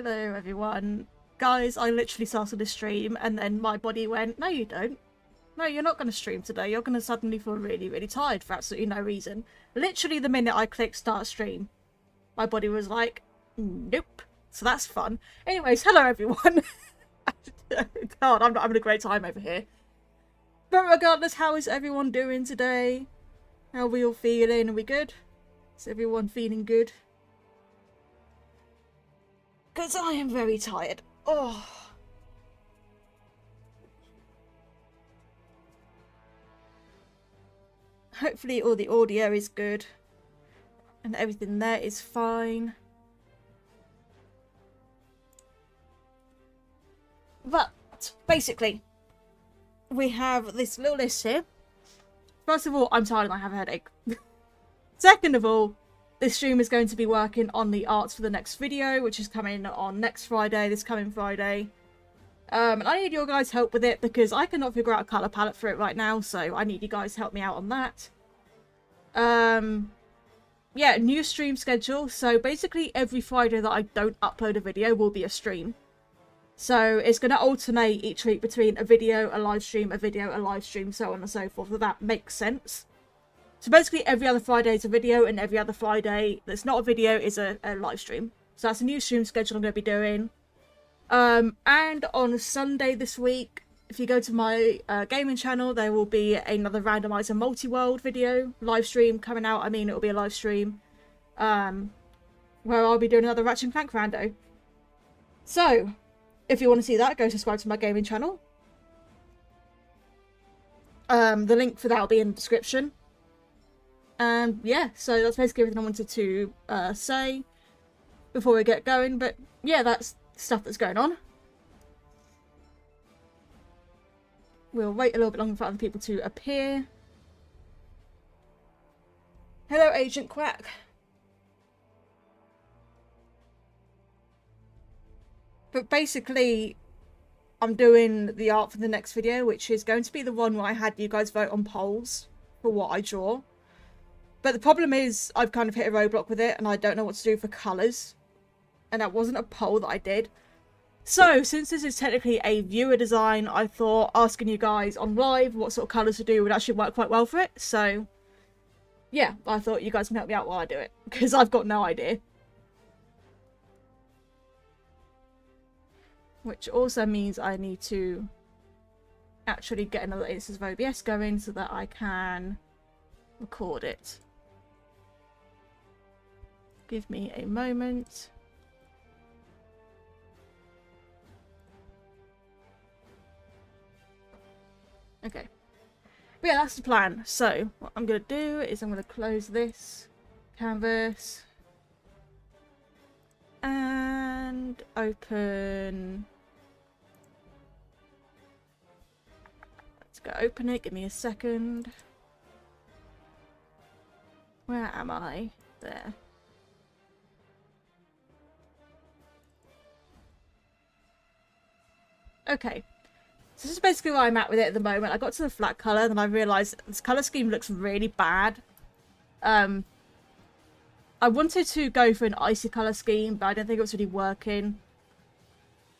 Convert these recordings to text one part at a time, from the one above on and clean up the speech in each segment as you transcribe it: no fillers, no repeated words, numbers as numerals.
Hello everyone. Guys, I literally started a stream and then my body went, no you don't. No, you're not going to stream today. You're going to suddenly feel really, really tired for absolutely no reason. Literally the minute I clicked start stream, my body was like, nope. So that's fun. Anyways, hello everyone. God, I'm having a great time over here. But regardless, how is everyone doing today? How are we all feeling? Are we good? Is everyone feeling good? Because I am very tired. Oh. Hopefully all the audio is good. And everything there is fine. But, basically, we have this little list here. First of all, I'm tired and I have a headache. Second of all, this stream is going to be working on the arts for the next video, which is coming on next Friday, this coming Friday. And I need your guys' help with it because I cannot figure out a colour palette for it right now, so I need you guys to help me out on that. Yeah, new stream schedule. So basically every Friday that I don't upload a video will be a stream. So it's going to alternate each week between a video, a live stream, a video, a live stream, so on and so forth, if that makes sense. So basically every other Friday is a video and every other Friday that's not a video is a live stream. So that's a new stream schedule I'm going to be doing. And on Sunday this week, if you go to my gaming channel, there will be another randomizer multi-world video live stream coming out. I mean, it'll be a live stream where I'll be doing another Ratchet & Clank rando. So, if you want to see that, go subscribe to my gaming channel. The link for that will be in the description. And yeah, so that's basically everything I wanted to say before we get going. But yeah, that's stuff that's going on. We'll wait a little bit longer for other people to appear. Hello, Agent Quack. But basically, I'm doing the art for the next video, which is going to be the one where I had you guys vote on polls for what I draw. But the problem is, I've kind of hit a roadblock with it, and I don't know what to do for colours. And that wasn't a poll that I did. So, since this is technically a viewer design, I thought asking you guys on live what sort of colours to do would actually work quite well for it. So, yeah, I thought you guys can help me out while I do it, because I've got no idea. Which also means I need to actually get another instance of OBS going so that I can record it. Give me a moment. Okay. But yeah, that's the plan. So, what I'm going to do is I'm going to close this canvas and open. Let's go open it. Give me a second. Where am I? There. Okay. So this is basically where I'm at with it at the moment. I got to the flat colour and then I realised this colour scheme looks really bad. I wanted to go for an icy colour scheme, but I don't think it was really working.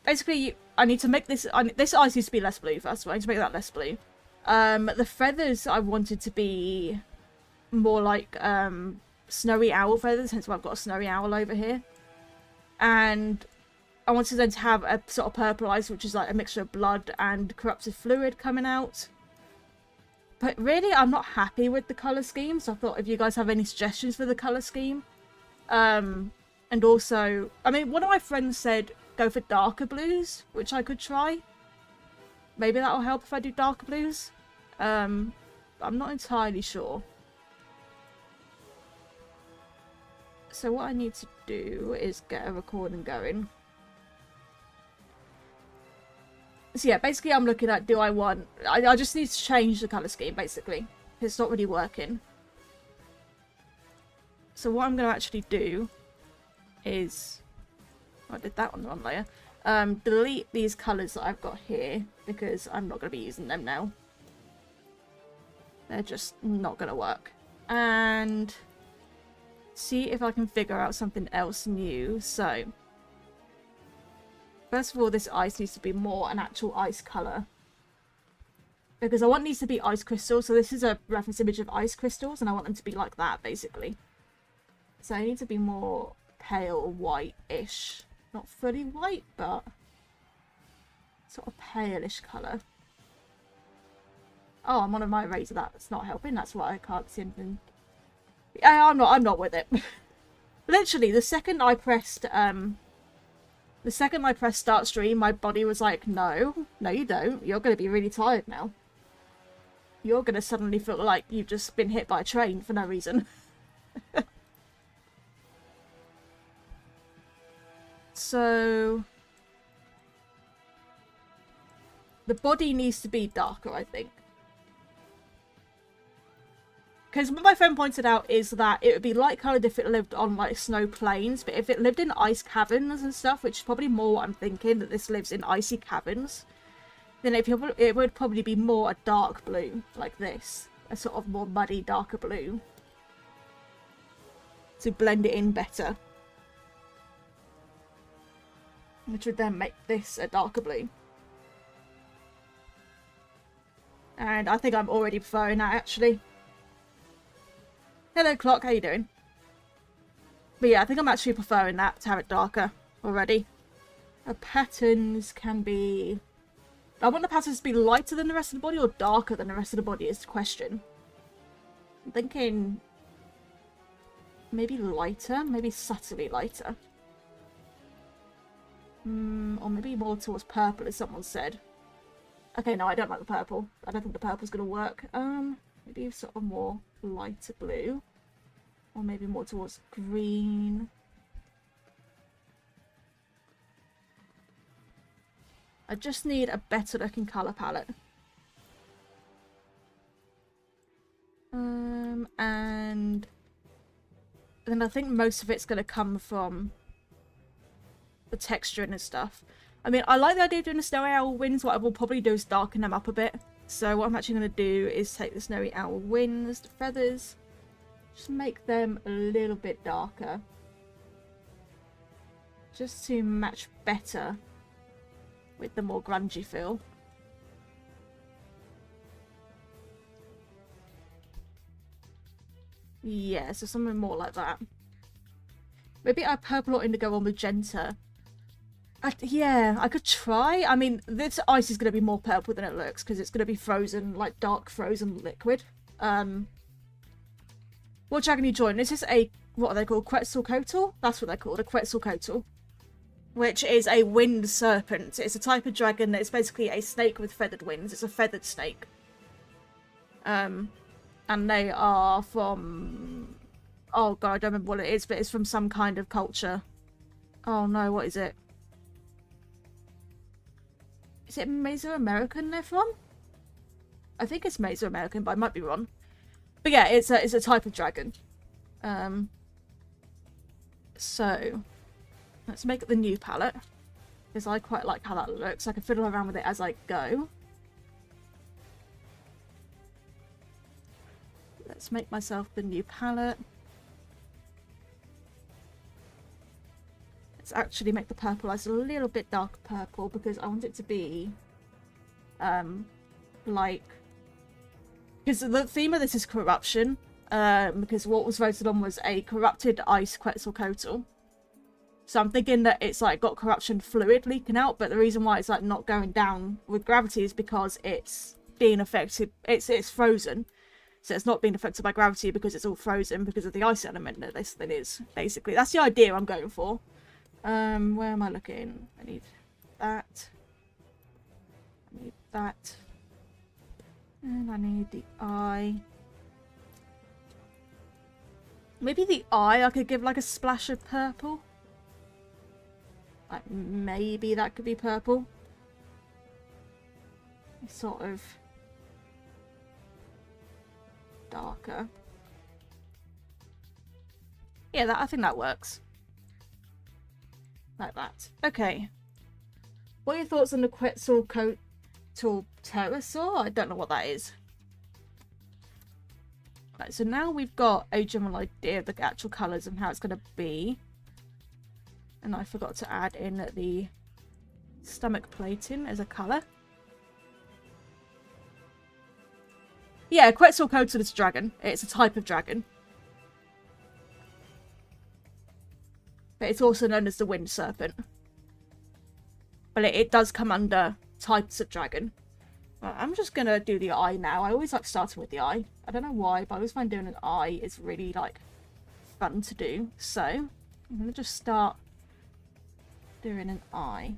Basically, I need to make this... this ice needs to be less blue first of all. I need to make that less blue. The feathers I wanted to be more like snowy owl feathers, hence why I've got a snowy owl over here. And I wanted then to have a sort of purple ice, which is like a mixture of blood and corrupted fluid coming out. But really, I'm not happy with the colour scheme, so I thought if you guys have any suggestions for the colour scheme. And also, I mean, one of my friends said go for darker blues, which I could try. Maybe that'll help if I do darker blues. I'm not entirely sure. So what I need to do is get a recording going. So yeah, basically I'm looking at, do I want... I just need to change the colour scheme, basically. It's not really working. So what I'm going to actually do is... I did that on the wrong layer. Delete these colours that I've got here, because I'm not going to be using them now. They're just not going to work. And see if I can figure out something else new. So First of all, this ice needs to be more an actual ice colour. Because I want these to be ice crystals. So this is a reference image of ice crystals, and I want them to be like that, basically. So I need to be more pale white-ish. Not fully white, but sort of palish colour. Oh, I'm on my eraser. That's not helping. That's why I can't see anything. Yeah, I'm not with it. Literally, the second I pressed start stream, my body was like, no, you don't. You're going to be really tired now. You're going to suddenly feel like you've just been hit by a train for no reason. So the body needs to be darker, I think. Because what my friend pointed out is that it would be light coloured if it lived on like snow plains, but if it lived in ice caverns and stuff, which is probably more what I'm thinking, that this lives in icy caverns, then it would probably be more a dark blue, like this. A sort of more muddy, darker blue. To blend it in better. Which would then make this a darker blue. And I think I'm already preferring that, actually. Hello, Clock. How you doing? But yeah, I think I'm actually preferring that, to have it darker already. The patterns can be... I want the patterns to be lighter than the rest of the body or darker than the rest of the body is the question. I'm thinking... maybe lighter? Maybe subtly lighter. Or maybe more towards purple, as someone said. Okay, no, I don't like the purple. I don't think the purple's going to work. Maybe sort of more lighter blue. Or maybe more towards green. I just need a better looking colour palette. And then I think most of it's going to come from the texturing and stuff. I mean, I like the idea of doing the snowy owl winds. What I will probably do is darken them up a bit. So what I'm actually going to do is take the snowy owl winds, the feathers, just make them a little bit darker. Just to match better with the more grungy feel. Yeah, so something more like that. Maybe a purple or indigo or magenta. Yeah, I could try. I mean, this ice is going to be more purple than it looks because it's going to be frozen, like dark frozen liquid. What dragon you join? This is a, what are they called? Quetzalcoatl? That's what they're called, a Quetzalcoatl. Which is a wind serpent. It's a type of dragon that is basically a snake with feathered wings. It's a feathered snake. And they are from... oh god, I don't remember what it is, but it's from some kind of culture. Oh no, what is it? Is it Mesoamerican they're from? I think it's Mesoamerican, but I might be wrong. But yeah, it's a type of dragon. So let's make the new palette, because I quite like how that looks. I can fiddle around with it as I go. Let's make myself the new palette. Let's actually make the purple eyes a little bit dark purple because I want it to be like, because the theme of this is corruption, because what was voted on was a corrupted ice Quetzalcoatl. So I'm thinking that it's like got corruption fluid leaking out, but the reason why it's like not going down with gravity is because it's being affected, it's frozen. So it's not being affected by gravity because it's all frozen because of the ice element that this thing is, basically. That's the idea I'm going for. Where am I looking? I need that. I need that. And I need the eye. Maybe the eye I could give like a splash of purple. Like maybe that could be purple. Sort of darker. Yeah, I think that works. Like that. Okay. What are your thoughts on the Quetzalcoatl pterosaur? I don't know what that is. Right, so now we've got a general idea of the actual colours and how it's going to be. And I forgot to add in the Stomach plating as a colour. Yeah, Quetzalcoatl is a dragon. It's a type of dragon. But it's also known as the Wind Serpent. But it does come under types of dragon. Right, I'm just going to do the eye now. I always like starting with the eye. I don't know why, but I always find doing an eye is really, like, fun to do. So, I'm going to just start doing an eye.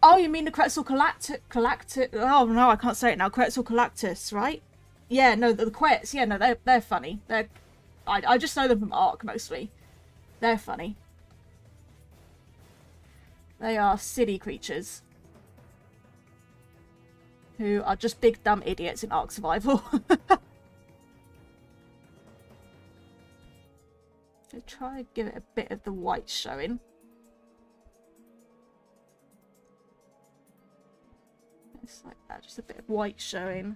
Oh, you mean the Quetzalcoatlus? Oh no, I can't say it now. Quetzalcoatlus, right? Yeah, no, the Quets. Yeah, no, they're funny. I just know them from Ark mostly. They're funny. They are silly creatures who are just big dumb idiots in Ark Survival. So try to give it a bit of the white showing. It's like that, just a bit of white showing.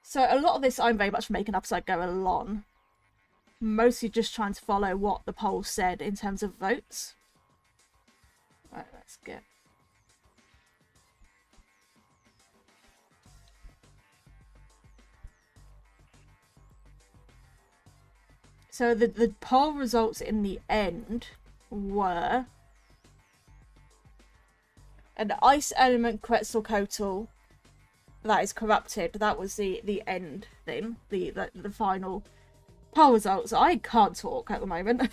So a lot of this I'm very much making up as I go along. Mostly just trying to follow what the poll said in terms of votes. Right, let's get... So the poll results in the end were an ice element Quetzalcoatl that is corrupted. That was the end thing, the final poll results. I can't talk at the moment.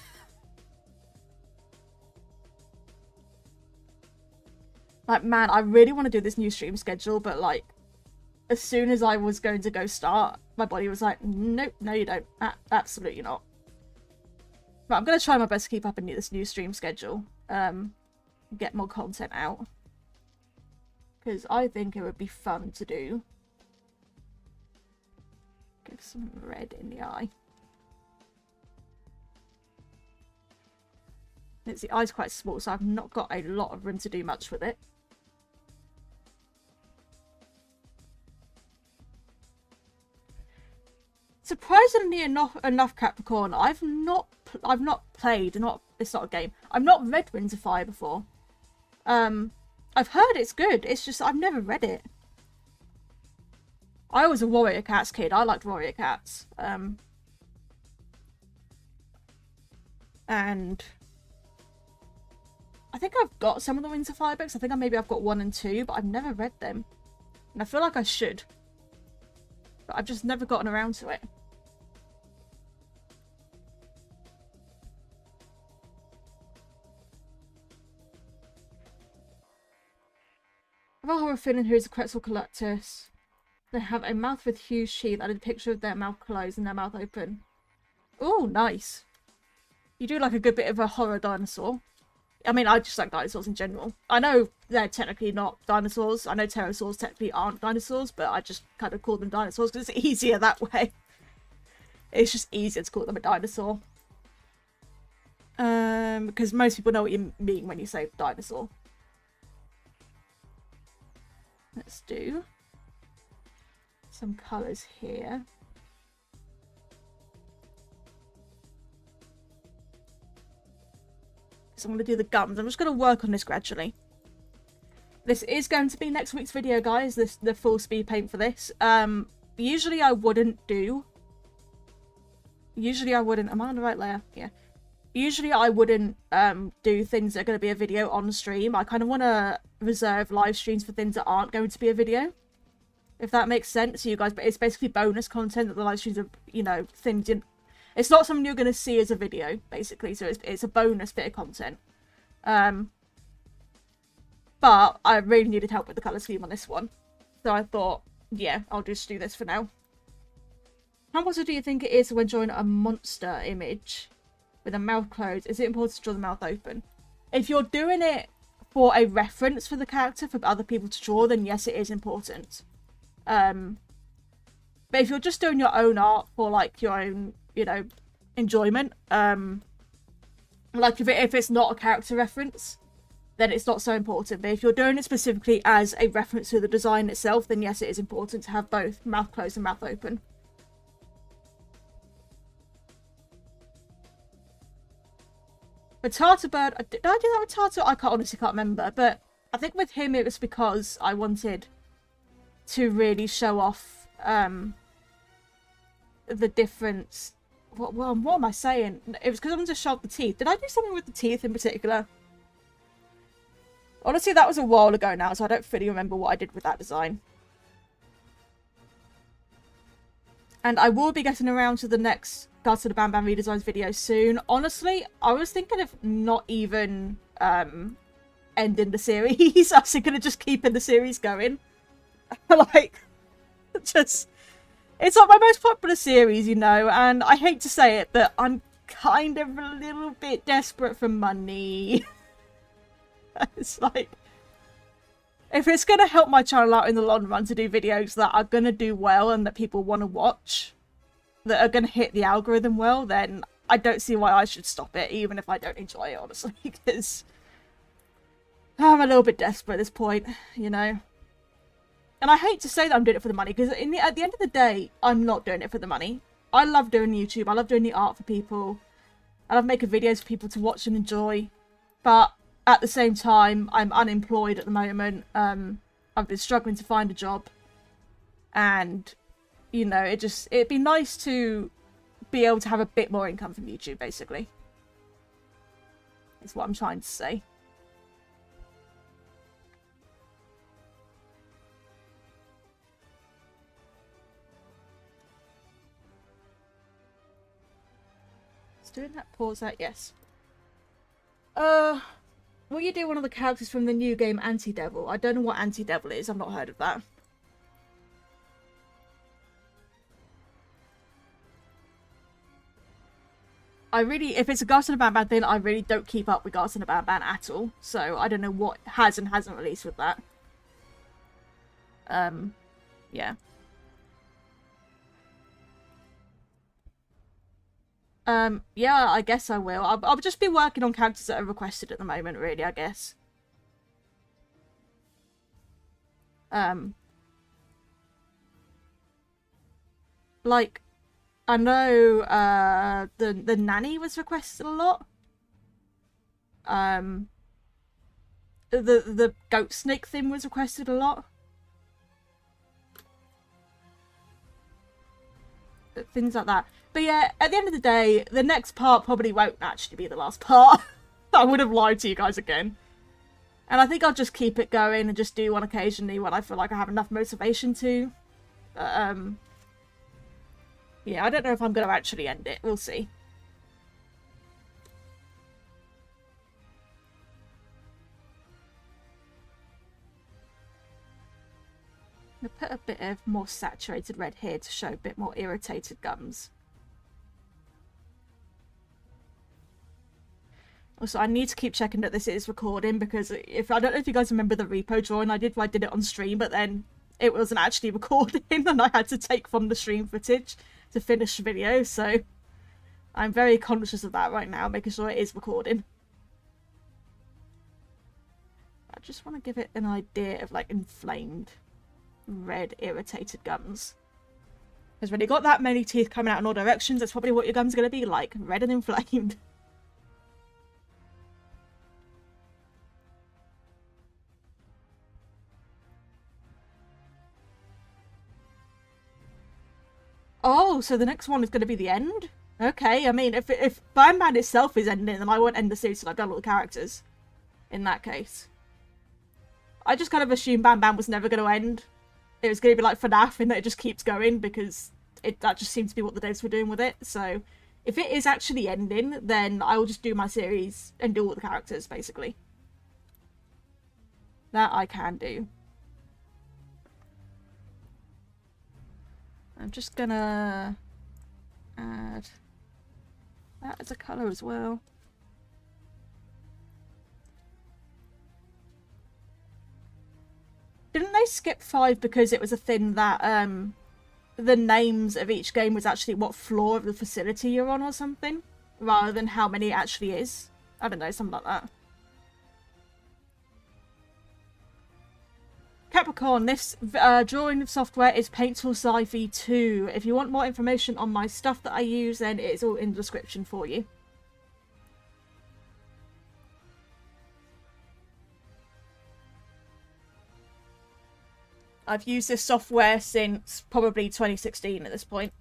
Like, man, I really want to do this new stream schedule, but like, as soon as I was going to go start, my body was like, nope, no you don't. Absolutely not. But I'm going to try my best to keep up in this new stream schedule. Get more content out. Because I think it would be fun to do. Give some red in the eye. The eye's quite small, so I've not got a lot of room to do much with it. Surprisingly enough, Capricorn, I've not played, it's not a game. I've not read Winds of Fire before. I've heard it's good. It's just I've never read it. I was a Warrior Cats kid. I liked Warrior Cats. And I think I've got some of the Winds of Fire books. I think maybe I've got 1 and 2, but I've never read them. And I feel like I should. But I've just never gotten around to it. I have a horror feeling who is a Quetzalcoatlus. They have a mouth with huge teeth and a picture of their mouth closed and their mouth open. Oh, nice. You do like a good bit of a horror dinosaur. I mean, I just like dinosaurs in general. I know they're technically not dinosaurs. I know pterosaurs technically aren't dinosaurs, but I just kind of call them dinosaurs because it's easier that way. It's just easier to call them a dinosaur. Because most people know what you mean when you say dinosaur. Let's do some colours here. So I'm going to do the gums. I'm just going to work on this gradually. This is going to be next week's video, guys. The full speed paint for this. Usually I wouldn't do. Usually I wouldn't. Am I on the right layer? Yeah. Usually I wouldn't do things that are going to be a video on stream. I kind of want to reserve live streams for things that aren't going to be a video. If that makes sense to you guys. But it's basically bonus content that the live streams are, you know, things in. It's not something you're going to see as a video, basically. So it's a bonus bit of content. But I really needed help with the colour scheme on this one. So I thought, yeah, I'll just do this for now. How important do you think it is when drawing a monster image with a mouth closed? Is it important to draw the mouth open? If you're doing it for a reference for the character, for other people to draw, then yes, it is important. But if you're just doing your own art for, like, your own, you know, enjoyment, like if it's not a character reference, then it's not so important. But if you're doing it specifically as a reference to the design itself, then yes, it is important to have both mouth closed and mouth open. With Tartarbird, did I do that with Tartar? I honestly can't remember, but I think with him it was because I wanted to really show off the difference. What am I saying? It was because I wanted to show off the teeth. Did I do something with the teeth in particular? Honestly, that was a while ago now, so I don't fully remember what I did with that design. And I will be getting around to the next Guards of the Bam Bam redesigns video soon. Honestly, I was thinking of not even ending the series. I was thinking of just keeping the series going. Like, just... It's not my most popular series, you know, and I hate to say it, but I'm kind of a little bit desperate for money. It's like, if it's going to help my channel out in the long run to do videos that are going to do well and that people want to watch, that are going to hit the algorithm well, then I don't see why I should stop it, even if I don't enjoy it, honestly, because I'm a little bit desperate at this point, you know. And I hate to say that I'm doing it for the money, because at the end of the day, I'm not doing it for the money. I love doing YouTube, I love doing the art for people, I love making videos for people to watch and enjoy, but at the same time, I'm unemployed at the moment. I've been struggling to find a job. And, you know, it'd be nice to be able to have a bit more income from YouTube, basically. Is what I'm trying to say. Is doing that pause out? Yes. Will you do one of the characters from the new game Anti-Devil? I don't know what Anti-Devil is. I've not heard of that. If it's a Garten of Banban thing, I really don't keep up with Garten of Banban at all. So I don't know what has and hasn't released with that. Yeah. Yeah, I guess I will. I'll just be working on characters that are requested at the moment, really, I guess. Like, I know, the nanny was requested a lot. The goat snake thing was requested a lot. Things like that. But yeah, at the end of the day, the next part probably won't actually be the last part. I would have lied to you guys again. And I think I'll just keep it going and just do one occasionally when I feel like I have enough motivation to. Yeah, I don't know if I'm going to actually end it. We'll see. I'm going to put a bit of more saturated red here to show a bit more irritated gums. Also, I need to keep checking that this is recording, because if I don't know if you guys remember the repo drawing I did it on stream, but then it wasn't actually recording and I had to take from the stream footage to finish the video, so I'm very conscious of that right now, making sure it is recording. I just want to give it an idea of like inflamed, red, irritated gums. Because when you got that many teeth coming out in all directions, that's probably what your gums are going to be like, red and inflamed. Oh, so the next one is going to be the end? Okay, I mean, if Bam itself is ending, then I won't end the series until I've done all the characters. In that case. I just kind of assumed Bam Bam was never going to end. It was going to be like FNAF, and that it just keeps going, because that just seems to be what the devs were doing with it. So, if it is actually ending, then I will just do my series and do all the characters, basically. That I can do. I'm just gonna add that as a colour as well. Didn't they skip 5 because it was a thing that the names of each game was actually what floor of the facility you're on or something, rather than how many it actually is? I don't know, something like that. Capricorn, this drawing software is Paint Tool Sci-Fi 2. If you want more information on my stuff that I use, then it's all in the description for you. I've used this software since probably 2016 at this point.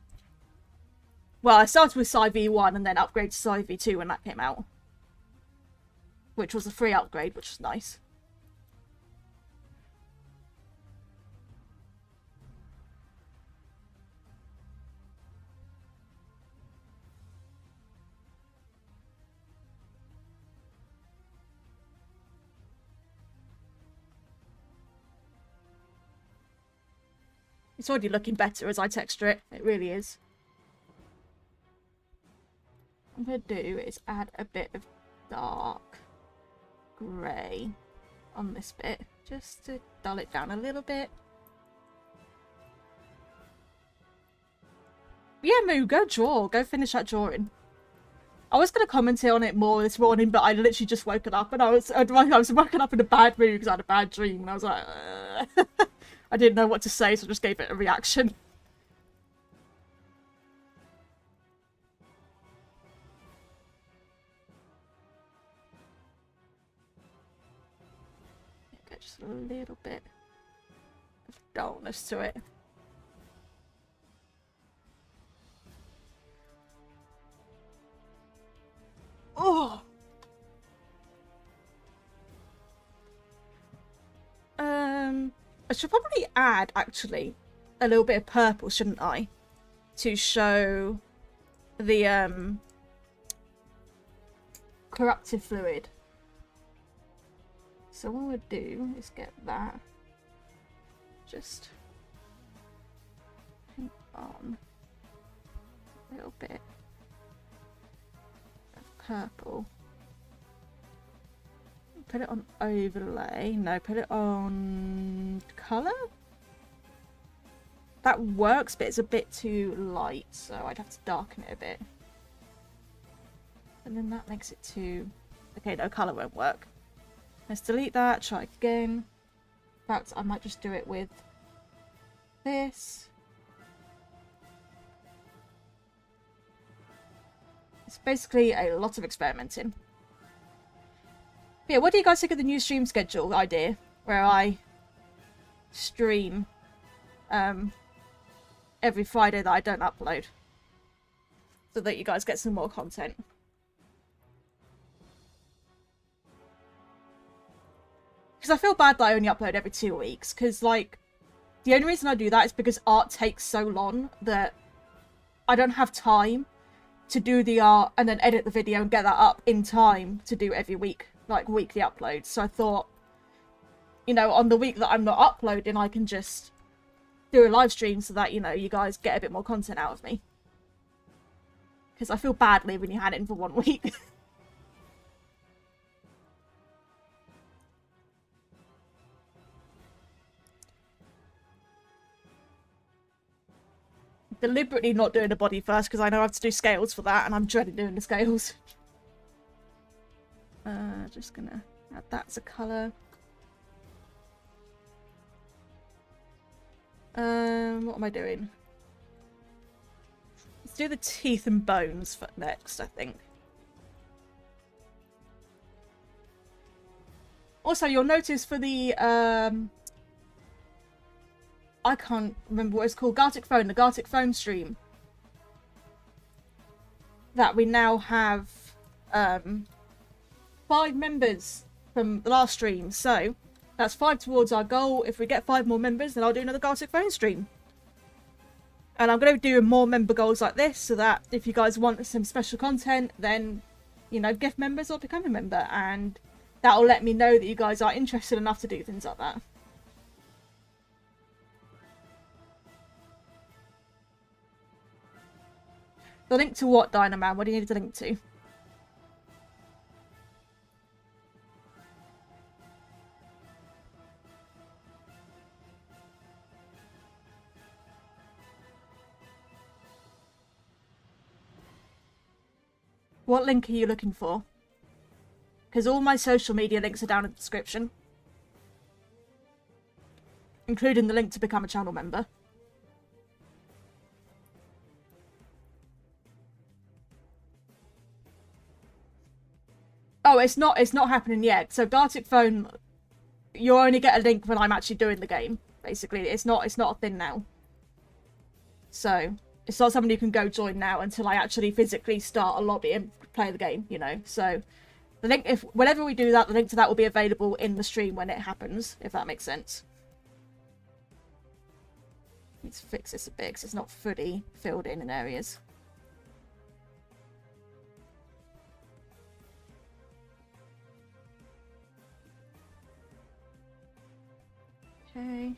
Well, I started with Sci V1 and then upgraded to Sci V2 when that came out. Which was a free upgrade, which was nice. It's already looking better as I texture it. It really is. What I'm going to do is add a bit of dark grey on this bit. Just to dull it down a little bit. Yeah, Moo, go draw. Go finish that drawing. I was going to comment on it more this morning, but I literally just woken up and I was woken up in a bad mood because I had a bad dream. And I was like... I didn't know what to say, so I just gave it a reaction. Get just a little bit of dullness to it. Oh! I should probably add, actually, a little bit of purple, shouldn't I? To show the, corruptive fluid. So what we'll do is get that. Just hang on. A little bit of purple. Put it on overlay. No, put it on colour? That works, but it's a bit too light, so I'd have to darken it a bit. And then that makes it too... Okay, no, colour won't work. Let's delete that, try again. In fact, I might just do it with this. It's basically a lot of experimenting. Yeah, what do you guys think of the new stream schedule idea? Where I stream every Friday that I don't upload. So that you guys get some more content. Because I feel bad that I only upload every 2 weeks. Because, like, the only reason I do that is because art takes so long that I don't have time to do the art and then edit the video and get that up in time to do every week. Like, weekly uploads. So I thought, you know, on the week that I'm not uploading, I can just do a live stream so that, you know, you guys get a bit more content out of me. Because I feel bad leaving your hand in for 1 week. Deliberately not doing the body first because I know I have to do scales for that and I'm dreading doing the scales. Just gonna add that as a colour. What am I doing? Let's do the teeth and bones for next, I think. Also, you'll notice for the I can't remember what it's called, the Gartic Phone stream, that we now have 5 members from the last stream, so that's 5 towards our goal. If we get 5 more members, then I'll do another Gartic Phone stream. And I'm going to be doing more member goals like this, so that if you guys want some special content, then, you know, gift members or become a member, and that'll let me know that you guys are interested enough to do things like that. The link to what, Dynaman? What do you need the link to? What link are you looking for? Because all my social media links are down in the description. Including the link to become a channel member. Oh, it's not happening yet. So Gartic Phone, you'll only get a link when I'm actually doing the game, Basically, it's not a thing now. So it's not something you can go join now until I actually physically start a lobby and play the game, you know. So the link, whenever we do that, the link to that will be available in the stream when it happens, if that makes sense. Need to fix this a bit because it's not fully filled in areas. Okay.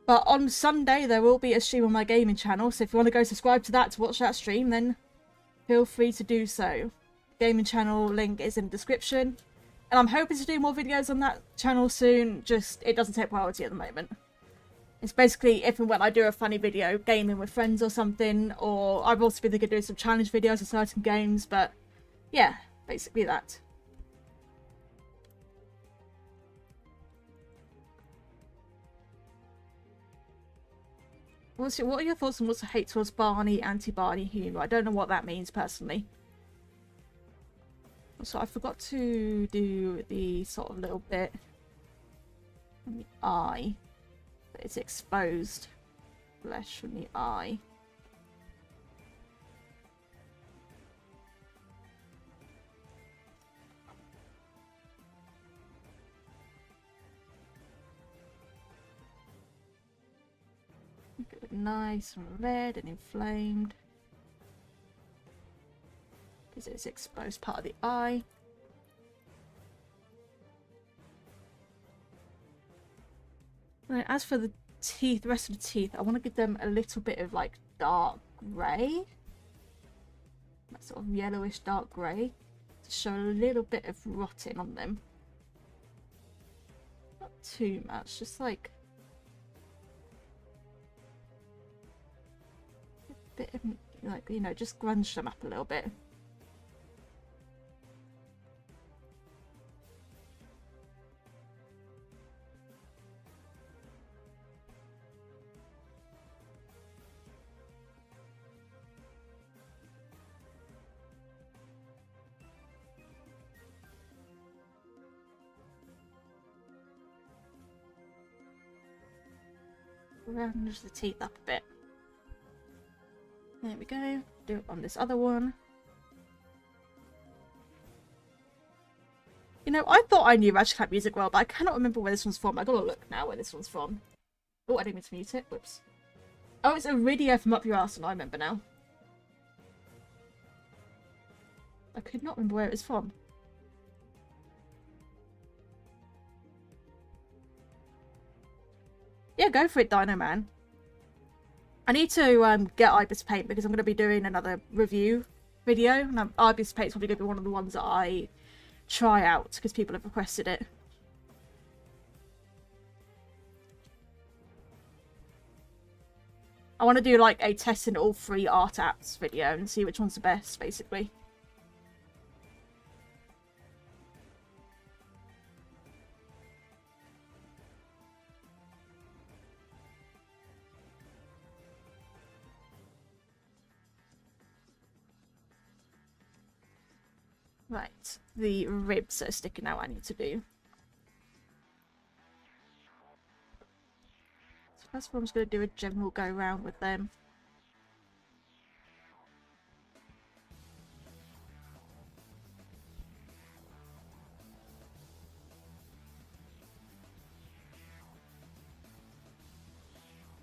But on Sunday, there will be a stream on my gaming channel, so if you want to go subscribe to that to watch that stream, then feel free to do so. Gaming channel link is in the description. And I'm hoping to do more videos on that channel soon, just it doesn't take priority at the moment. It's basically if and when I do a funny video, gaming with friends or something, or I've also been thinking of doing some challenge videos of certain games, but yeah, basically that. What are your thoughts on what's the hate towards Barney, anti-Barney humour? I don't know what that means personally. So I forgot to do the sort of little bit on the eye. It's exposed flesh from the eye. Nice and red and inflamed because it's exposed part of the eye. Right, as for the teeth, the rest of the teeth, I want to give them a little bit of like dark grey, that sort of yellowish dark grey, to show a little bit of rotting on them. Not too much, just like bit of, like, you know, just grunge them up a little bit. Grunge the teeth up a bit. There we go. Do it on this other one. You know, I thought I knew Ratchet Clank music well, but I cannot remember where this one's from. I gotta look now where this one's from. Oh, I didn't mean to mute it. Whoops. Oh, it's a video from Up Your Arse, and I remember now. I could not remember where it was from. Yeah, go for it, Dino Man. I need to get Ibis Paint because I'm going to be doing another review video. And Ibis Paint's probably going to be one of the ones that I try out because people have requested it. I want to do like a testing all 3 art apps video and see which one's the best, basically. Right, the ribs that are sticking out I need to do. So first of all I'm just going to do a general go round with them.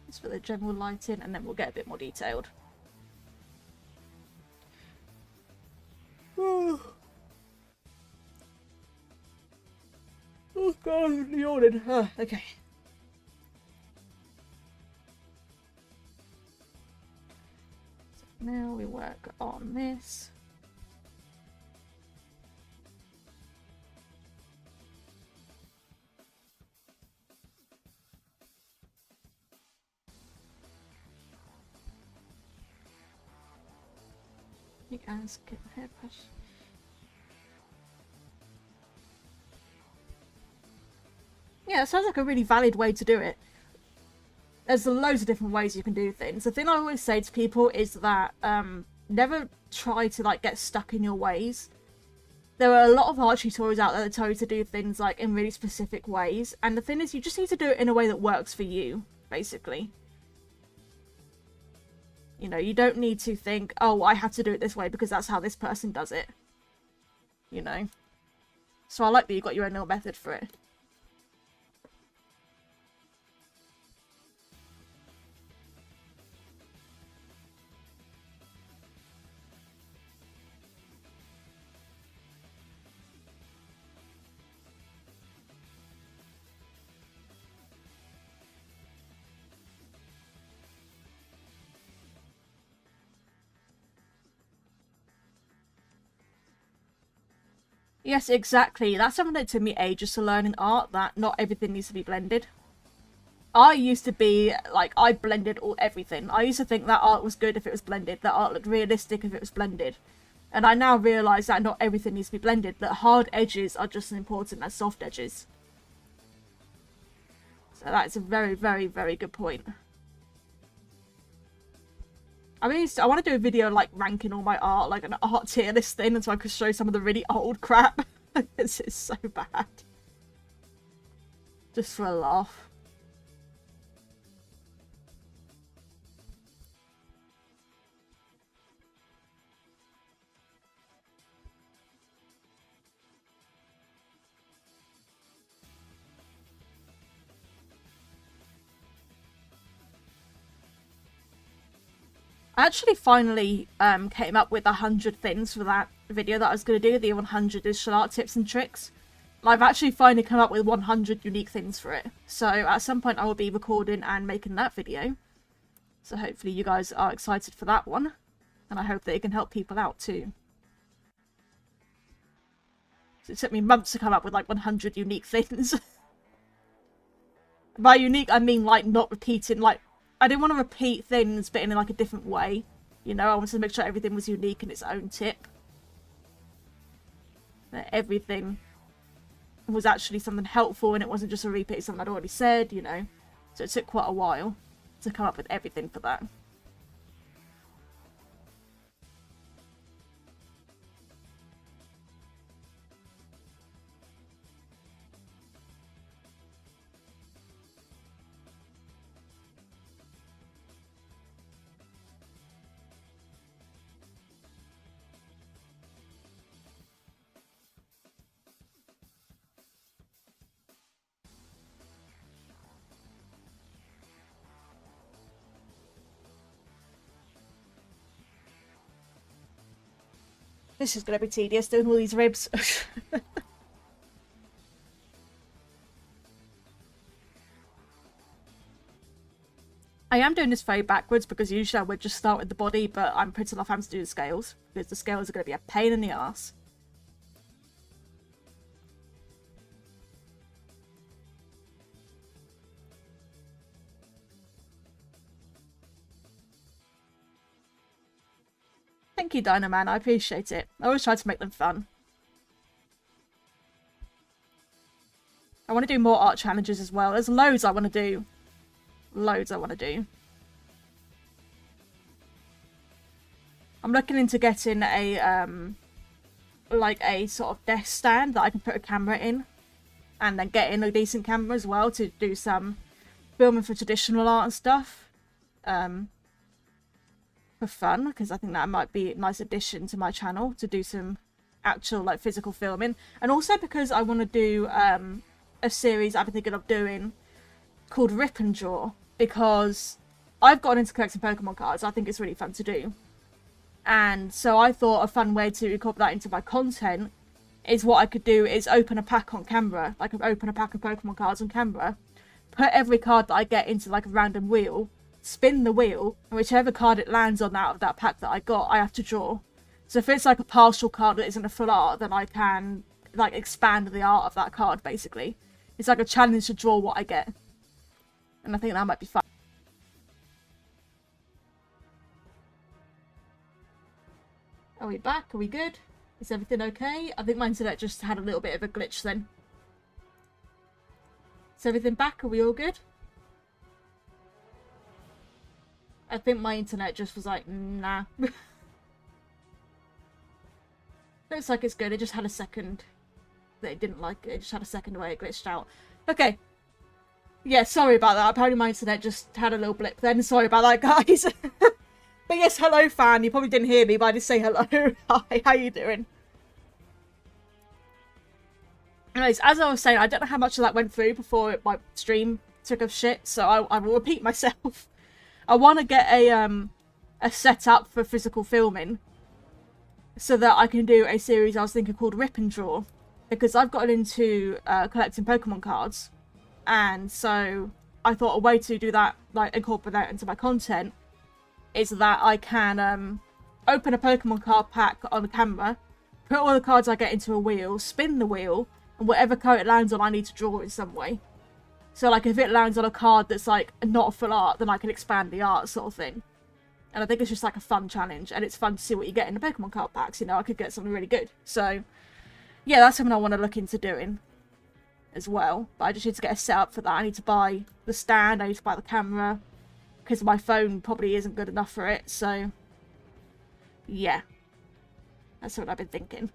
Just for the general lighting and then we'll get a bit more detailed. Oh god, I'm yawning. Okay. So now we work on this. You guys get the hairbrush. Yeah, it sounds like a really valid way to do it. There's loads of different ways you can do things. The thing I always say to people is that never try to like get stuck in your ways. There are a lot of art tutorials out there that tell you to do things like in really specific ways, and the thing is, you just need to do it in a way that works for you, basically. You know, you don't need to think, oh, I have to do it this way because that's how this person does it. You know? So I like that you got your own little method for it. Yes, exactly. That's something that took me ages to learn in art, that not everything needs to be blended. I used to be, like, I blended everything. I used to think that art was good if it was blended, that art looked realistic if it was blended. And I now realise that not everything needs to be blended, that hard edges are just as important as soft edges. So that's a very, very, very good point. I mean, I want to do a video like ranking all my art, like an art tier list thing, and so I could show some of the really old crap. This is so bad. Just for a laugh. I actually finally came up with 100 things for that video that I was going to do, the 100 digital art tips and tricks. I've actually finally come up with 100 unique things for it. So at some point I will be recording and making that video. So hopefully you guys are excited for that one. And I hope that it can help people out too. So it took me months to come up with like 100 unique things. By unique I mean like not repeating, like I didn't want to repeat things but in like a different way. You know, I wanted to make sure everything was unique in its own tip. That everything was actually something helpful and it wasn't just a repeat of something I'd already said, you know. So it took quite a while to come up with everything for that. This is going to be tedious doing all these ribs. I am doing this very backwards because usually I would just start with the body, but I'm putting off having to do the scales because the scales are going to be a pain in the ass. Thank you, Dynaman. I appreciate it. I always try to make them fun. I want to do more art challenges as well. There's loads I want to do. Loads I want to do. I'm looking into getting a, like a sort of desk stand that I can put a camera in. And then getting a decent camera as well to do some filming for traditional art and stuff. For fun, because I think that might be a nice addition to my channel to do some actual like physical filming, and also because I want to do a series I've been thinking of doing called Rip and Draw, because I've gotten into collecting Pokemon cards. I think it's really fun to do, and so I thought a fun way to incorporate that into my content is what I could do is open a pack on camera, like open a pack of Pokemon cards on camera, put every card that I get into like a random wheel, spin the wheel, and whichever card it lands on out of that pack that I got, I have to draw. So if it's like a partial card that isn't a full art, then I can like expand the art of that card, basically. It's like a challenge to draw what I get. And I think that might be fun. Are we back? Are we good? Is everything okay? I think my internet just had a little bit of a glitch then. Is everything back? Are we all good? I think my internet just was like, nah. Looks like it's good. It just had a second that it didn't like it. It just had a second where it glitched out. Okay. Yeah, sorry about that. Apparently my internet just had a little blip then. Sorry about that, guys. But yes, hello, fan. You probably didn't hear me, but I did say hello. Hi, how you doing? Anyways, as I was saying, I don't know how much of that went through before my stream took a shit, so I will repeat myself. I want to get a setup for physical filming so that I can do a series I was thinking called Rip and Draw, because I've gotten into collecting Pokemon cards, and so I thought a way to do that, like incorporate that into my content, is that I can open a Pokemon card pack on the camera, put all the cards I get into a wheel, spin the wheel, and whatever card it lands on I need to draw in some way. So like if it lands on a card that's like not a full art, then I can expand the art sort of thing. And I think it's just like a fun challenge, and it's fun to see what you get in the Pokemon card packs. You know, I could get something really good. So yeah, that's something I want to look into doing as well. But I just need to get a setup for that. I need to buy the stand, I need to buy the camera, because my phone probably isn't good enough for it. So yeah, that's what I've been thinking.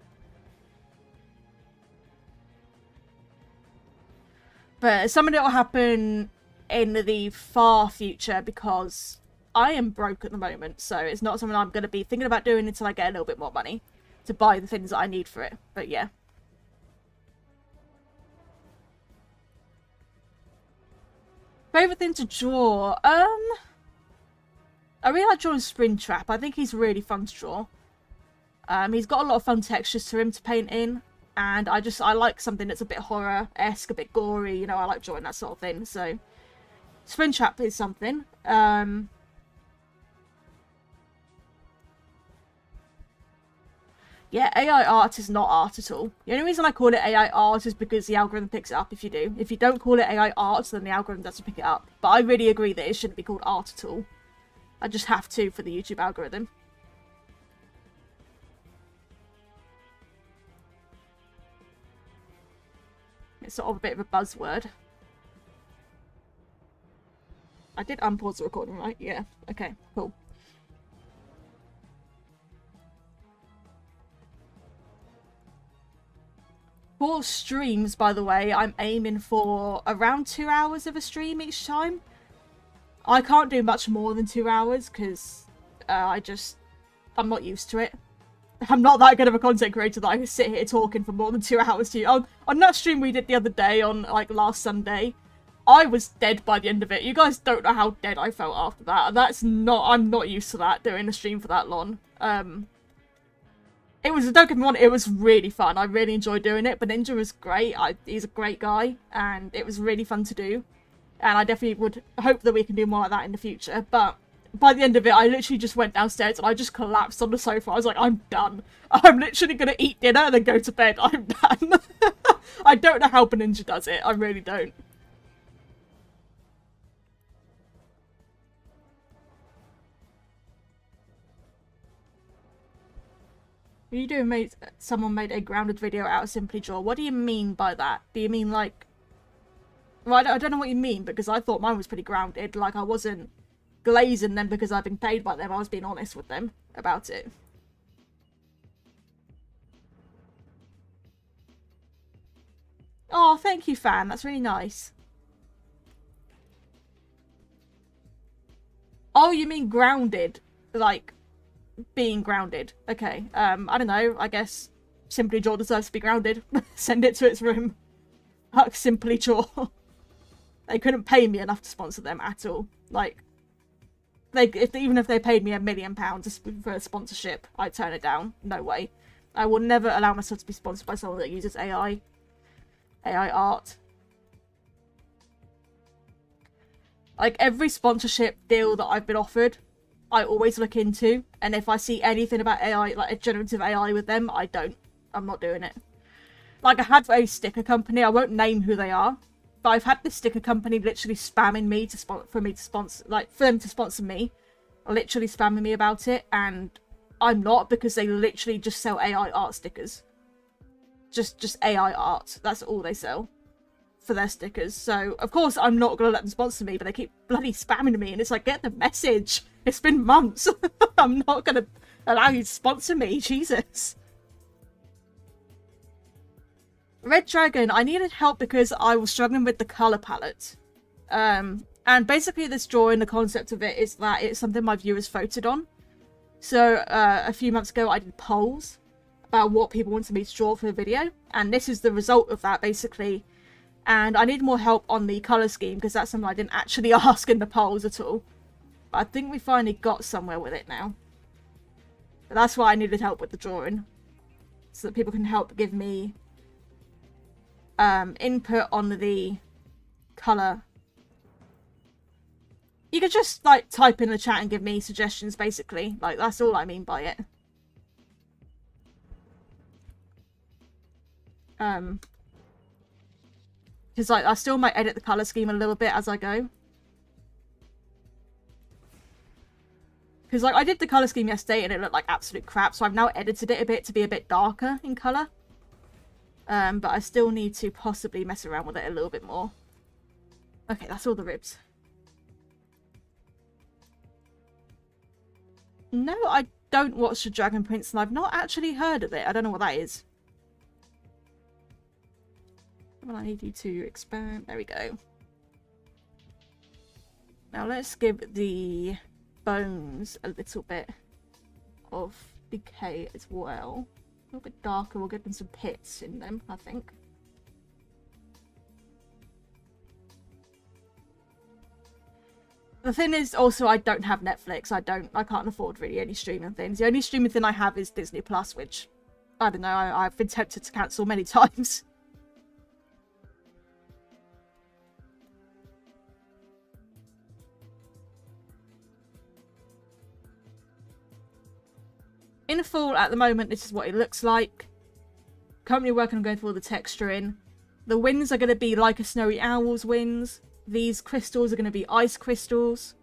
But something that will happen in the far future, because I am broke at the moment, so it's not something I'm going to be thinking about doing until I get a little bit more money to buy the things that I need for it. But yeah. Favorite thing to draw? I really like drawing Springtrap. I think he's really fun to draw. He's got a lot of fun textures to him to paint in. And I like something that's a bit horror-esque, a bit gory, you know, I like drawing that sort of thing, so Springtrap is something. Yeah, AI art is not art at all. The only reason I call it AI art is because the algorithm picks it up if you do. If you don't call it AI art, then the algorithm doesn't pick it up. But I really agree that it shouldn't be called art at all. I just have to for the YouTube algorithm. It's sort of a bit of a buzzword. I did unpause the recording, right? Yeah. Okay, cool. For streams, by the way, I'm aiming for around 2 hours of a stream each time. I can't do much more than 2 hours because I'm not used to it. I'm not that good of a content creator that I can sit here talking for more than 2 hours to you. On that stream we did the other day, on like last Sunday, I was dead by the end of it. You guys don't know how dead I felt after that. And I'm not used to that, doing a stream for that long. It was, don't get me wrong, it was really fun. I really enjoyed doing it, but Ninja was great. He's a great guy, and it was really fun to do. And I definitely would hope that we can do more like that in the future, but by the end of it, I literally just went downstairs and I just collapsed on the sofa. I was like, I'm done. I'm literally going to eat dinner and then go to bed. I'm done. I don't know how Ninja does it. I really don't. You doing someone made a grounded video out of Simply Draw. What do you mean by that? Do you mean like... Well, I don't know what you mean, because I thought mine was pretty grounded. Like, I wasn't glazing them because I've been paid by them. I was being honest with them about it. Oh, thank you, fan. That's really nice. Oh, you mean grounded? Like, being grounded. Okay. I don't know. I guess Simply Draw deserves to be grounded. Send it to its room. Fuck Simply Draw. They couldn't pay me enough to sponsor them at all. Like, even if they paid me £1 million for a sponsorship, I'd turn it down. No way. I will never allow myself to be sponsored by someone that uses AI art. Like, every sponsorship deal that I've been offered, I always look into. And if I see anything about AI, like a generative AI with them, I'm not doing it. Like, I had a sticker company, I won't name who they are, but I've had this sticker company literally spamming me for them to sponsor me, literally spamming me about it, and I'm not, because they literally just sell AI art stickers. Just AI art. That's all they sell for their stickers. So of course I'm not gonna let them sponsor me, but they keep bloody spamming me, and it's like, get the message. It's been months. I'm not gonna allow you to sponsor me. Jesus. Red Dragon, I needed help because I was struggling with the color palette. And basically this drawing, the concept of it is that it's something my viewers voted on. So a few months ago I did polls about what people wanted me to draw for the video, and this is the result of that basically. And I need more help on the colour scheme because that's something I didn't actually ask in the polls at all. But I think we finally got somewhere with it now. But that's why I needed help with the drawing, so that people can help give me input on the colour. You could just like type in the chat and give me suggestions basically. Like that's all I mean by it. Because like I still might edit the colour scheme a little bit as I go. Because like I did the colour scheme yesterday and it looked like absolute crap, so I've now edited it a bit to be a bit darker in colour. But I still need to possibly mess around with it a little bit more. Okay, that's all the ribs. No, I don't watch The Dragon Prince and I've not actually heard of it. I don't know what that is. Well, I need you to expand. There we go. Now let's give the bones a little bit of decay as well. A little bit darker. We'll give them some pits in them, I think. The thing is also I don't have Netflix. I can't afford really any streaming things. The only streaming thing I have is Disney Plus, which I don't know, I've been tempted to cancel many times. In full, at the moment, this is what it looks like. Currently working on going through all the texturing. The wings are going to be like a Snowy Owl's wings. These crystals are going to be ice crystals.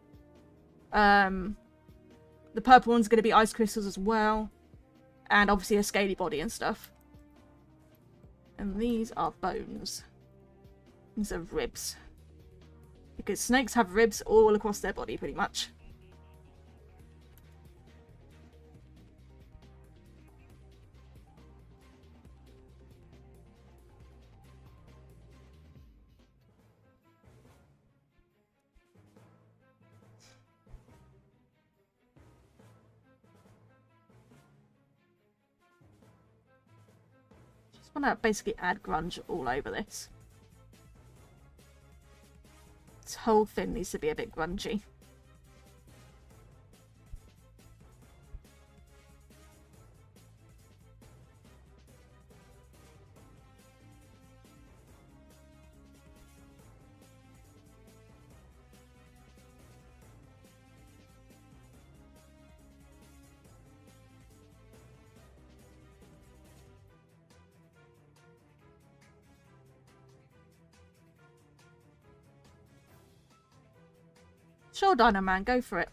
The purple one's going to be ice crystals as well. And obviously a scaly body and stuff. And these are bones. These are ribs. Because snakes have ribs all across their body, pretty much. I want to basically add grunge all over this. This whole thing needs to be a bit grungy. Sure, Dino Man, go for it.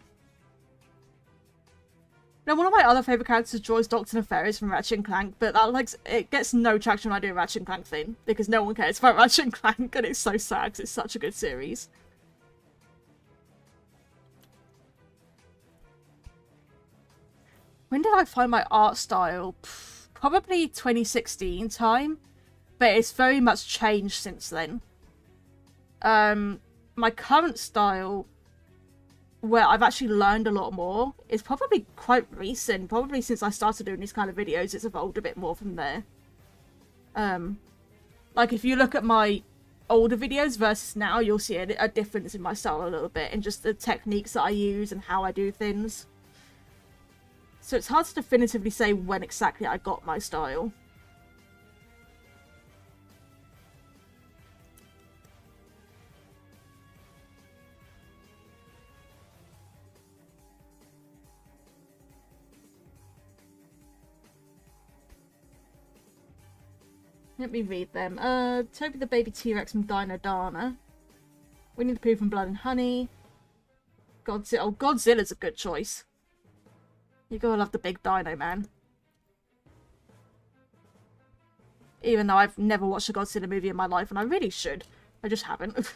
Now, one of my other favourite characters to draw is Dr. Nefarious from Ratchet and Clank, but that, like, it gets no traction when I do a Ratchet and Clank thing, because no one cares about Ratchet and Clank, and it's so sad because it's such a good series. When did I find my art style? Probably 2016 time, but it's very much changed since then. My current style, where I've actually learned a lot more, is probably quite recent. Probably since I started doing these kind of videos, it's evolved a bit more from there. Like, if you look at my older videos versus now, you'll see a difference in my style a little bit, and just the techniques that I use and how I do things. So it's hard to definitively say when exactly I got my style. Let me read them. Toby the Baby T-Rex from Dino Dana. Winnie the Pooh from Blood and Honey. Godzilla. Oh, Godzilla's a good choice. You gotta love the big dino, man. Even though I've never watched a Godzilla movie in my life, and I really should. I just haven't.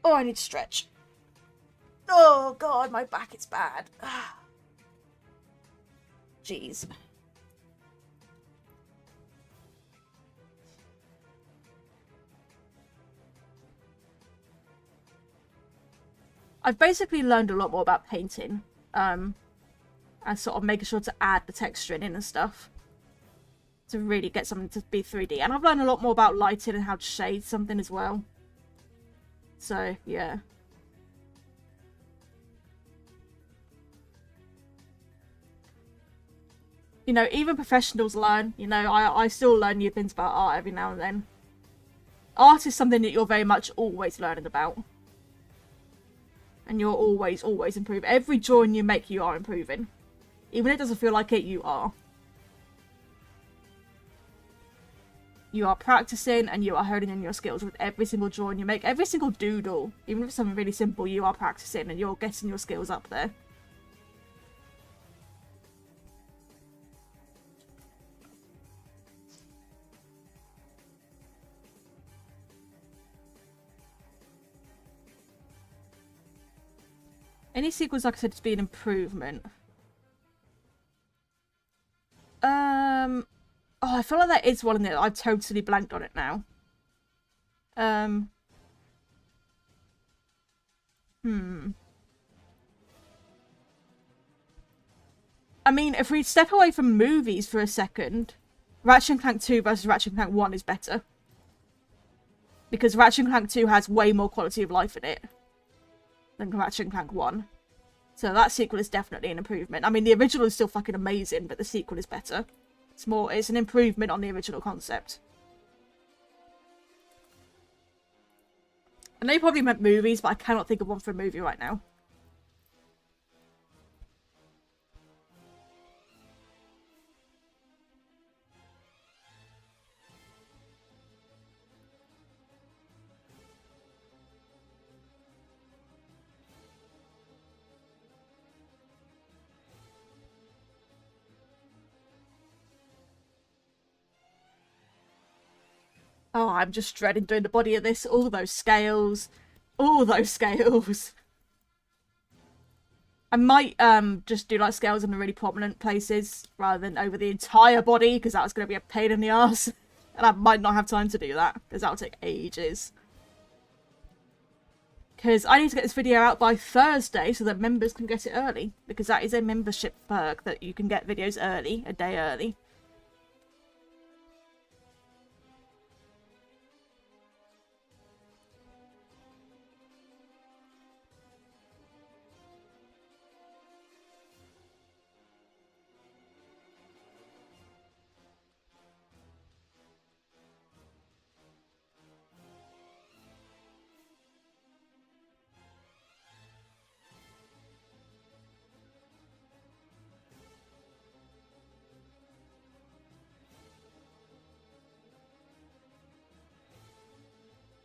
Oh, I need to stretch. Oh god, my back is bad. Jeez. I've basically learned a lot more about painting, and sort of making sure to add the texturing in and stuff to really get something to be 3D. And I've learned a lot more about lighting and how to shade something as well. So, yeah. You know, even professionals learn. You know, I still learn new things about art every now and then. Art is something that you're very much always learning about. And you're always improving. Every drawing you make, you are improving. Even if it doesn't feel like it, you are. You are practicing and you are honing in your skills with every single drawing you make. Every single doodle, even if it's something really simple, you are practicing and you're getting your skills up there. Any sequels, like I said, to be an improvement. Oh, I feel like there is one in there. I've totally blanked on it now. I mean, if we step away from movies for a second, Ratchet & Clank 2 versus Ratchet & Clank 1 is better. Because Ratchet & Clank 2 has way more quality of life in it than Ratchet & Clank 1. So that sequel is definitely an improvement. I mean, the original is still fucking amazing, but the sequel is better. It's an improvement on the original concept. I know you probably meant movies, but I cannot think of one for a movie right now. Oh, I'm just dreading doing the body of this. All those scales. All those scales. I might just do like scales in the really prominent places rather than over the entire body, because that was going to be a pain in the ass. And I might not have time to do that, because that'll take ages. Because I need to get this video out by Thursday so that members can get it early. Because that is a membership perk, that you can get videos early, a day early.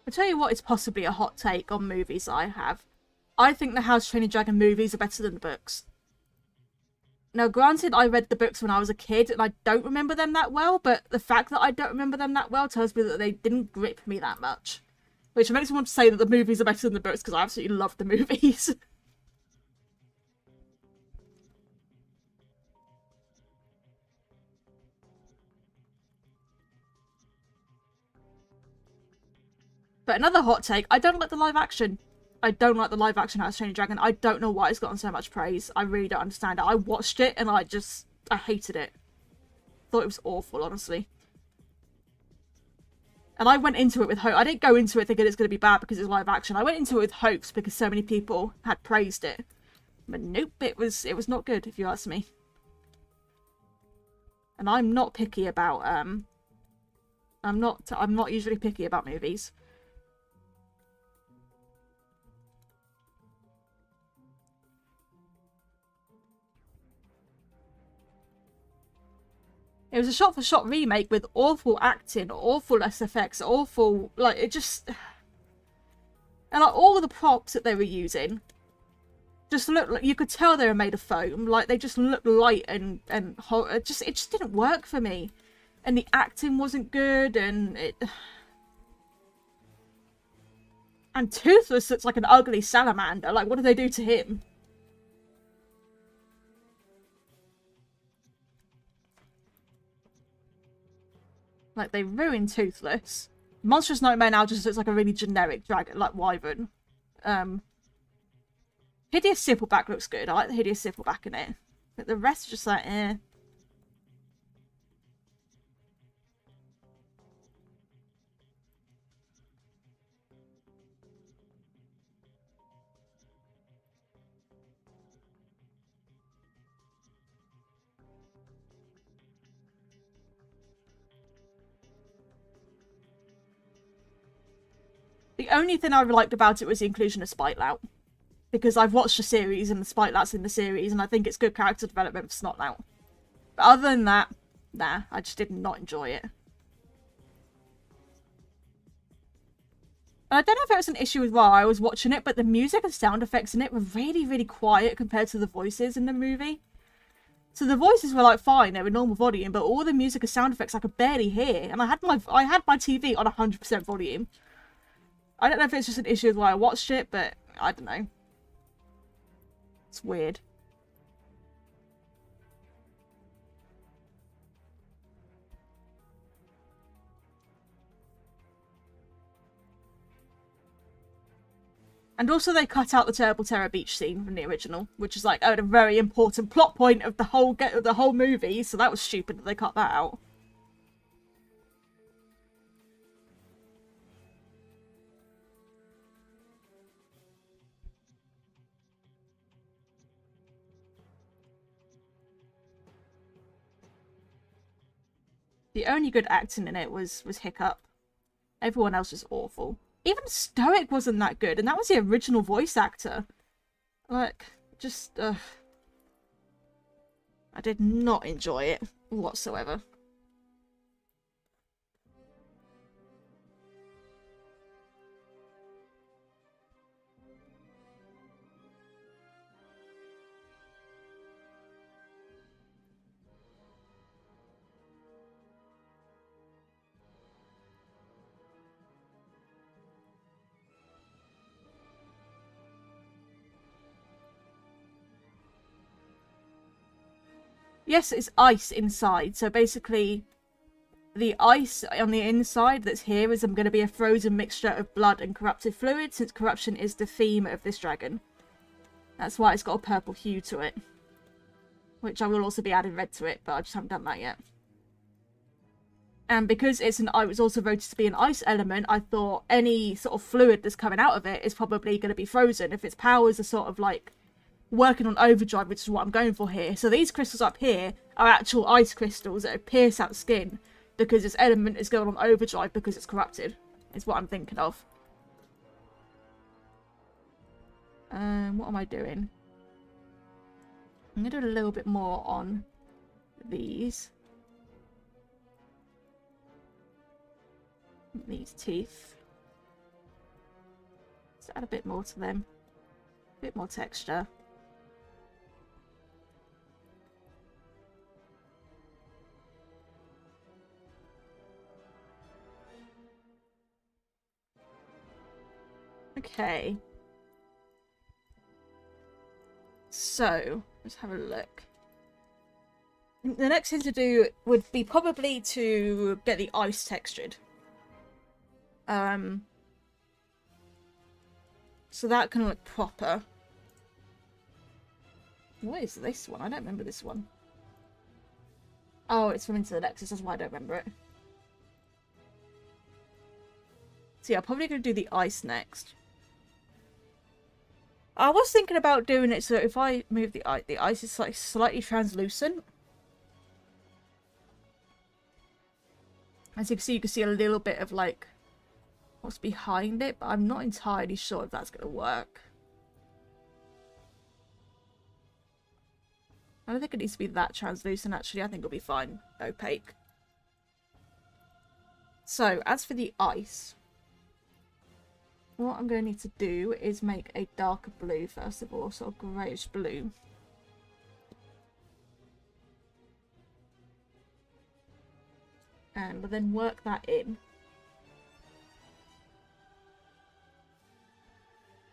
I'll tell you what is possibly a hot take on movies I have. I think the How to Train Your Dragon movies are better than the books. Now, granted, I read the books when I was a kid, and I don't remember them that well, but the fact that I don't remember them that well tells me that they didn't grip me that much. Which makes me want to say that the movies are better than the books, because I absolutely love the movies. But another hot take, I don't like the live action. I don't like the live action How to Train Your Dragon. I don't know why it's gotten so much praise. I really don't understand it. I watched it and I hated it. Thought it was awful, honestly. And I went into it with hope. I didn't go into it thinking it's going to be bad because it's live action. I went into it with hopes because so many people had praised it. But nope, it was not good, if you ask me. And I'm not picky about I'm not usually picky about movies. It was a shot-for-shot remake with awful acting, awful effects, awful... Like, it just... And like, all of the props that they were using just looked like... You could tell they were made of foam. Like, they just looked light and it just didn't work for me. And the acting wasn't good, and it... And Toothless looks like an ugly salamander. Like, what did they do to him? Like, they ruined Toothless. Monstrous Nightmare now just looks like a really generic dragon, like wyvern. Hideous Sippleback looks good. I like the Hideous Sippleback in it. But the rest are just like, eh. The only thing I liked about it was the inclusion of Spitelout. Because I've watched the series and the Spitelout's in the series, and I think it's good character development for Snotlout. But other than that, nah, I just did not enjoy it. And I don't know if it was an issue with while I was watching it, but the music and sound effects in it were really, really quiet compared to the voices in the movie. So the voices were like fine, they were normal volume, but all the music and sound effects I could barely hear. And I had my TV on 100% volume. I don't know if it's just an issue with why I watched it, but I don't know. It's weird. And also they cut out the Terrible Terror Beach scene from the original, which is like a very important plot point of the whole movie, so that was stupid that they cut that out. The only good acting in it was Hiccup. Everyone else was awful. Even Stoic wasn't that good, and that was the original voice actor. Like, just, I did not enjoy it whatsoever. Yes, it's ice inside, so basically the ice on the inside that's here is going to be a frozen mixture of blood and corrupted fluid, since corruption is the theme of this dragon. That's why it's got a purple hue to it. Which I will also be adding red to it, but I just haven't done that yet. And because it was also voted to be an ice element, I thought any sort of fluid that's coming out of it is probably going to be frozen. If its powers are sort of like working on overdrive, which is what I'm going for here. So these crystals up here are actual ice crystals that pierce out skin because this element is going on overdrive because it's corrupted. Is what I'm thinking of. What am I doing? I'm going to do a little bit more on these. These teeth. Let's add a bit more to them. A bit more texture. Okay. So, let's have a look. The next thing to do would be probably to get the ice textured. So that can look proper. What is this one? I don't remember this one. Oh, it's from Into the Nexus, that's why I don't remember it. So yeah, I'm probably going to do the ice next. I was thinking about doing it so if I move the ice is like slightly translucent. As you can see a little bit of like what's behind it, but I'm not entirely sure if that's going to work. I don't think it needs to be that translucent actually. I think it'll be fine. Opaque. So, as for the ice, what I'm going to need to do is make a darker blue first of all, sort of greyish blue. And we'll then work that in.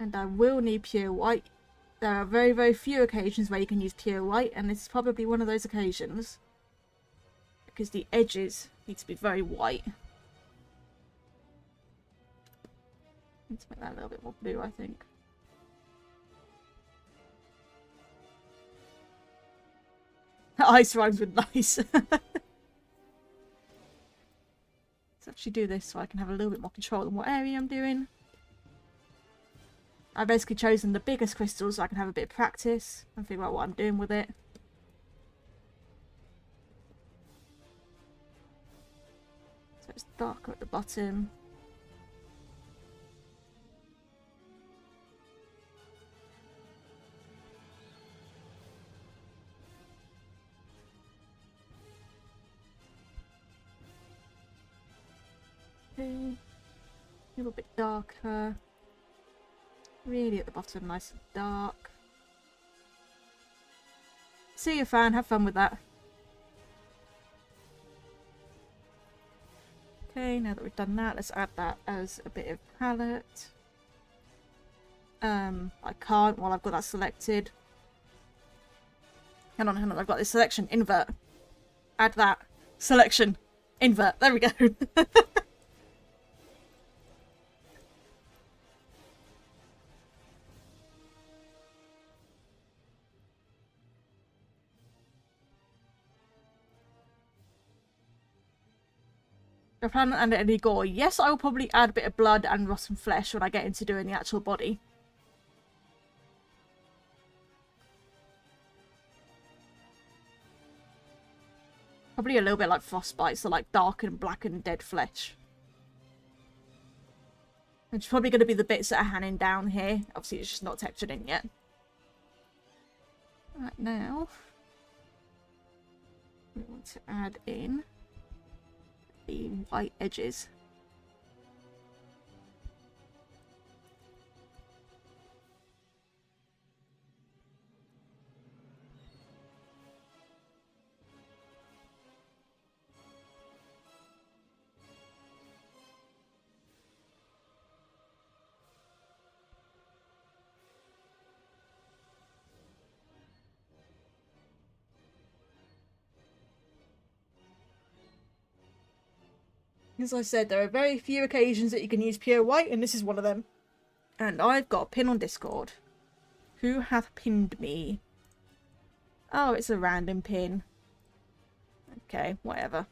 And I will need pure white. There are very, very few occasions where you can use pure white, and this is probably one of those occasions. Because the edges need to be very white. Need to make that a little bit more blue, I think. Ice rhymes with nice. Let's actually do this so I can have a little bit more control on what area I'm doing. I've basically chosen the biggest crystals so I can have a bit of practice and figure out what I'm doing with it. So it's darker at the bottom. A little bit darker. Really at the bottom, nice and dark. See you, fan. Have fun with that. Okay, now that we've done that, let's add that as a bit of palette. I can't while I've got that selected. Hang on, I've got this selection. Invert. Add that. Selection. Invert. There we go. I plan on adding any gore. Yes, I will probably add a bit of blood and rotten flesh when I get into doing the actual body. Probably a little bit like frostbite, so like dark and black and dead flesh. Which is probably going to be the bits that are hanging down here. Obviously, it's just not textured in yet. Right now, we want to add in the white edges. As I said, there are very few occasions that you can use pure white, and this is one of them. And I've got a pin on Discord. Who hath pinned me? Oh, it's a random pin. Okay, whatever.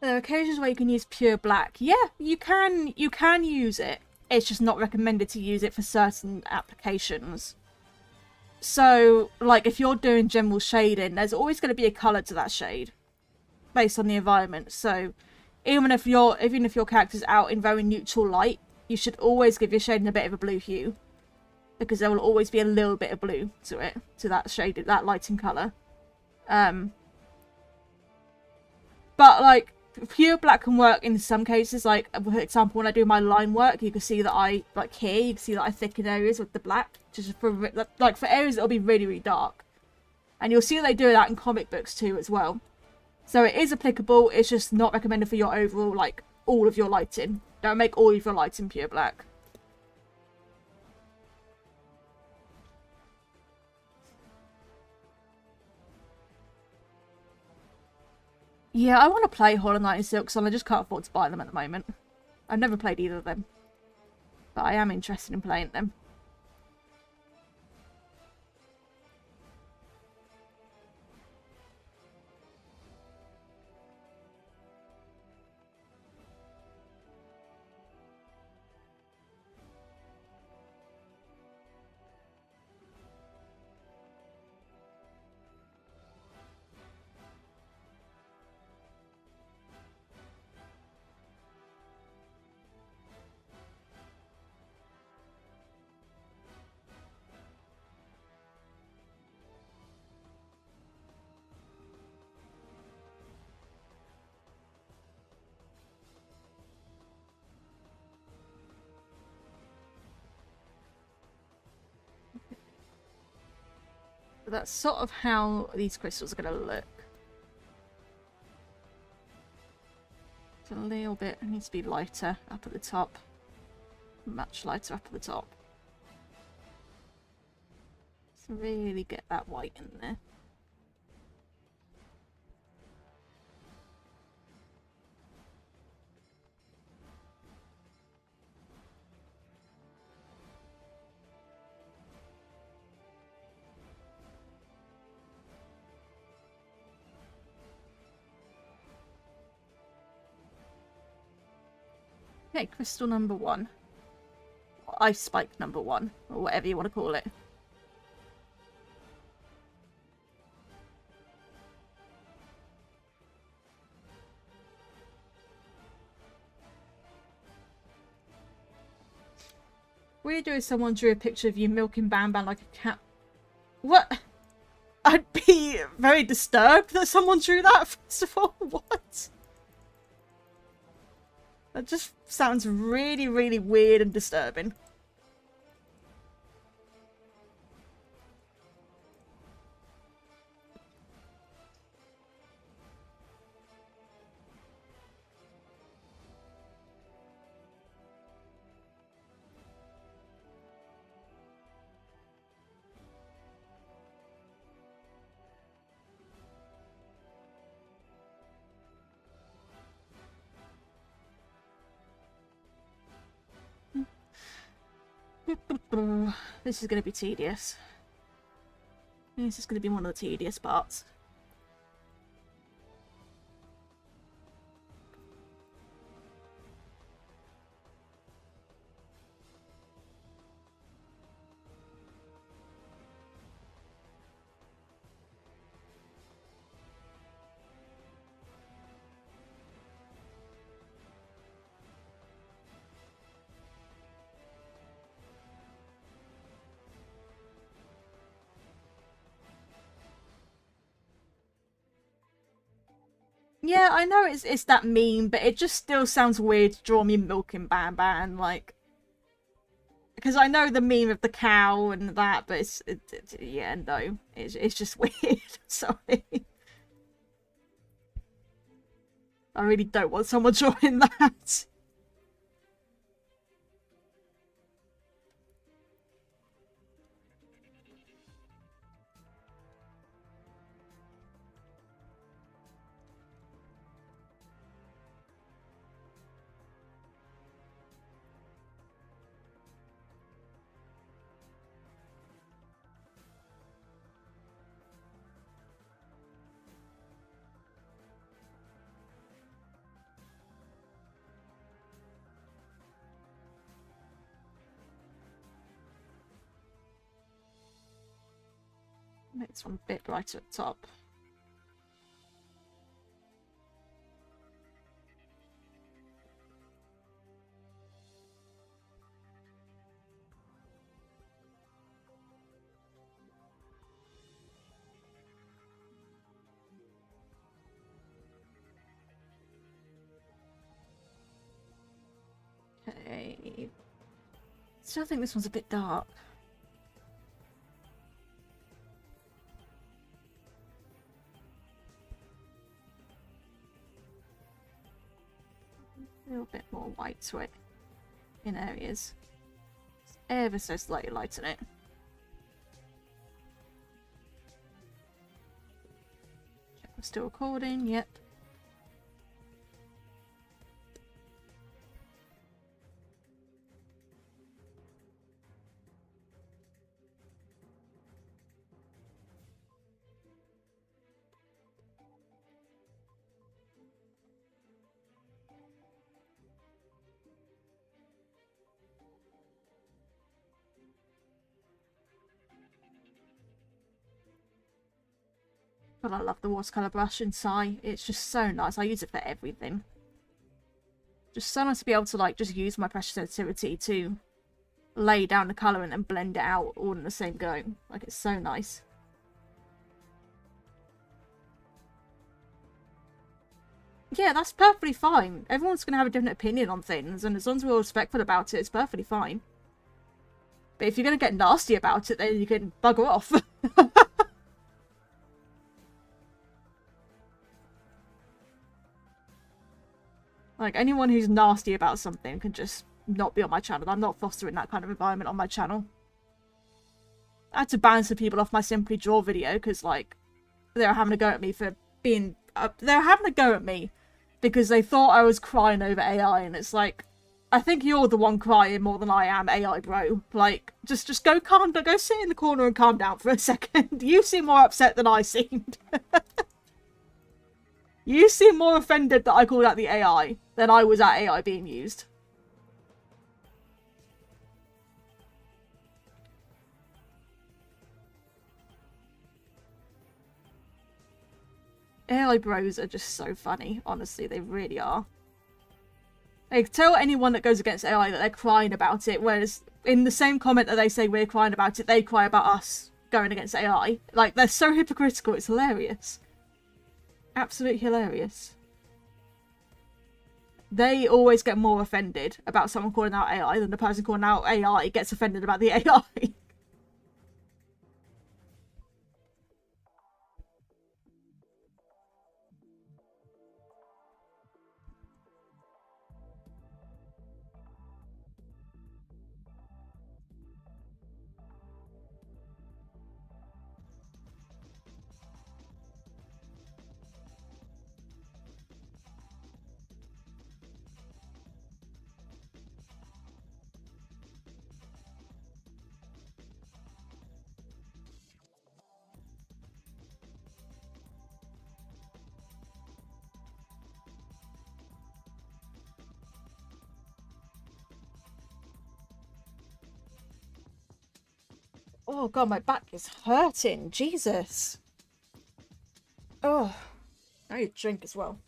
There are occasions where you can use pure black. Yeah, you can use it. It's just not recommended to use it for certain applications. So, like, if you're doing general shading, there's always going to be a colour to that shade based on the environment. So, even if your character's out in very neutral light, you should always give your shading a bit of a blue hue, because there will always be a little bit of blue to it, to that shade, that lighting colour. But like, pure black can work in some cases. Like, for example, when I do my line work, you can see that I, like here, you can see that I thicken areas with the black, just for, like, for areas that'll be really, really dark. And you'll see they do that in comic books too as well. So it is applicable, it's just not recommended for your overall, like, all of your lighting. Don't make all of your lighting pure black. Yeah, I want to play Hollow Knight and Silksong, I just can't afford to buy them at the moment. I've never played either of them, but I am interested in playing them. that's sort of how these crystals are going to look. It's a little bit, it needs to be lighter up at the top. Much lighter up at the top. Let's really get that white in there. Okay, crystal number 1. Or ice spike number 1, or whatever you want to call it. Weirdo if someone drew a picture of you milking Bam Bam like a cat. What? I'd be very disturbed that someone drew that, first of all. What? That just sounds really, really weird and disturbing. This is going to be tedious. This is going to be one of the tedious parts. Yeah, I know it's that meme, but it just still sounds weird to draw me milking Bam Bam, like... Because I know the meme of the cow and that, but yeah, no. It's just weird. Sorry. I really don't want someone drawing that. Next one a bit lighter at the top. Okay. Still think this one's a bit dark. A little bit more white to it in areas. Just ever so slightly lighten it. Check we're still recording, yep. But I love the watercolour brush in Sai. It's just so nice. I use it for everything. Just so nice to be able to like just use my pressure sensitivity to lay down the colour and then blend it out all in the same go. Like, it's so nice. Yeah, that's perfectly fine. Everyone's going to have a different opinion on things, and as long as we're all respectful about it, it's perfectly fine. But if you're going to get nasty about it, then you can bugger off. Like, anyone who's nasty about something can just not be on my channel. I'm not fostering that kind of environment on my channel. I had to ban some people off my Simply Draw video because, like, they were having a go at me for being... they were having a go at me because they thought I was crying over AI, and it's like, I think you're the one crying more than I am, AI bro. Like, just go calm down, go sit in the corner and calm down for a second. You seem more upset than I seemed. You seem more offended that I called out the AI than I was at AI being used. AI bros are just so funny, honestly, they really are. Like, tell anyone that goes against AI that they're crying about it, whereas in the same comment that they say we're crying about it, they cry about us going against AI. Like, they're so hypocritical, it's hilarious. Absolutely hilarious. They always get more offended about someone calling out AI than the person calling out AI gets offended about the AI. Oh god, my back is hurting. Jesus. Oh, I need a drink as well.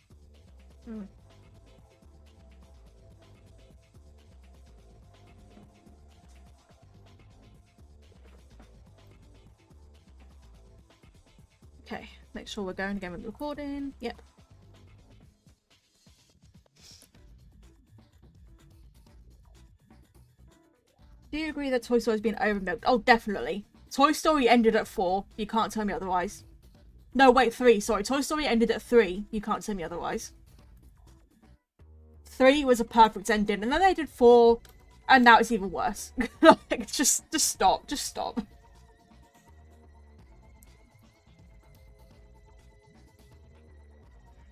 Okay, make sure we're going again with the recording. Yep. Do you agree that Toy Story's been overmilked? Oh, definitely. Toy Story ended at 4. You can't tell me otherwise. No, wait, 3. Sorry, Toy Story ended at 3. You can't tell me otherwise. 3 was a perfect ending, and then they did 4, and now it's even worse. Like, just stop. Just stop.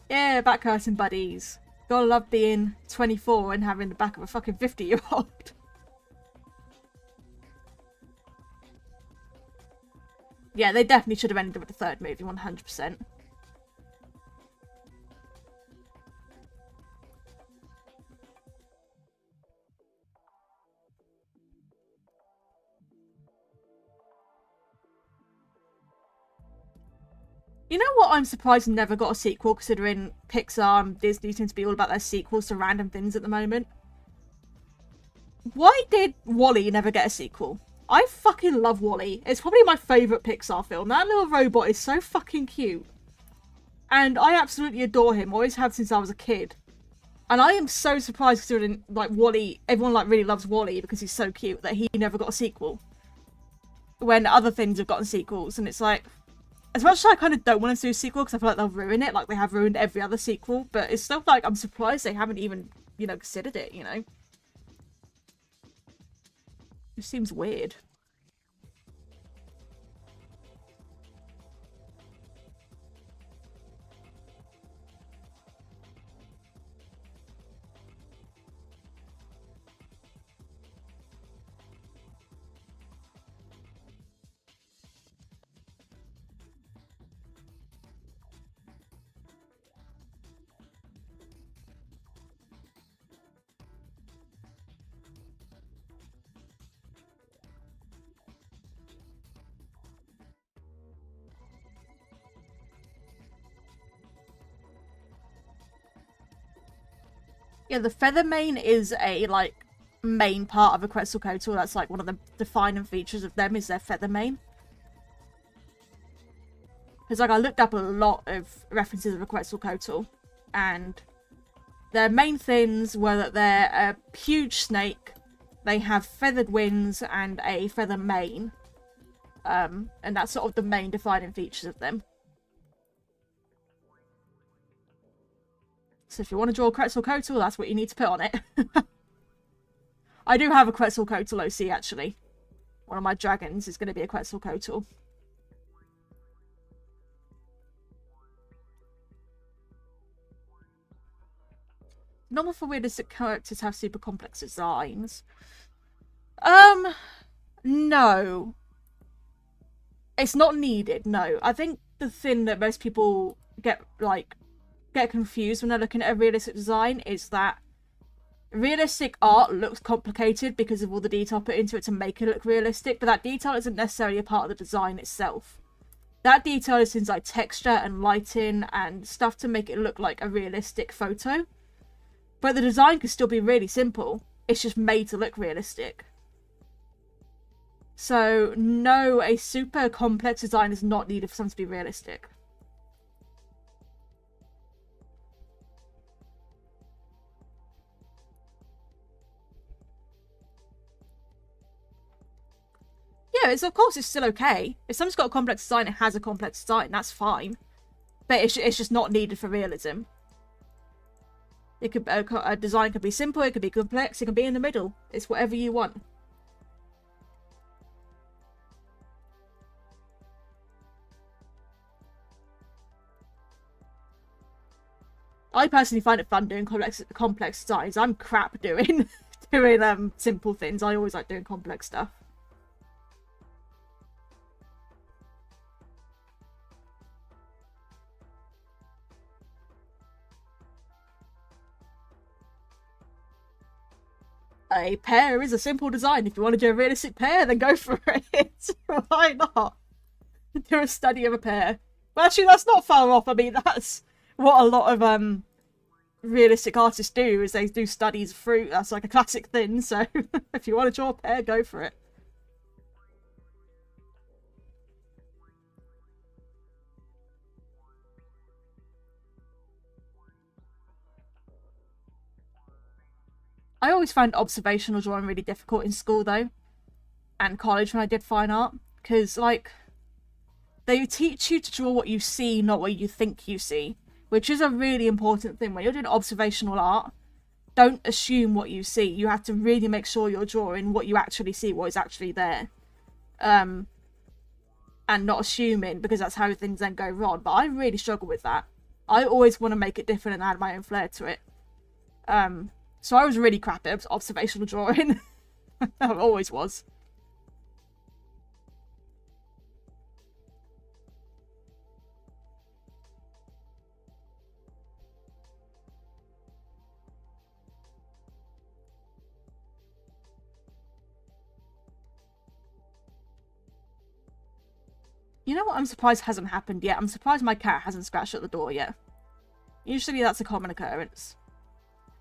Yeah, back hurting buddies. Gotta love being 24 and having the back of a fucking 50-year-old. Yeah, they definitely should have ended with the third movie, 100%. You know what? I'm surprised never got a sequel, considering Pixar and Disney seem to be all about their sequels to random things at the moment. Why did WALL-E never get a sequel? I fucking love WALL-E. It's probably my favourite Pixar film. That little robot is so fucking cute. And I absolutely adore him. Always have since I was a kid. And I am so surprised considering, like, WALL-E, everyone, like, really loves WALL-E because he's so cute, that he never got a sequel. When other things have gotten sequels. And it's like, as much as I kind of don't want to do a sequel because I feel like they'll ruin it, like they have ruined every other sequel, but it's still like, I'm surprised they haven't even, you know, considered it, you know? It seems weird. Yeah, the Feathermane is a, like, main part of a Quetzalcoatl. That's, like, one of the defining features of them is their Feathermane. Because, like, I looked up a lot of references of a Quetzalcoatl, and their main things were that they're a huge snake, they have feathered wings, and a feather mane. And that's sort of the main defining features of them. So if you want to draw a Quetzalcoatl, that's what you need to put on it. I do have a Quetzalcoatl OC, actually. One of my dragons is going to be a Quetzalcoatl. Normal for realistic characters have super complex designs. No. It's not needed, no. I think the thing that most people get confused when they're looking at a realistic design is that realistic art looks complicated because of all the detail put into it to make it look realistic, but that detail isn't necessarily a part of the design itself. That detail is things like texture and lighting and stuff to make it look like a realistic photo. But the design could still be really simple. It's just made to look realistic. So, no, a super complex design is not needed for something to be realistic. Yeah, of course it's still okay. If something's got a complex design, it has a complex design. That's fine. But it's just not needed for realism. It could a design could be simple, it could be complex, it can be in the middle. It's whatever you want. I personally find it fun doing complex designs. I'm crap doing simple things. I always like doing complex stuff. A pear is a simple design. If you want to do a realistic pear, then go for it. Why not? Do a study of a pear. Well, actually, that's not far off. I mean, that's what a lot of realistic artists do, is they do studies of fruit. That's like a classic thing. So if you want to draw a pear, go for it. I always found observational drawing really difficult in school, though, and college when I did fine art, because, like, they teach you to draw what you see, not what you think you see, which is a really important thing. When you're doing observational art, don't assume what you see. You have to really make sure you're drawing what you actually see, what is actually there, and not assuming, because that's how things then go wrong. But I really struggle with that. I always want to make it different and add my own flair to it. So I was really crap at observational drawing. I always was. You know what I'm surprised hasn't happened yet? I'm surprised my cat hasn't scratched at the door yet. Usually that's a common occurrence.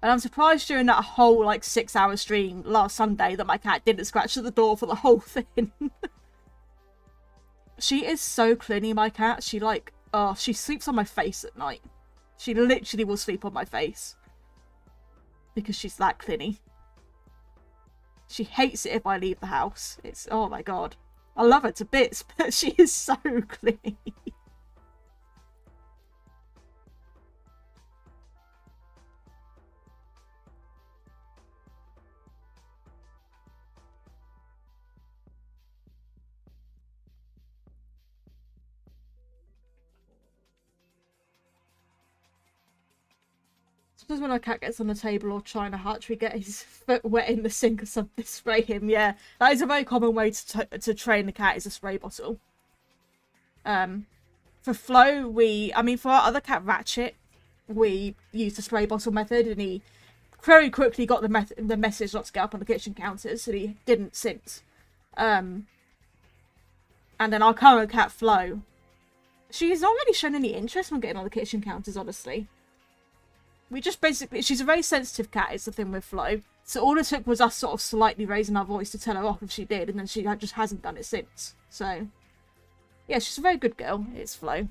And I'm surprised during that whole, like, 6-hour stream last Sunday that my cat didn't scratch at the door for the whole thing. She is so clingy, my cat. She, like, she sleeps on my face at night. She literally will sleep on my face. Because she's that clingy. She hates it if I leave the house. It's, oh my god. I love her to bits, but she is so clingy. Sometimes when our cat gets on the table or trying to hatch, we get his foot wet in the sink or something, spray him. Yeah, that is a very common way to train the cat, is a spray bottle. For Flo, for our other cat, Ratchet, we used the spray bottle method, and he very quickly got the message not to get up on the kitchen counters, and he didn't since. And then our current cat, Flo, she's not really shown any interest in getting on the kitchen counters, honestly. We just basically... She's a very sensitive cat, is the thing with Flo. So all it took was us sort of slightly raising our voice to tell her off if she did, and then she just hasn't done it since. So, yeah, she's a very good girl. It's Flo.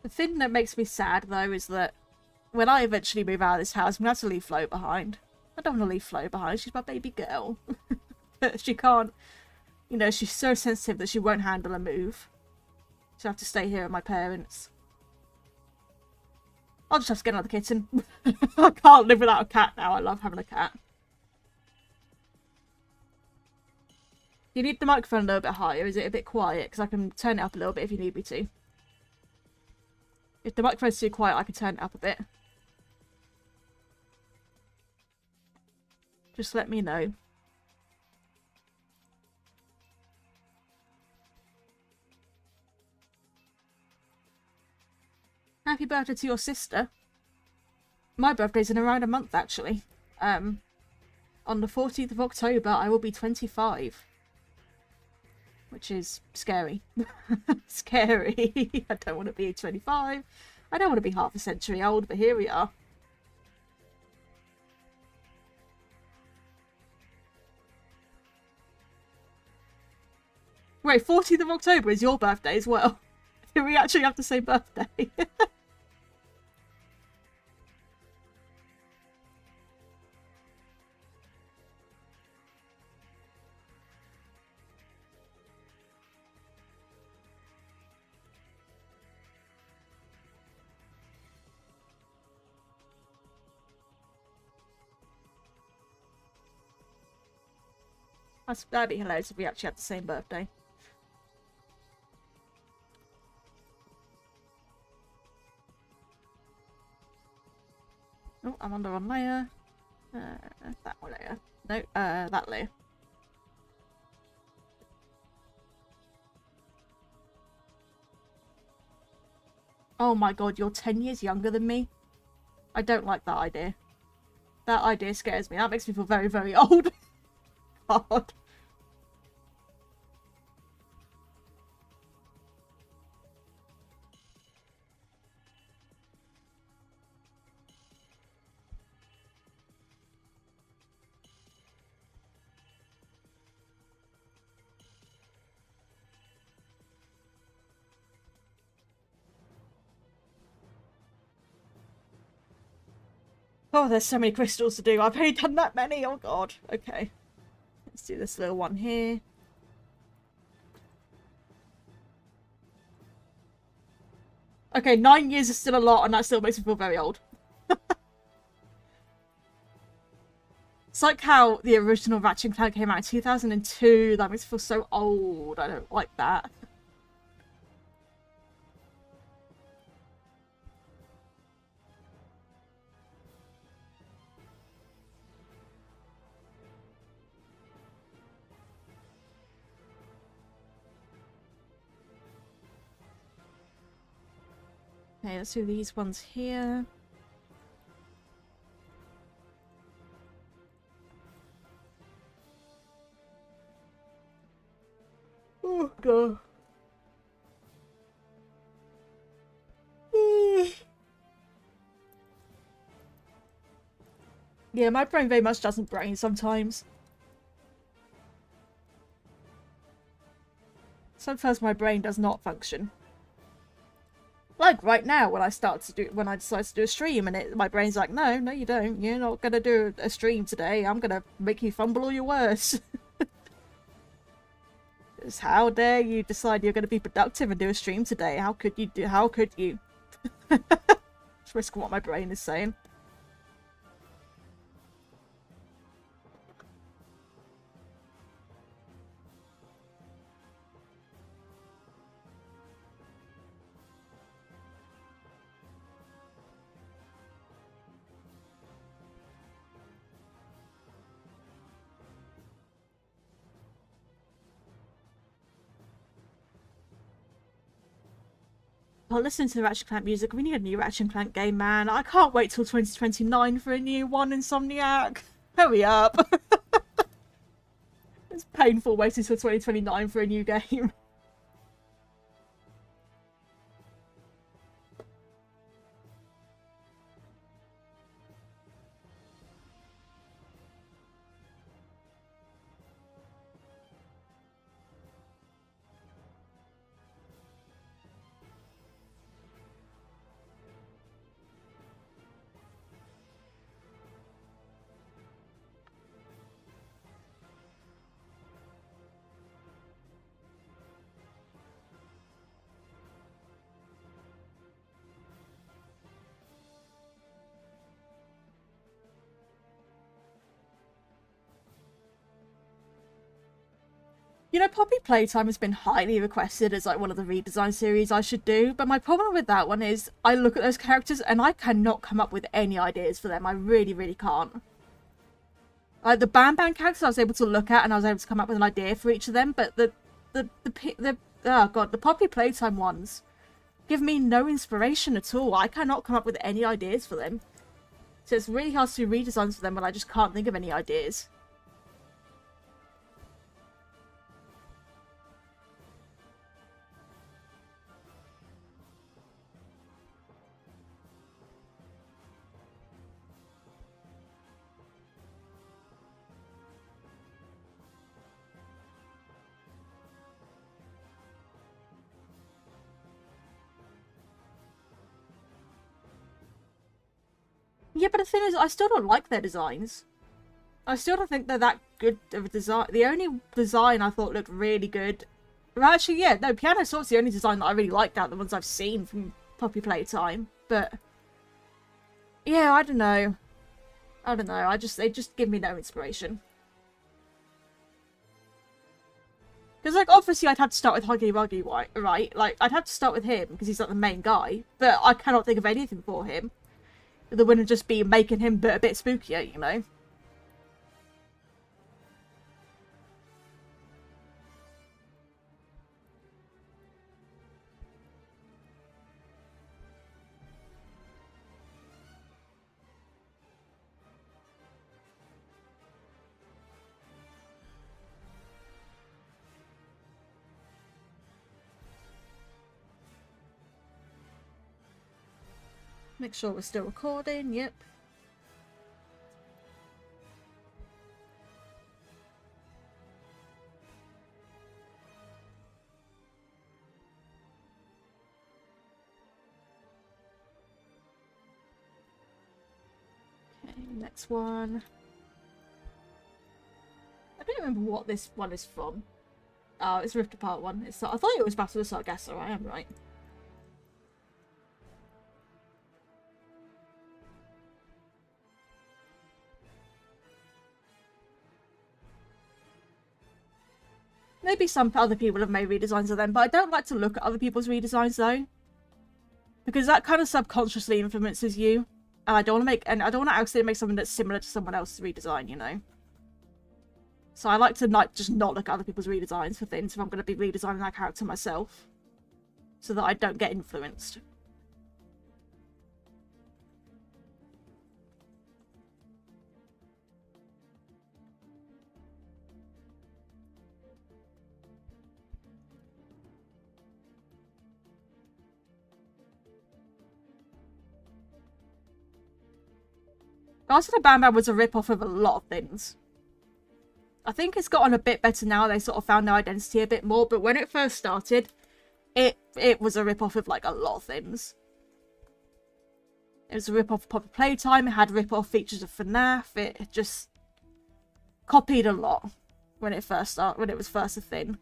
The thing that makes me sad, though, is that when I eventually move out of this house, I'm going to have to leave Flo behind. I don't want to leave Flo behind. She's my baby girl. But she can't, you know, she's so sensitive that she won't handle a move. She'll have to stay here with my parents. I'll just have to get another kitten. I can't live without a cat now. I love having a cat. You need the microphone a little bit higher. Is it a bit quiet? Because I can turn it up a little bit if you need me to. If the microphone's too quiet, I can turn it up a bit. Just let me know. Happy birthday to your sister. My birthday's in around a month, actually. On the 14th of October, I will be 25. Which is scary. Scary. I don't want to be 25. I don't want to be half a century old, but here we are. Wait, 14th of October is your birthday as well? Do we actually have the same birthday? That'd be hilarious if we actually had the same birthday. Oh, I'm under one layer. That one layer. No, that layer. Oh my god, you're 10 years younger than me? I don't like that idea. That idea scares me. That makes me feel very, very old. God. Oh, there's so many crystals to do. I've only done that many. Oh, God. Okay. Let's do this little one here. Okay, 9 years is still a lot, and that still makes me feel very old. It's like how the original Ratchet & Clank came out in 2002. That makes me feel so old. I don't like that. Okay, let's do these ones here. Oh, God. Yeah, my brain very much doesn't brain sometimes. Sometimes my brain does not function. Like right now, when I decide to do a stream, and my brain's like, no, you don't. You're not gonna do a stream today. I'm gonna make you fumble all your words. Just how dare you decide you're gonna be productive and do a stream today? How could you do? How could you? Just risk what my brain is saying. I'll listen to the Ratchet & Clank music. We need a new Ratchet & Clank game, man. I can't wait till 2029 for a new one, Insomniac. Hurry up. It's painful waiting till 2029 for a new game. You know, Poppy Playtime has been highly requested as like one of the redesign series I should do, but my problem with that one is I look at those characters and I cannot come up with any ideas for them. I really, really can't. Like the Bam Bam characters I was able to look at and I was able to come up with an idea for each of them, but the oh god, the Poppy Playtime ones give me no inspiration at all. I cannot come up with any ideas for them. So it's really hard to do redesigns for them when I just can't think of any ideas. Yeah, but the thing is, I still don't like their designs. I still don't think they're that good of a design. The only design I thought looked really good... Well, actually, yeah, no, Piano Sword's the only design that I really liked out of the ones I've seen from Poppy Playtime. But... yeah, I don't know. I don't know. They just give me no inspiration. Because, like, obviously I'd have to start with Huggy Wuggy, right? Like, I'd have to start with him, because he's, like, the main guy. But I cannot think of anything for him. That wouldn't just be making him a bit spookier, you know? Make sure we're still recording, yep. Okay, next one. I don't remember what this one is from. Oh, it's Rift Apart one. I thought it was Battle of Sargasso, I am right. Maybe some other people have made redesigns of them, but I don't like to look at other people's redesigns though. Because that kind of subconsciously influences you. And I don't want to accidentally make something that's similar to someone else's redesign, you know? So I like to just not look at other people's redesigns for things if I'm going to be redesigning that character myself. So that I don't get influenced. Master of Bam Bam was a rip-off of a lot of things. I think it's gotten a bit better now. They sort of found their identity a bit more, but when it first started, it was a rip-off of, like, a lot of things. It was a rip-off of Poppy Playtime, it had rip-off features of FNAF, it just copied a lot when it was first a thing.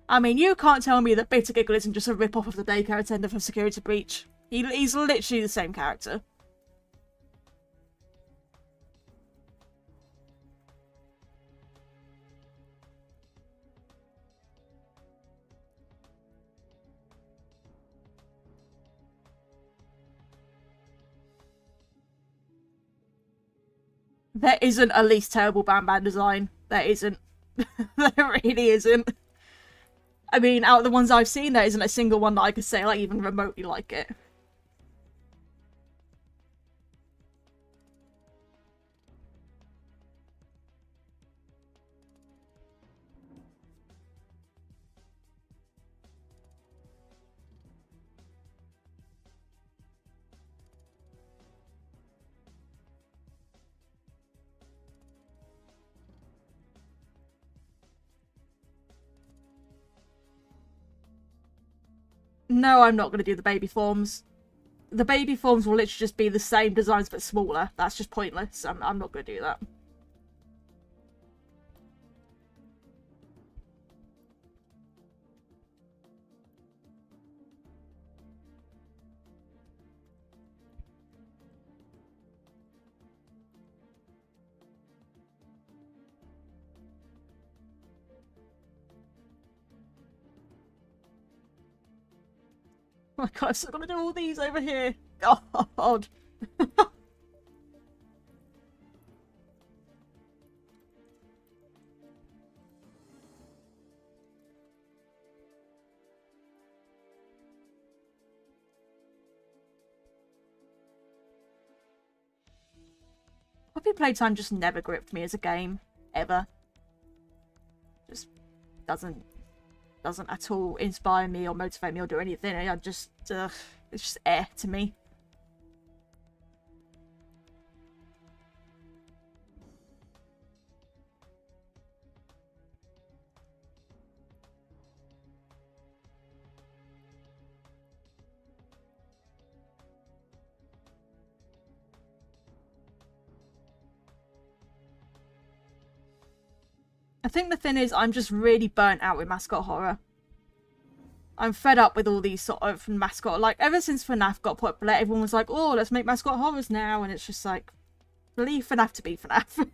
I mean, you can't tell me that Bitter Giggle isn't just a rip-off of the daycare attendant from Security Breach. He's literally the same character. There isn't a least terrible Bam Bam design. There isn't. There really isn't. I mean, out of the ones I've seen, there isn't a single one that I could say I even remotely like it. No, I'm not going to do the baby forms. The baby forms will literally just be the same designs but smaller. That's just pointless. I'm not going to do that. my god, I've still got to do all these over here. God. Puppy Playtime just never gripped me as a game. Ever. Just doesn't at all inspire me or motivate me or do anything. I just, it's just air to me. I think the thing is, I'm just really burnt out with mascot horror. I'm fed up with all these sort of mascot, like, ever since FNAF got popular, everyone was like, oh, let's make mascot horrors now, and it's just like, leave FNAF to be FNAF.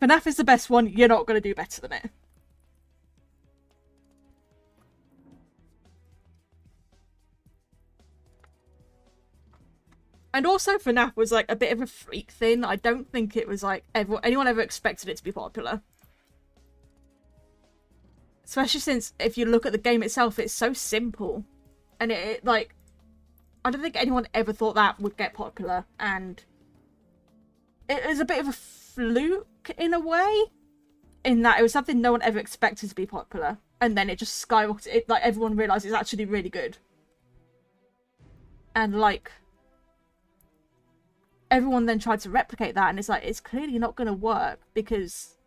FNAF is the best one, you're not going to do better than it. And also FNAF was like a bit of a freak thing. I don't think it was like anyone ever expected it to be popular. Especially since if you look at the game itself, it's so simple. And it like, I don't think anyone ever thought that would get popular. And it was a bit of a fluke in a way. In that it was something no one ever expected to be popular. And then it just skyrocketed. Like everyone realised it's actually really good. And like, everyone then tried to replicate that, and it's like, it's clearly not going to work because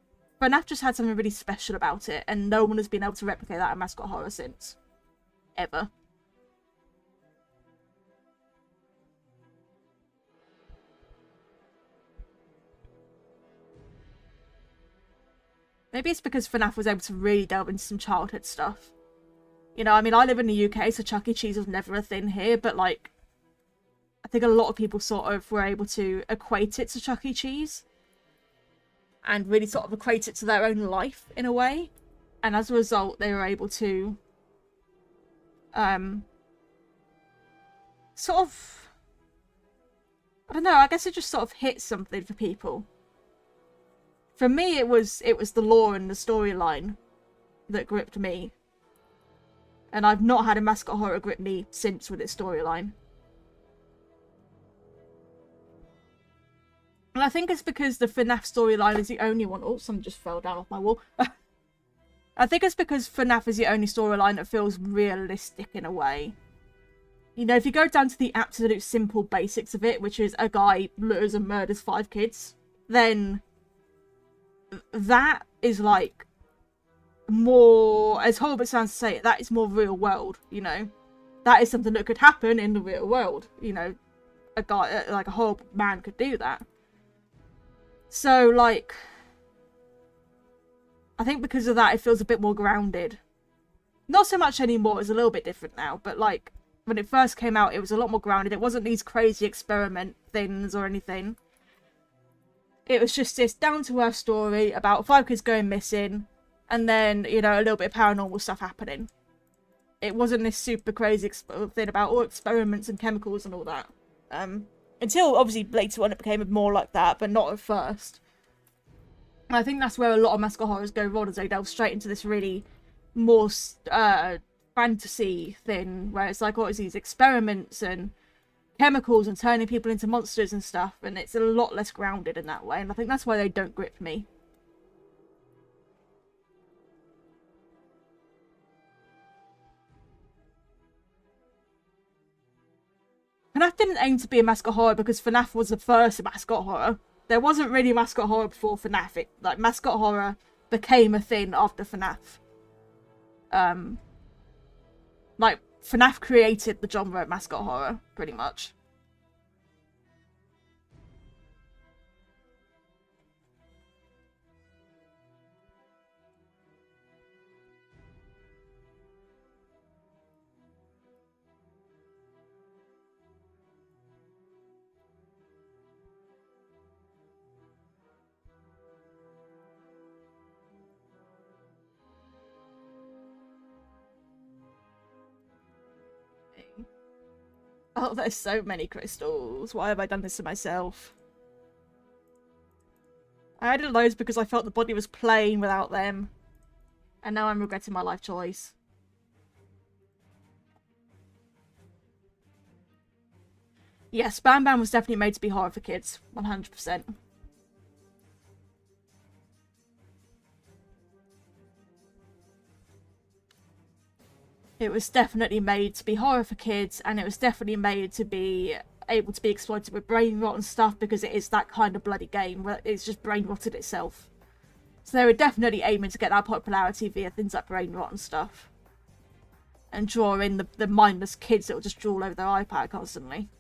FNAF just had something really special about it, and no one has been able to replicate that in mascot horror since. Ever. Maybe it's because FNAF was able to really delve into some childhood stuff. You know, I mean, I live in the UK, so Chuck E. Cheese was never a thing here, but like, I think a lot of people sort of were able to equate it to Chuck E. Cheese. And really sort of equate it to their own life, in a way. And as a result, they were able to... sort of... I don't know, I guess it just sort of hit something for people. For me, it was the lore and the storyline that gripped me. And I've not had a mascot horror grip me since with its storyline. And I think it's because the FNAF storyline is the only one... Oh, something just fell down off my wall. I think it's because FNAF is the only storyline that feels realistic in a way. You know, if you go down to the absolute simple basics of it, which is a guy lures and murders 5 kids, then that is like more... As horrible as it sounds to say it, that is more real world, you know? That is something that could happen in the real world, you know? A guy, like a horrible man could do that. So, like, I think because of that, it feels a bit more grounded. Not so much anymore, it's a little bit different now, but, like, when it first came out, it was a lot more grounded. It wasn't these crazy experiment things or anything. It was just this down-to-earth story about 5 kids going missing, and then, you know, a little bit of paranormal stuff happening. It wasn't this super crazy thing about all experiments and chemicals and all that. Until, obviously, later on it became more like that, but not at first. And I think that's where a lot of mascot horrors go wrong, as they delve straight into this really more fantasy thing, where it's like, oh, it's these experiments and chemicals and turning people into monsters and stuff, and it's a lot less grounded in that way, and I think that's why they don't grip me. FNAF didn't aim to be a mascot horror because FNAF was the first mascot horror. There wasn't really mascot horror before FNAF. Like, mascot horror became a thing after FNAF. Like, FNAF created the genre of mascot horror, pretty much. Oh, there's so many crystals. Why have I done this to myself? I added loads because I felt the body was plain without them. And now I'm regretting my life choice. Yes, Bam Bam was definitely made to be horror for kids. 100%. It was definitely made to be horror for kids, and it was definitely made to be able to be exploited with brain rot and stuff, because it is that kind of bloody game where it's just brain rotted itself. So they were definitely aiming to get that popularity via things like brain rot and stuff. And draw in the mindless kids that will just drool over their iPad constantly.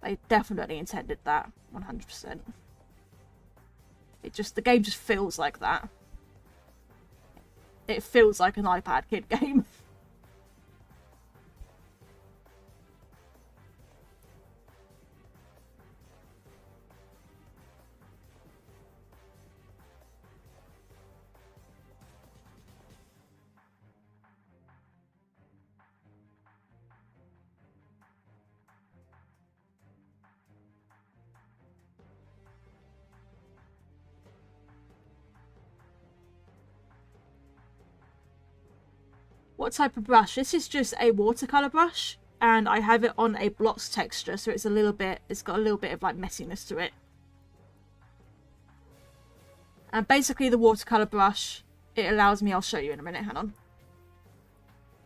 They definitely intended that, 100%. The game just feels like that. It feels like an iPad kid game. What type of brush? This is just a watercolor brush, and I have it on a blocks texture, so it's got a little bit of like messiness to it. And basically the watercolor brush, it allows me, I'll show you in a minute, hang on.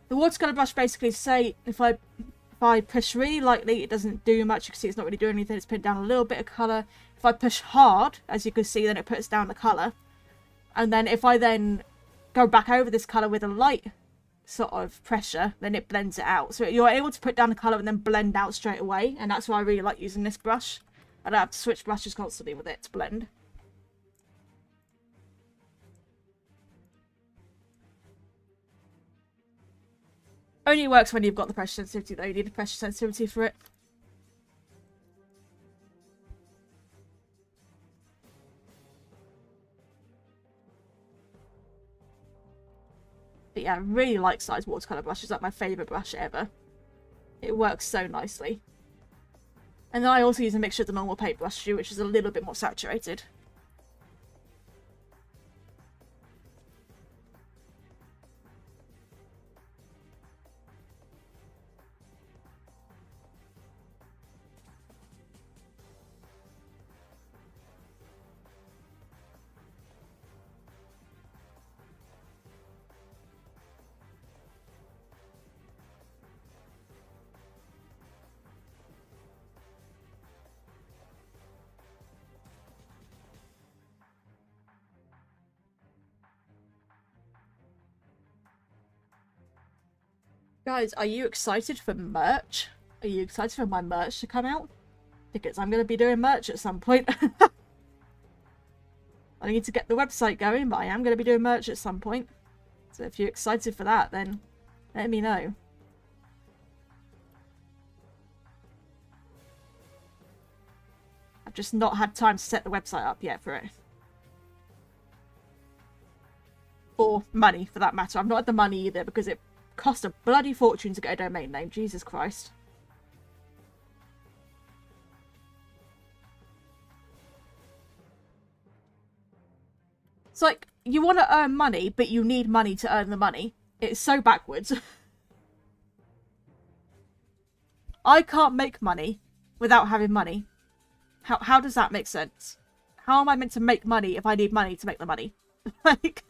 The watercolor brush basically, say if I push really lightly, it doesn't do much. You can see it's not really doing anything. It's putting down a little bit of colour. If I push hard, as you can see, then it puts down the colour. And then if I then go back over this colour with a light sort of pressure, then it blends it out. So you're able to put down the colour and then blend out straight away. And that's why I really like using this brush. I don't have to switch brushes constantly with it to blend. Only works when you've got the pressure sensitivity though. You need the pressure sensitivity for it. But yeah, I really like size watercolour brush. It's like my favourite brush ever. It works so nicely. And then I also use a mixture of the normal paintbrush too, which is a little bit more saturated. Guys, are you excited for merch? Are you excited for my merch to come out? Because I'm going to be doing merch at some point. I need to get the website going, but I am going to be doing merch at some point. So if you're excited for that, then let me know. I've just not had time to set the website up yet for it. Or money, for that matter. I've not had the money either, because it cost a bloody fortune to get a domain name. Jesus Christ. It's like, you want to earn money, but you need money to earn the money. It's so backwards. I can't make money without having money. How does that make sense? How am I meant to make money if I need money to make the money? Like...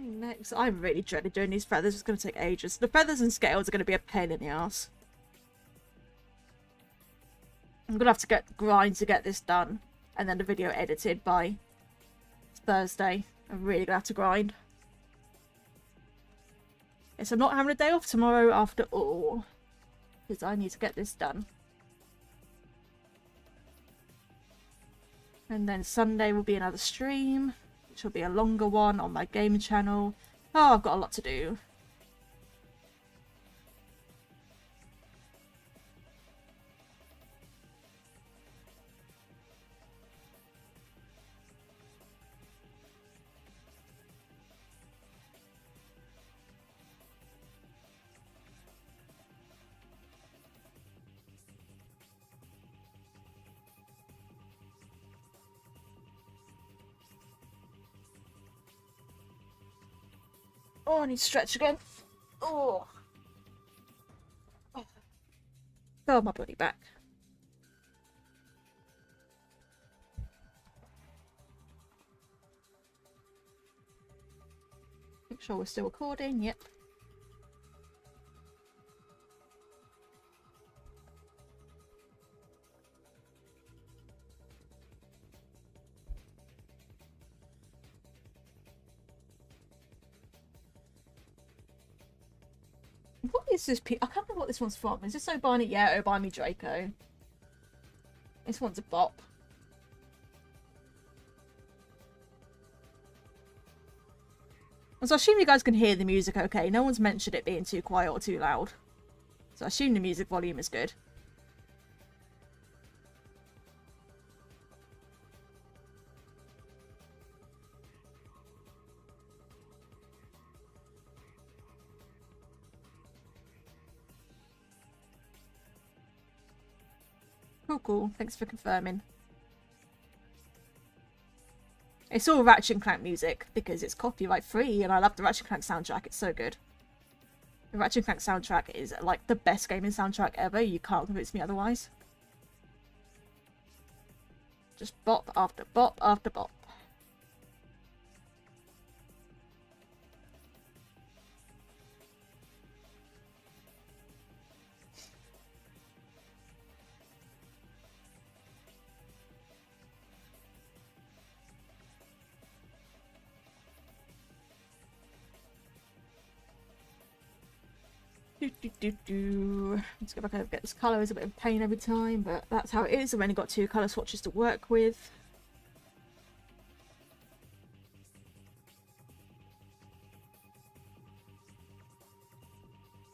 Next, I really dreaded doing these feathers. It's going to take ages. The feathers and scales are going to be a pain in the ass. I'm going to have to grind to get this done. And then the video edited by Thursday. I'm really going to have to grind. Yes, I'm not having a day off tomorrow after all. Because I need to get this done. And then Sunday will be another stream. Which will be a longer one on my game channel. Oh, I've got a lot to do. Oh, I need to stretch again. Oh. Oh, my bloody back. Make sure we're still recording. Yep. What is this? I can't remember what this one's from. Is this Oh Buy Me? Yeah, Oh Buy Me Draco. This one's a bop. And so I assume you guys can hear the music okay. No one's mentioned it being too quiet or too loud. So I assume the music volume is good. Cool. Thanks for confirming. It's all Ratchet and Clank music because it's copyright free and I love the Ratchet and Clank soundtrack. It's so good. The Ratchet and Clank soundtrack is like the best gaming soundtrack ever. You can't convince me otherwise. Just bop after bop after bop. Let's go back over and get this colour. It's a bit of a pain every time, but that's how it is. I've only got 2 colour swatches to work with.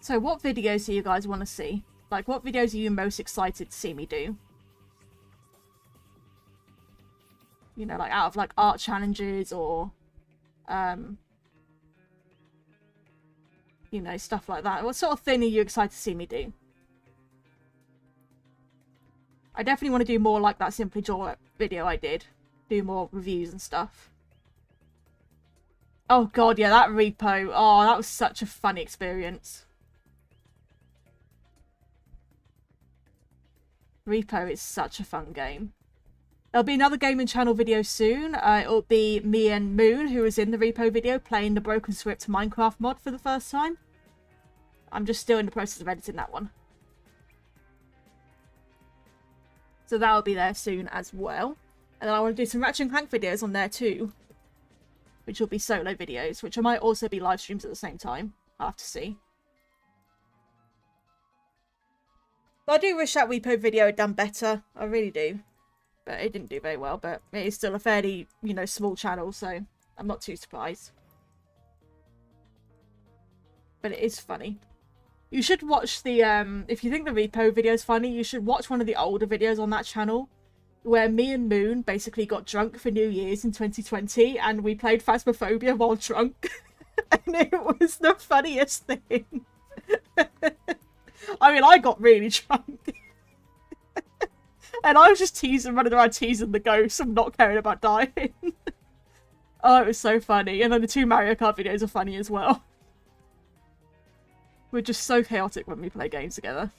So what videos do you guys want to see? Like, what videos are you most excited to see me do? You know, like out of like art challenges or you know, stuff like that. What sort of thing are you excited to see me do? I definitely want to do more like that Simply Draw video I did. Do more reviews and stuff. Oh god, yeah, that repo. Oh, that was such a funny experience. Repo is such a fun game. There'll be another gaming channel video soon. It'll be me and Moon, who was in the Repo video, playing the Broken Script Minecraft mod for the first time. I'm just still in the process of editing that one. So that'll be there soon as well. And then I want to do some Ratchet and Clank videos on there too. Which will be solo videos, which I might also be live streams at the same time. I'll have to see. But I do wish that Repo video had done better. I really do. But it didn't do very well, but it is still a fairly, you know, small channel, so I'm not too surprised. But it is funny. You should watch the, if you think the Repo video is funny, you should watch one of the older videos on that channel, where me and Moon basically got drunk for New Year's in 2020, and we played Phasmophobia while drunk. And it was the funniest thing. I mean, I got really drunk. And I was just running around teasing the ghosts and not caring about dying. Oh, it was so funny. And then the 2 Mario Kart videos are funny as well. We're just so chaotic when we play games together.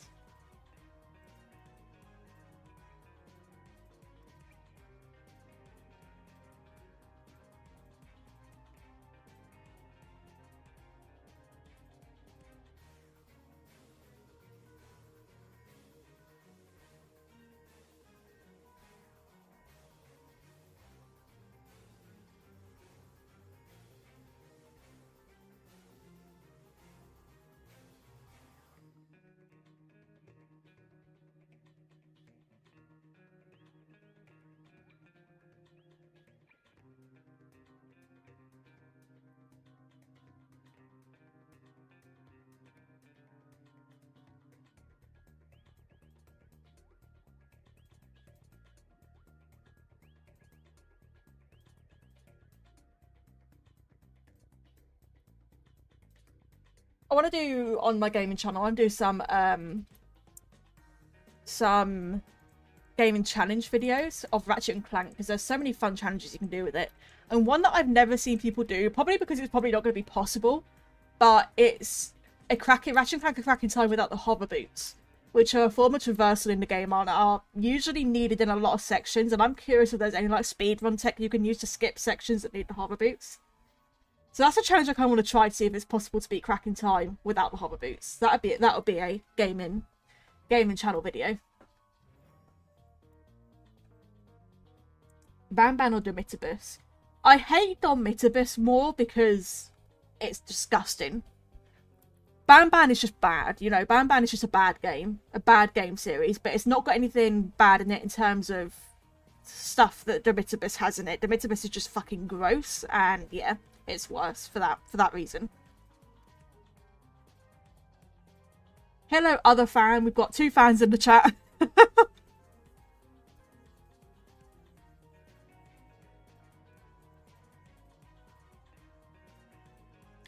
I want to do on my gaming channel. I want to do some gaming challenge videos of Ratchet and Clank because there's so many fun challenges you can do with it. And one that I've never seen people do, probably because it's probably not going to be possible, but it's Ratchet and Clank a cracking time without the hover boots, which are a form of traversal in the game and are usually needed in a lot of sections. And I'm curious if there's any like speedrun tech you can use to skip sections that need the hover boots. So that's a challenge I kind of want to try to see if it's possible to beat cracking time without the hover boots. That would be a gaming channel video. Banban or Domitibus? I hate Domitibus more because it's disgusting. Banban is just bad, you know. Banban is just a bad game series, but it's not got anything bad in it in terms of stuff that Domitibus has in it. Domitibus is just fucking gross, and yeah, it's worse for that reason. Hello, other fan. We've got 2 fans in the chat.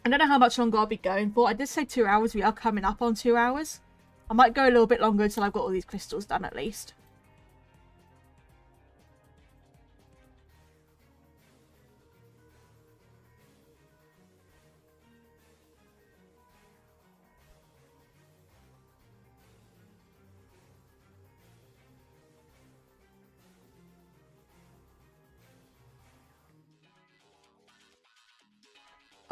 I don't know how much longer I'll be going for. I did say 2 hours. We are coming up on 2 hours. I might go a little bit longer until I've got all these crystals done at least.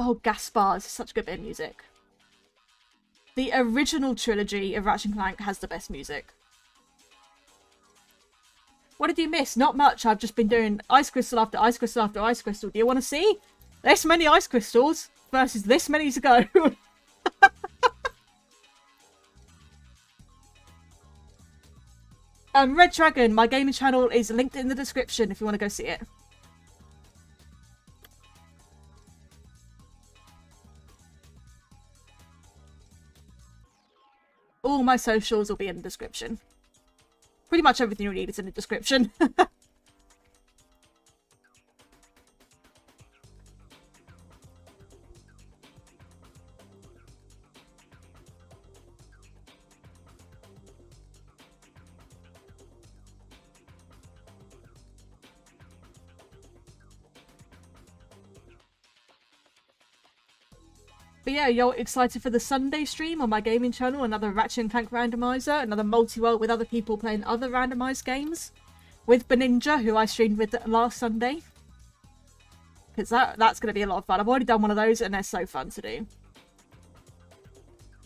Oh, Gaspars is such good bit of music. The original trilogy of Ratchet & Clank has the best music. What did you miss? Not much. I've just been doing ice crystal after ice crystal after ice crystal. Do you want to see? This many ice crystals versus this many to go. Red Dragon, my gaming channel is linked in the description if you want to go see it. All my socials will be in the description. Pretty much everything you need is in the description. But yeah, you're excited for the Sunday stream on my gaming channel, another Ratchet and Clank randomizer, another multi-world with other people playing other randomized games, with Beninja, who I streamed with last Sunday. Because that's going to be a lot of fun. I've already done one of those and they're so fun to do.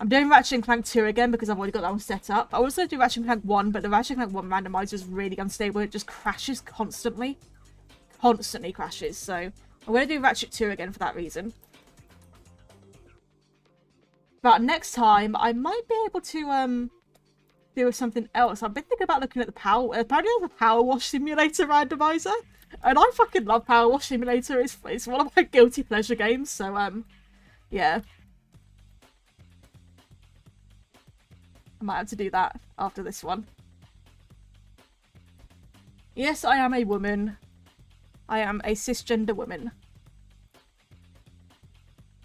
I'm doing Ratchet and Clank 2 again because I've already got that one set up. I also do Ratchet and Clank 1, but the Ratchet and Clank 1 randomizer is really unstable. It just crashes constantly. Constantly crashes. So I'm going to do Ratchet 2 again for that reason. But next time, I might be able to do something else. I've been thinking about looking at the apparently there's a Power Wash Simulator randomizer. And I fucking love Power Wash Simulator. It's one of my guilty pleasure games. So, yeah. I might have to do that after this one. Yes, I am a woman. I am a cisgender woman.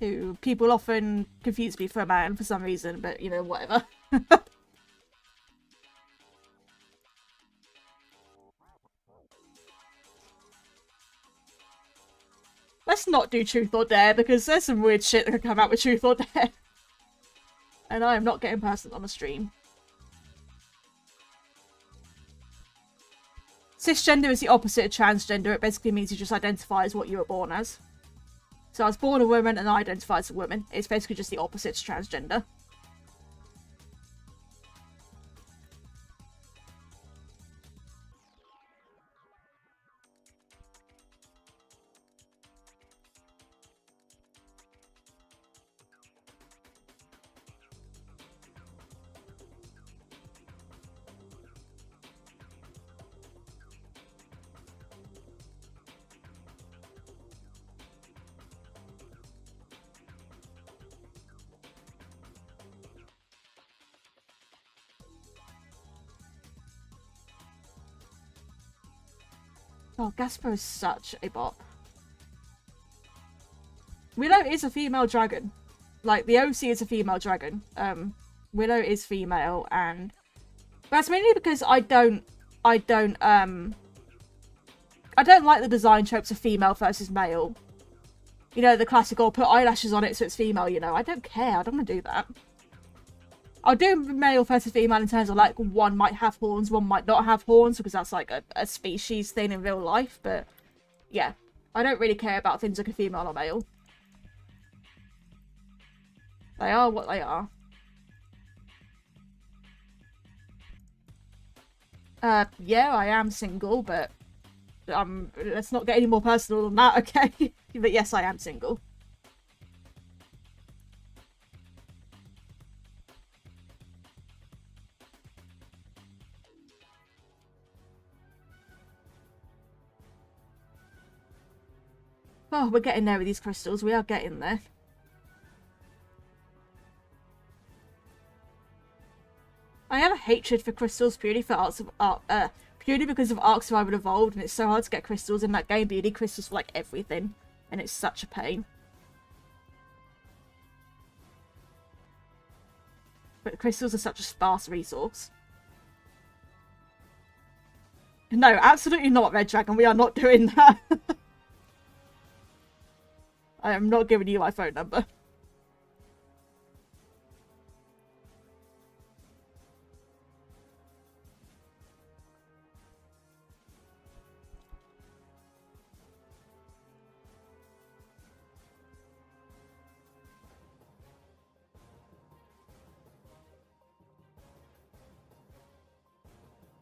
Who people often confuse me for a man for some reason, but you know, whatever. Let's not do Truth or Dare because there's some weird shit that can come out with Truth or Dare. And I am not getting personal on the stream. Cisgender is the opposite of transgender. It basically means you just identify as what you were born as. So I was born a woman and I identify as a woman. It's basically just the opposite to transgender. Oh, Gaspar is such a bop. Willow is a female dragon. Like, the OC is a female dragon. Willow is female, and that's mainly because I don't like the design tropes of female versus male. You know, the classic, or put eyelashes on it so it's female, you know. I don't care. I don't want to do that. I'll do male versus female in terms of, like, one might have horns, one might not have horns, because that's, like, a species thing in real life. But, yeah. I don't really care about things like a female or male. They are what they are. Yeah, I am single, but let's not get any more personal than that, okay? But yes, I am single. Oh, we're getting there with these crystals. We are getting there. I have a hatred for crystals purely because of Ark Survival Evolved, and it's so hard to get crystals in that game, but you need crystals for, like, everything. And it's such a pain. But crystals are such a sparse resource. No, absolutely not, Red Dragon. We are not doing that. I am not giving you my phone number.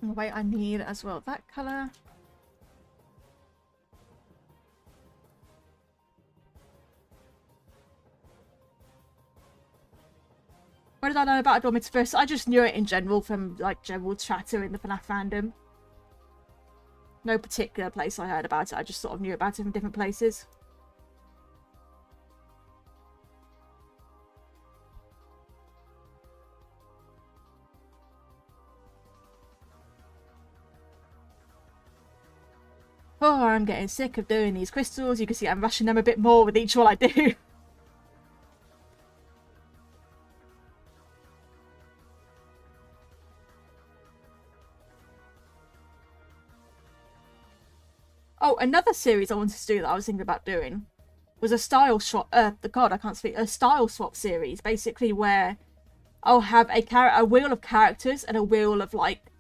Wait, I need as well that colour. What did I know about Adore First? I just knew it in general from, like, general chatter in the FNAF fandom. No particular place I heard about it, I just sort of knew about it from different places. Oh, I'm getting sick of doing these crystals. You can see I'm rushing them a bit more with each one I do. Oh, another series I wanted to do that I was thinking about doing was a style swap. God, I can't speak. A style swap series, basically, where I'll have a wheel of characters and a wheel of, like,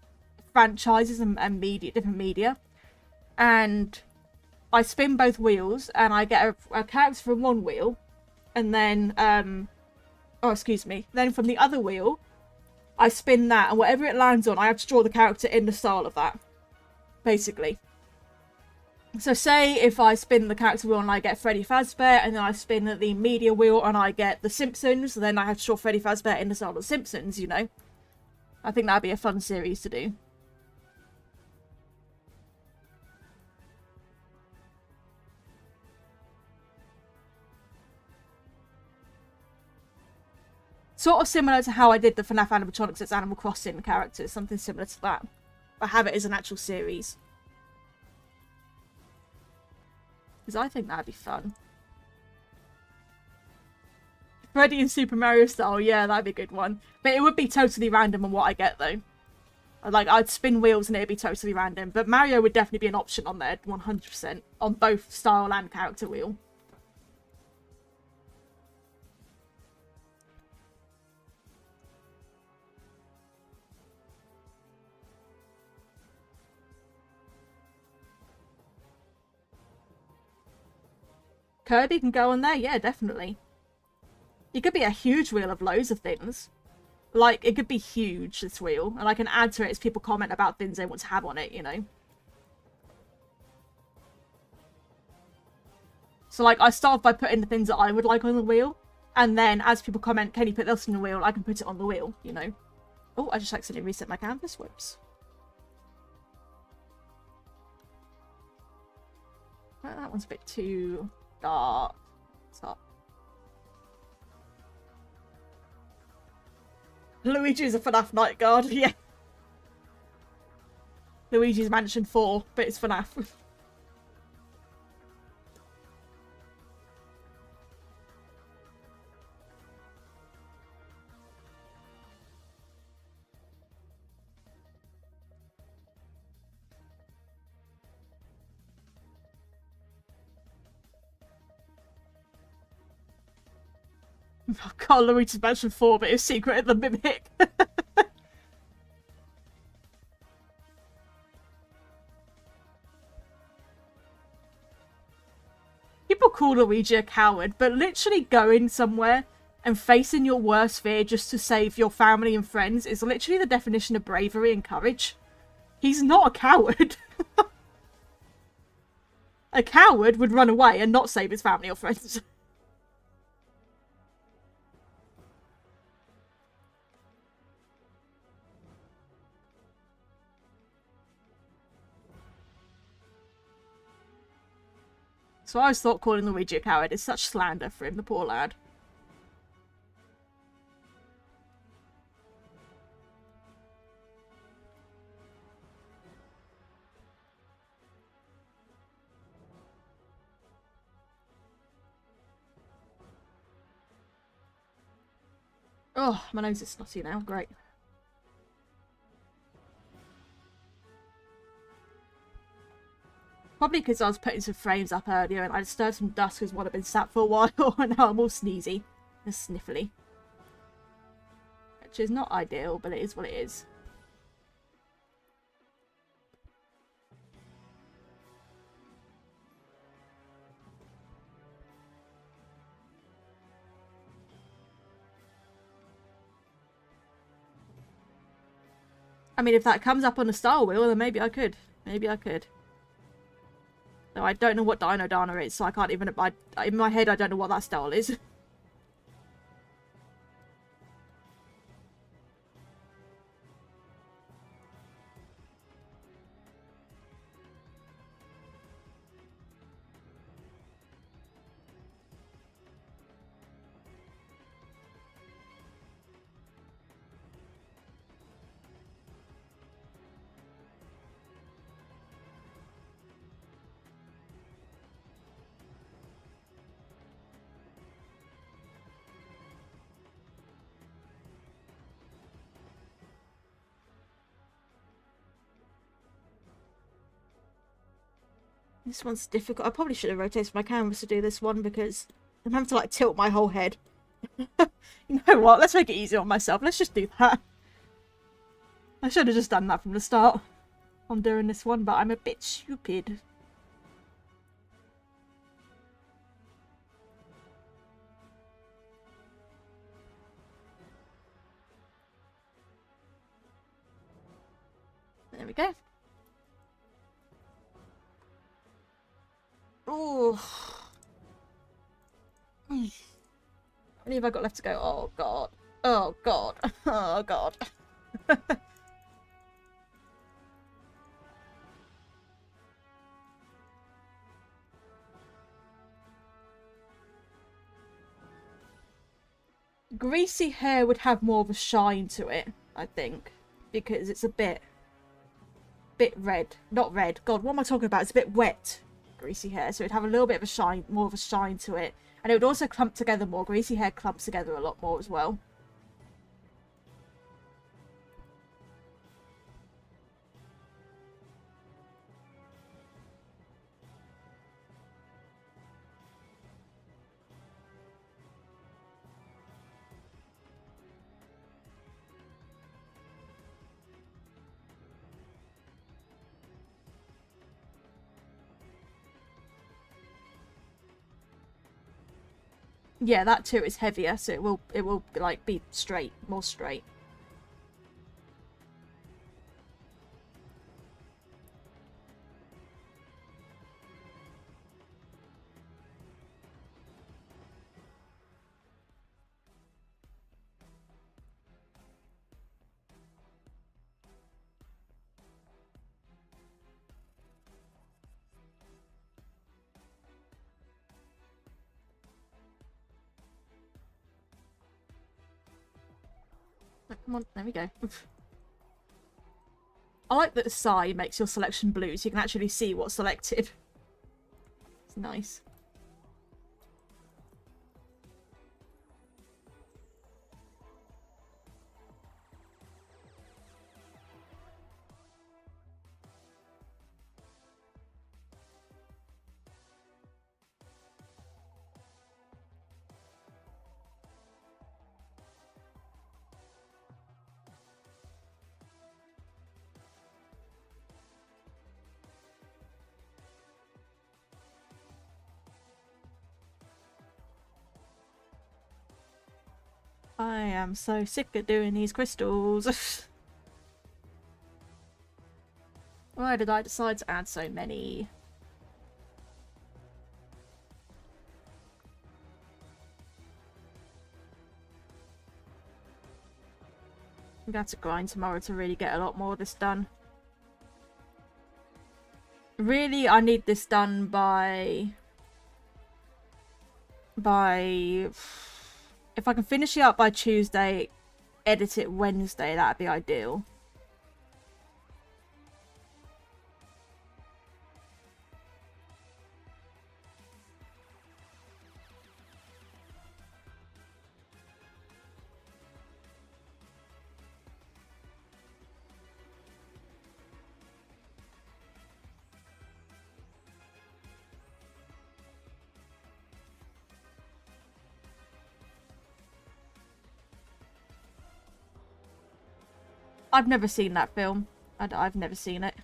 franchises and media, different media. And I spin both wheels, and I get a character from one wheel, and then, oh, excuse me, then from the other wheel, I spin that, and whatever it lands on, I have to draw the character in the style of that, basically. So say if I spin the character wheel and I get Freddy Fazbear, and then I spin the media wheel and I get The Simpsons, then I have to draw Freddy Fazbear in the style of The Simpsons, you know? I think that'd be a fun series to do. Sort of similar to how I did the FNAF animatronics as Animal Crossing characters, something similar to that. But have it as an actual series. Because I think that'd be fun. Freddy in Super Mario style, yeah, that'd be a good one. But it would be totally random on what I get, though. Like, I'd spin wheels and it'd be totally random. But Mario would definitely be an option on there, 100%. On both style and character wheel. Kirby can go on there? Yeah, definitely. It could be a huge wheel of loads of things. Like, it could be huge, this wheel. And I can add to it as people comment about things they want to have on it, you know? So, like, I start by putting the things that I would like on the wheel. And then, as people comment, can you put this on the wheel? I can put it on the wheel, you know? Oh, I just accidentally reset my canvas. Whoops. That one's a bit too dark. Stop. Luigi's a FNAF night guard, yeah. Luigi's Mansion 4, but it's FNAF. Oh god, Luigi's Mansion 4, but it's Secret of the Mimic. People call Luigi a coward, but literally going somewhere and facing your worst fear just to save your family and friends is literally the definition of bravery and courage. He's not a coward. A coward would run away and not save his family or friends. So I always thought calling Luigi a coward is such slander for him, the poor lad. Oh, my nose is snotty now. Great. Probably because I was putting some frames up earlier and I disturbed some dust because one had been sat for a while and now I'm all sneezy and sniffly. Which is not ideal, but it is what it is. I mean, if that comes up on a style wheel, then maybe I could. Maybe I could. Though I don't know what Dino Dana is, so I can't even... in my head, I don't know what that style is. This one's difficult. I probably should have rotated my canvas to do this one because I'm having to like tilt my whole head. You know what? Let's make it easier on myself. Let's just do that. I should have just done that from the start. I'm doing this one, but I'm a bit stupid. There we go. Oh. How many have I got left to go? Oh god. Oh god. Oh god. Greasy hair would have more of a shine to it, I think. Because it's a bit red. Not red. God, what am I talking about? It's a bit wet. Greasy hair, so it'd have a little bit of a shine, more of a shine to it, and it would also clump together more. Greasy hair clumps together a lot more as well. Yeah, that too is heavier, so it will like be straight, more straight. Come on, there we go. I like that the sigh makes your selection blue, so you can actually see what's selected. It's nice. I am so sick of doing these crystals. Why did I decide to add so many? I'm going to have to grind tomorrow to really get a lot more of this done. Really, I need this done by... If I can finish it up by Tuesday, edit it Wednesday, that'd be ideal. I've never seen that film. I've never seen it. Do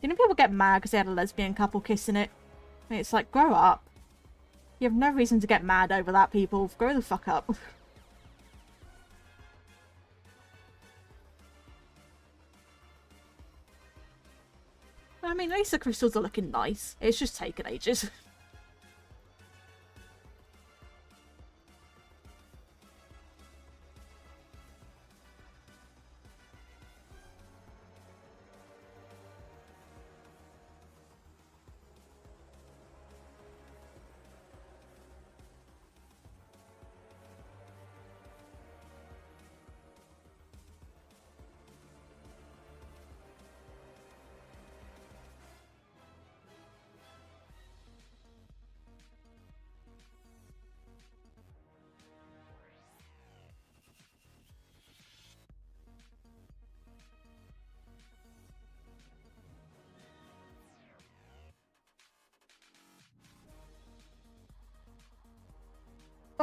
you know people get mad because they had a lesbian couple kissing it? I mean, it's like, grow up. You have no reason to get mad over that, people. Grow the fuck up. I mean, at least the crystals are looking nice. It's just taken ages.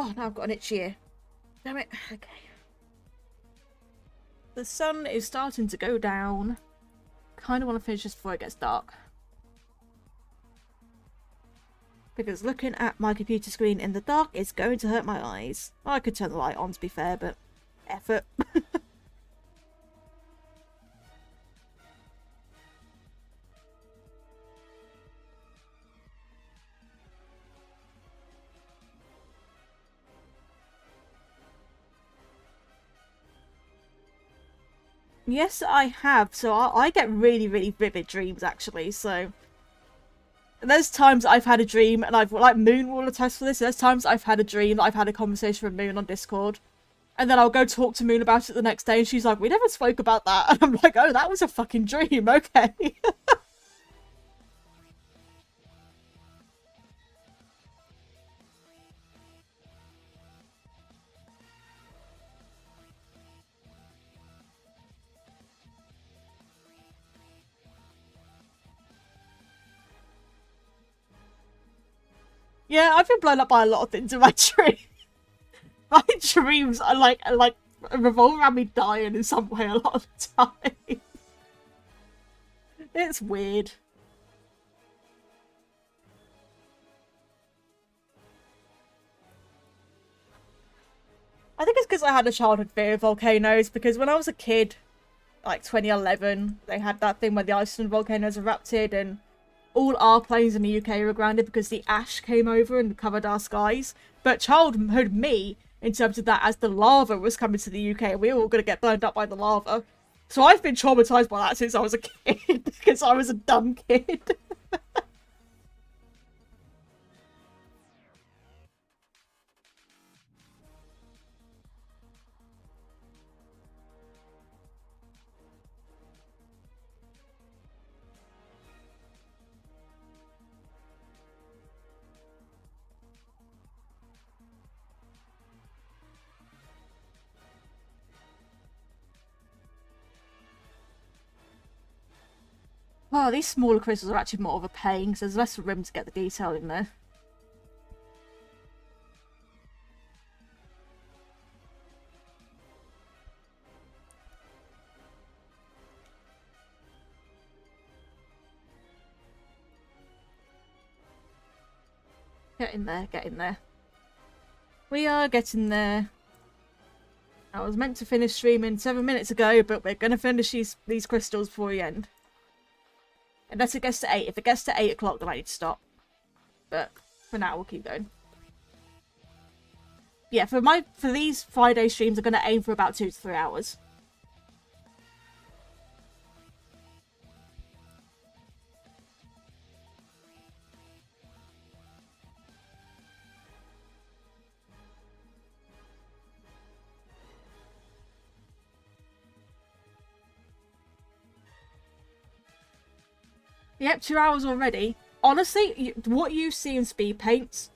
Oh, now I've got an itchy ear. Damn it. Okay. The sun is starting to go down. Kind of want to finish this before it gets dark. Because looking at my computer screen in the dark is going to hurt my eyes. Well, I could turn the light on to be fair, but effort. Yes, I have. So I get really, really vivid dreams, actually. So there's times I've had a dream, and I've, like, Moon will attest for this. There's times I've had a dream that I've had a conversation with Moon on Discord. And then I'll go talk to Moon about it the next day, and she's like, we never spoke about that. And I'm like, oh, that was a fucking dream, okay. Yeah, I've been blown up by a lot of things in my dream. My dreams are like revolve around me dying in some way a lot of the time. It's weird. I think it's because I had a childhood fear of volcanoes, because when I was a kid, like 2011, they had that thing where the Iceland volcanoes erupted and all our planes in the UK were grounded because the ash came over and covered our skies. But childhood me interpreted that as the lava was coming to the UK and we were all going to get burned up by the lava. So I've been traumatized by that since I was a kid, because I was a dumb kid. Oh, these smaller crystals are actually more of a pain, because there's less room to get the detail in there. Get in there, get in there. We are getting there. I was meant to finish streaming 7 minutes ago, but we're going to finish these crystals before we end. Unless it gets to 8. If it gets to 8 o'clock, then I need to stop. But for now, we'll keep going. Yeah, for these Friday streams, I'm going to aim for about 2 to 3 hours. Yep, 2 hours already. Honestly, what you see in speed paints,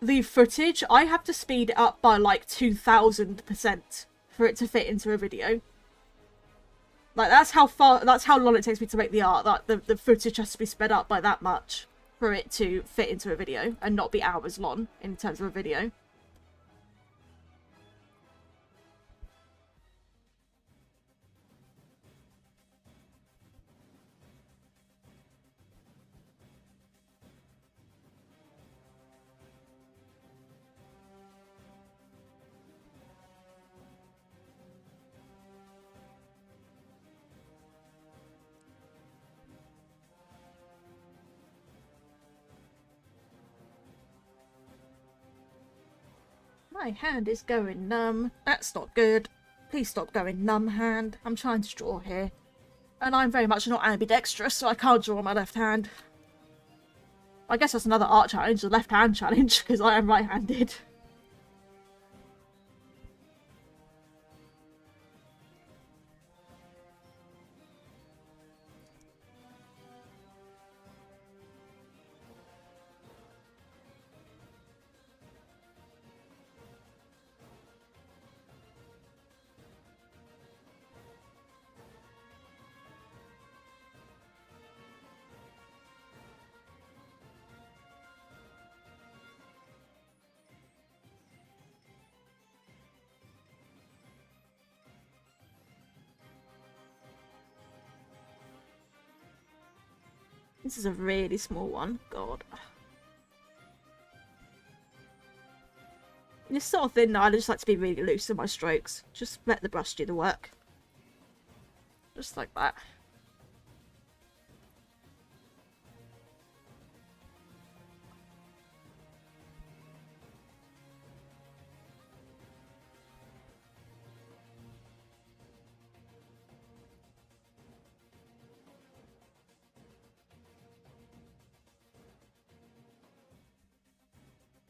the footage, I have to speed it up by like 2000% for it to fit into a video. Like, that's how long it takes me to make the art. That the footage has to be sped up by that much for it to fit into a video and not be hours long in terms of a video. My hand is going numb. That's not good. Please stop going numb, hand. I'm trying to draw here. And I'm very much not ambidextrous, so I can't draw my left hand. I guess that's another art challenge, the left hand challenge, because I am right-handed. This is a really small one. God. This sort of thing, I just like to be really loose in my strokes. Just let the brush do the work. Just like that.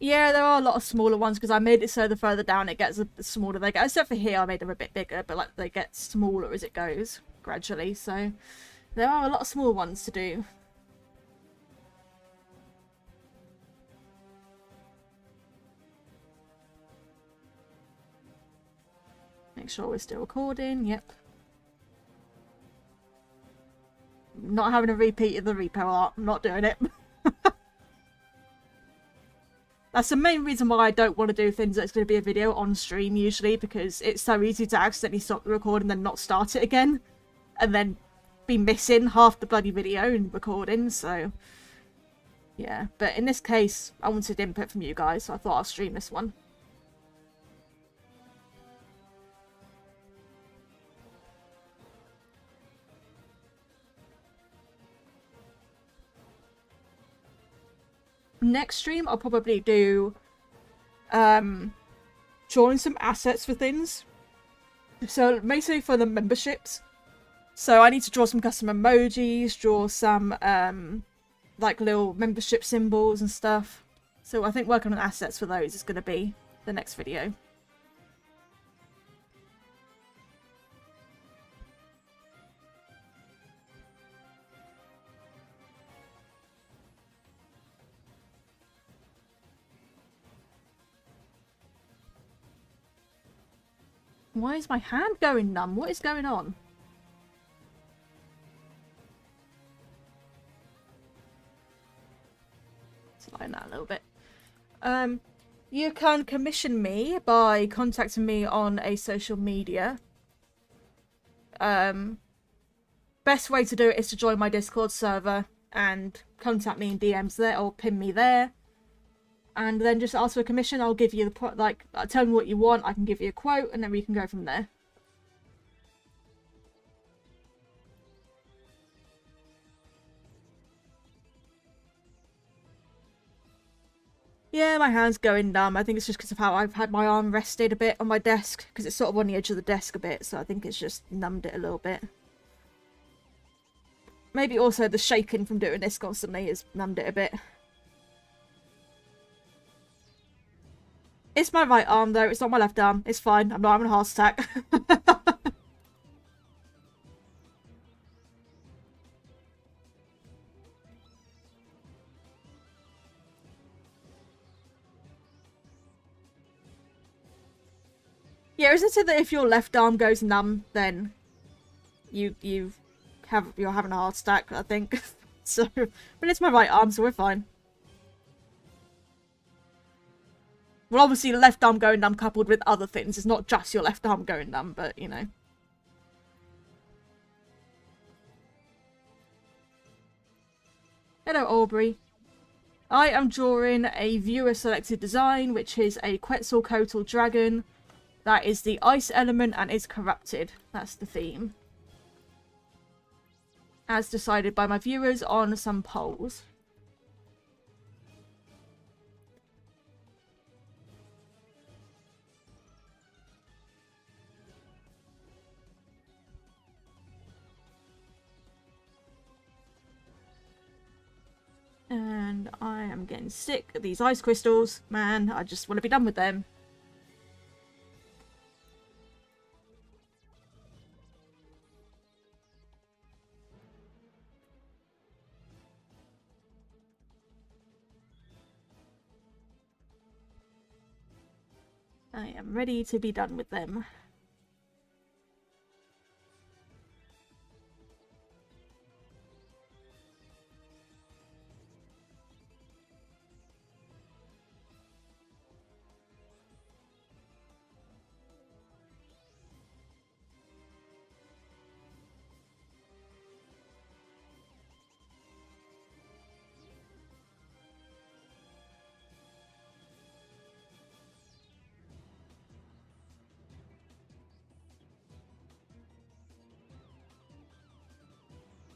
Yeah, there are a lot of smaller ones because I made it so the further down it gets, the smaller they get. Except for here, I made them a bit bigger, but like they get smaller as it goes gradually. So there are a lot of small ones to do. Make sure we're still recording. Yep. Not having a repeat of the repo art. I'm not doing it. That's the main reason why I don't want to do things that's going to be a video on stream usually, because it's so easy to accidentally stop the recording and then not start it again. And then be missing half the bloody video and recording, so... Yeah, but in this case, I wanted input from you guys, so I thought I'll stream this one. Next stream, I'll probably do drawing some assets for things. So, basically for the memberships. So, I need to draw some custom emojis, draw some, like, little membership symbols and stuff. So, I think working on assets for those is going to be the next video. Why is my hand going numb? What is going on? Let's line that a little bit. You can commission me by contacting me on a social media. Best way to do it is to join my Discord server and contact me in DMs there or pin me there. and then just ask for a commission. I'll give you the tell me what you want, I can give you a quote, and then we can go from there. Yeah, my hand's going numb. I think it's just because of how I've had my arm rested a bit on my desk, because it's sort of on the edge of the desk a bit, so I think it's just numbed it a little bit. Maybe also the shaking from doing this constantly has numbed it a bit. It's my right arm though, it's not my left arm. It's fine, I'm not having a heart attack. Yeah, isn't it that if your left arm goes numb, then you're having a heart attack, I think. So, but it's my right arm, so we're fine. Well, obviously, the left arm going numb coupled with other things. It's not just your left arm going numb, but, you know. Hello, Aubrey. I am drawing a viewer-selected design, which is a Quetzalcoatl dragon. That is the ice element and is corrupted. That's the theme. As decided by my viewers on some polls. And I am getting sick of these ice crystals. Man, I just want to be done with them. I am ready to be done with them.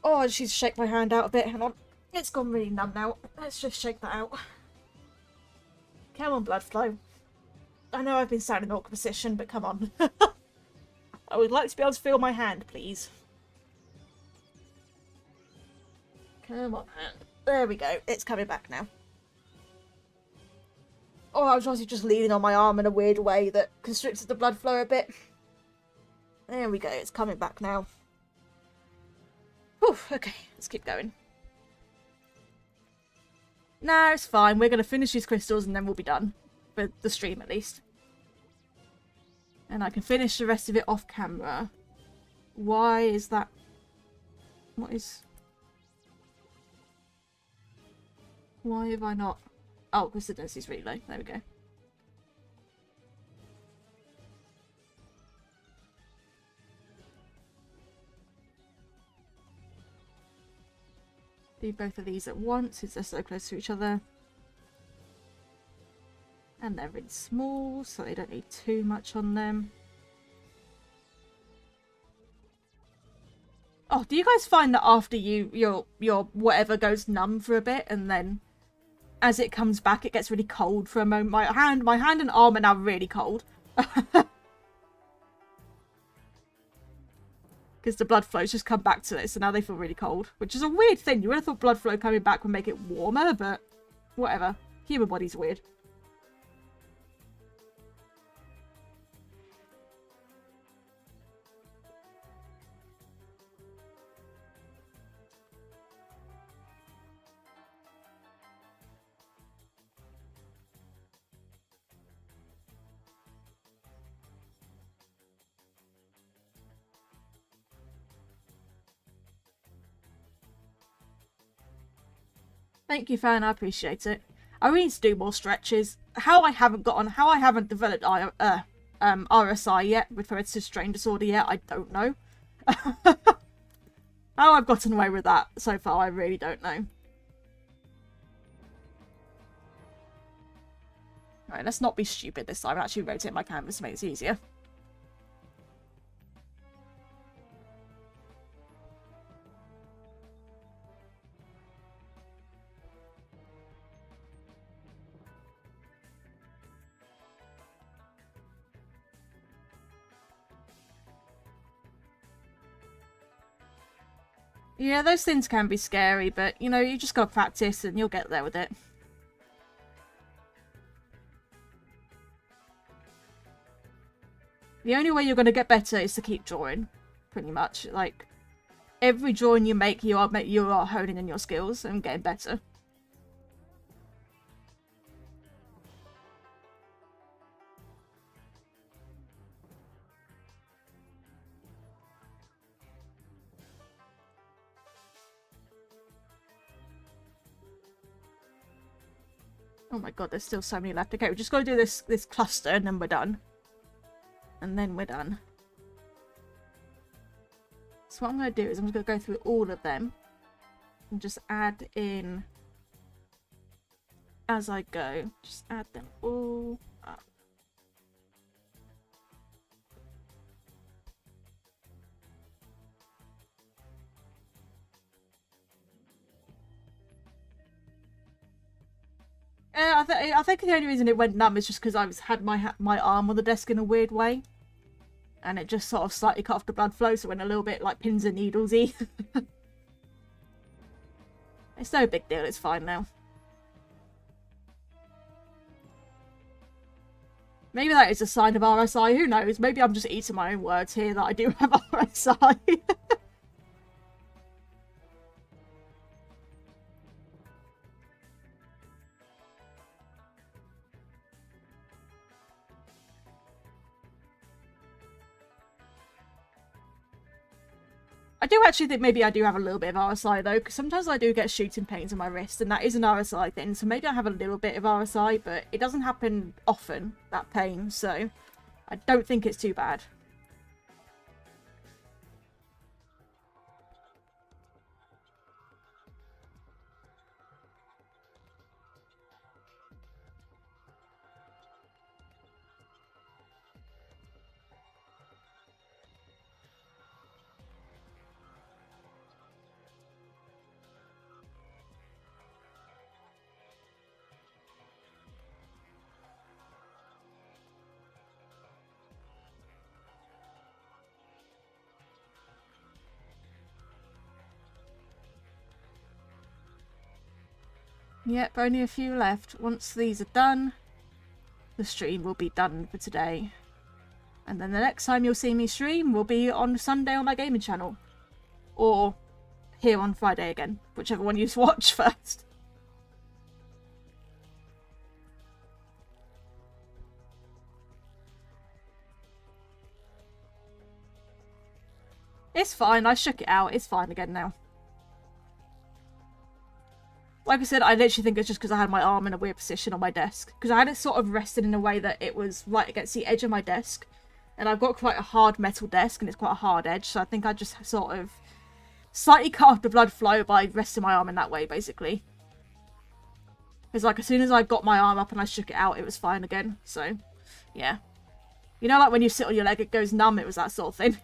Oh, I just need to shake my hand out a bit. Hang on. It's gone really numb now. Let's just shake that out. Come on, blood flow. I know I've been sat in an awkward position, but come on. I would like to be able to feel my hand, please. Come on, hand. There we go. It's coming back now. Oh, I was obviously just leaning on my arm in a weird way that constricted the blood flow a bit. There we go. It's coming back now. Whew, okay, let's keep going. No, it's fine. We're going to finish these crystals and then we'll be done. For the stream, at least. And I can finish the rest of it off camera. Why is that? What is... Why have I not... Oh, because the density's really low. There we go. Do both of these at once since they're so close to each other. And they're really small, so they don't need too much on them. Oh, do you guys find that after your whatever goes numb for a bit, and then as it comes back, it gets really cold for a moment? My hand and arm are now really cold. Because the blood flow's just come back to it, so now they feel really cold. Which is a weird thing. You would have thought blood flow coming back would make it warmer, but whatever. Human body's weird. Thank you, Fan. I appreciate it. I really need to do more stretches. How I haven't developed RSI yet, with hereditary strain disorder yet, I don't know. How I've gotten away with that so far, I really don't know. Right, let's not be stupid this time. I'll actually rotate my canvas to make this easier. Yeah, those things can be scary, but, you know, you just gotta practice and you'll get there with it. The only way you're gonna get better is to keep drawing, pretty much. Like, every drawing you make, you are honing in your skills and getting better. Oh my god, there's still so many left. Okay, we just got to do this cluster and then we're done. And then we're done. So what I'm going to do is I'm just going to go through all of them and just add in as I go. Just add them all up. I think the only reason it went numb is just because I had my arm on the desk in a weird way. And it just sort of slightly cut off the blood flow, so it went a little bit like pins and needles-y. It's no big deal, it's fine now. Maybe that is a sign of RSI, who knows? Maybe I'm just eating my own words here that I do have RSI. I do actually think maybe I do have a little bit of RSI though, because sometimes I do get shooting pains in my wrist, and that is an RSI thing, so maybe I have a little bit of RSI, but it doesn't happen often, that pain, so I don't think it's too bad. Yep, only a few left. Once these are done, the stream will be done for today. And then the next time you'll see me stream will be on Sunday on my gaming channel. Or here on Friday again, whichever one you watch first. It's fine, I shook it out. It's fine again now. Like I said, I literally think it's just because I had my arm in a weird position on my desk. Because I had it sort of rested in a way that it was right against the edge of my desk. And I've got quite a hard metal desk and it's quite a hard edge. So I think I just sort of slightly cut off the blood flow by resting my arm in that way, basically. Because like as soon as I got my arm up and I shook it out, it was fine again. So, yeah. You know, like when you sit on your leg, it goes numb. It was that sort of thing.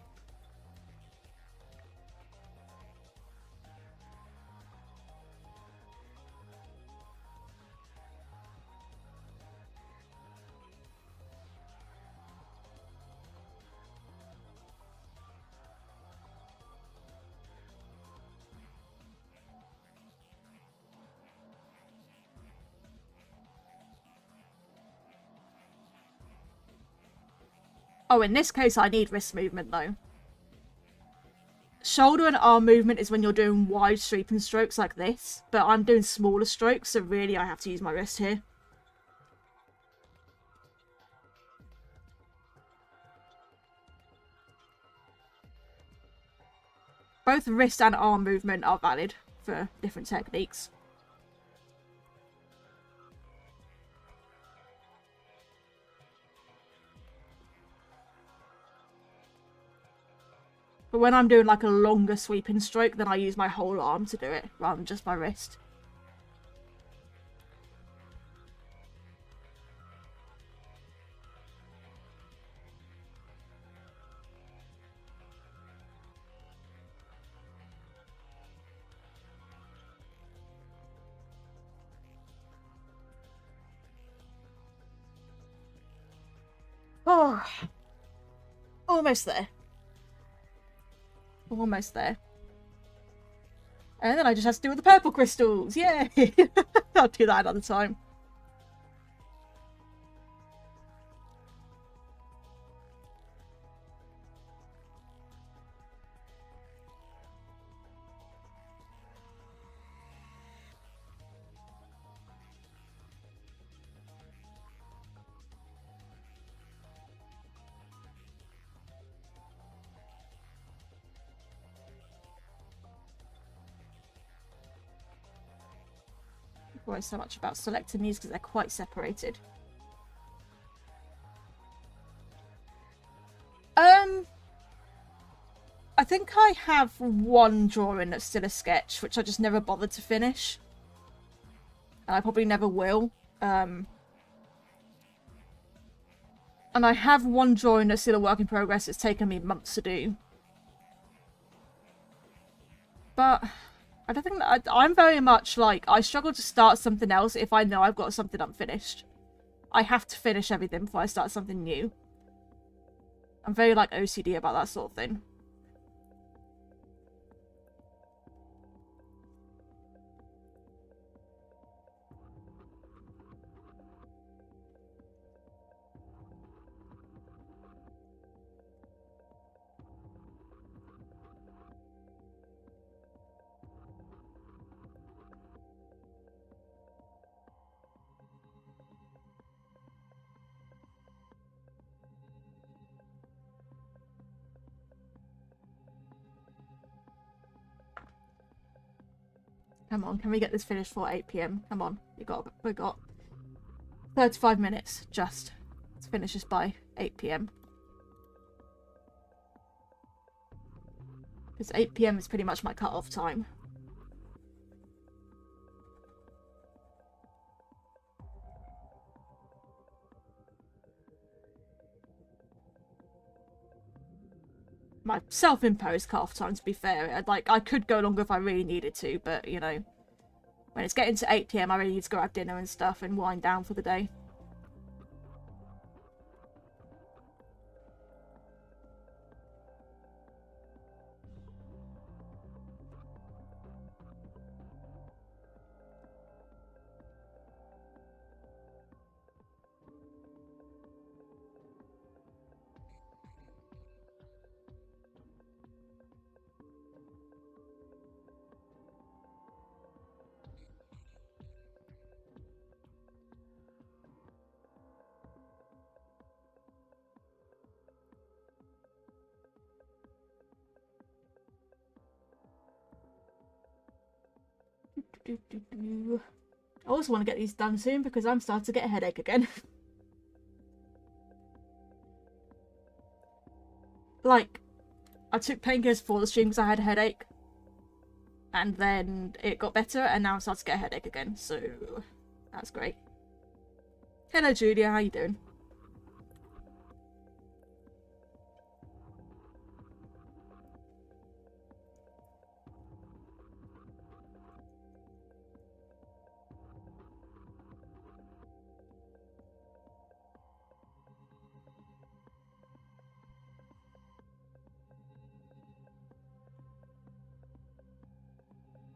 Oh, in this case, I need wrist movement, though. Shoulder and arm movement is when you're doing wide sweeping strokes like this, but I'm doing smaller strokes, so really I have to use my wrist here. Both wrist and arm movement are valid for different techniques. But when I'm doing like a longer sweeping stroke, then I use my whole arm to do it, rather than just my wrist. Oh, almost there. Almost there. And then I just have to deal with the purple crystals. Yay! I'll do that another time. Don't worry so much about selecting these because they're quite separated. I think I have one drawing that's still a sketch, which I just never bothered to finish. And I probably never will. And I have one drawing that's still a work in progress. It's taken me months to do. But I don't think that I'm very much like, I struggle to start something else if I know I've got something unfinished. I have to finish everything before I start something new. I'm very like OCD about that sort of thing. Come on, can we get this finished for 8 PM? Come on, we got 35 minutes just to finish this by 8 PM. Because 8 PM is pretty much my cut-off time. My self-imposed cut-off time, to be fair. I could go longer if I really needed to, but, you know, when it's getting to 8 PM, I really need to go have dinner and stuff and wind down for the day. I also want to get these done soon because I'm starting to get a headache again. Like, I took painkillers for the stream because I had a headache. And then it got better and now I'm starting to get a headache again. So, that's great. Hello Julia, how you doing?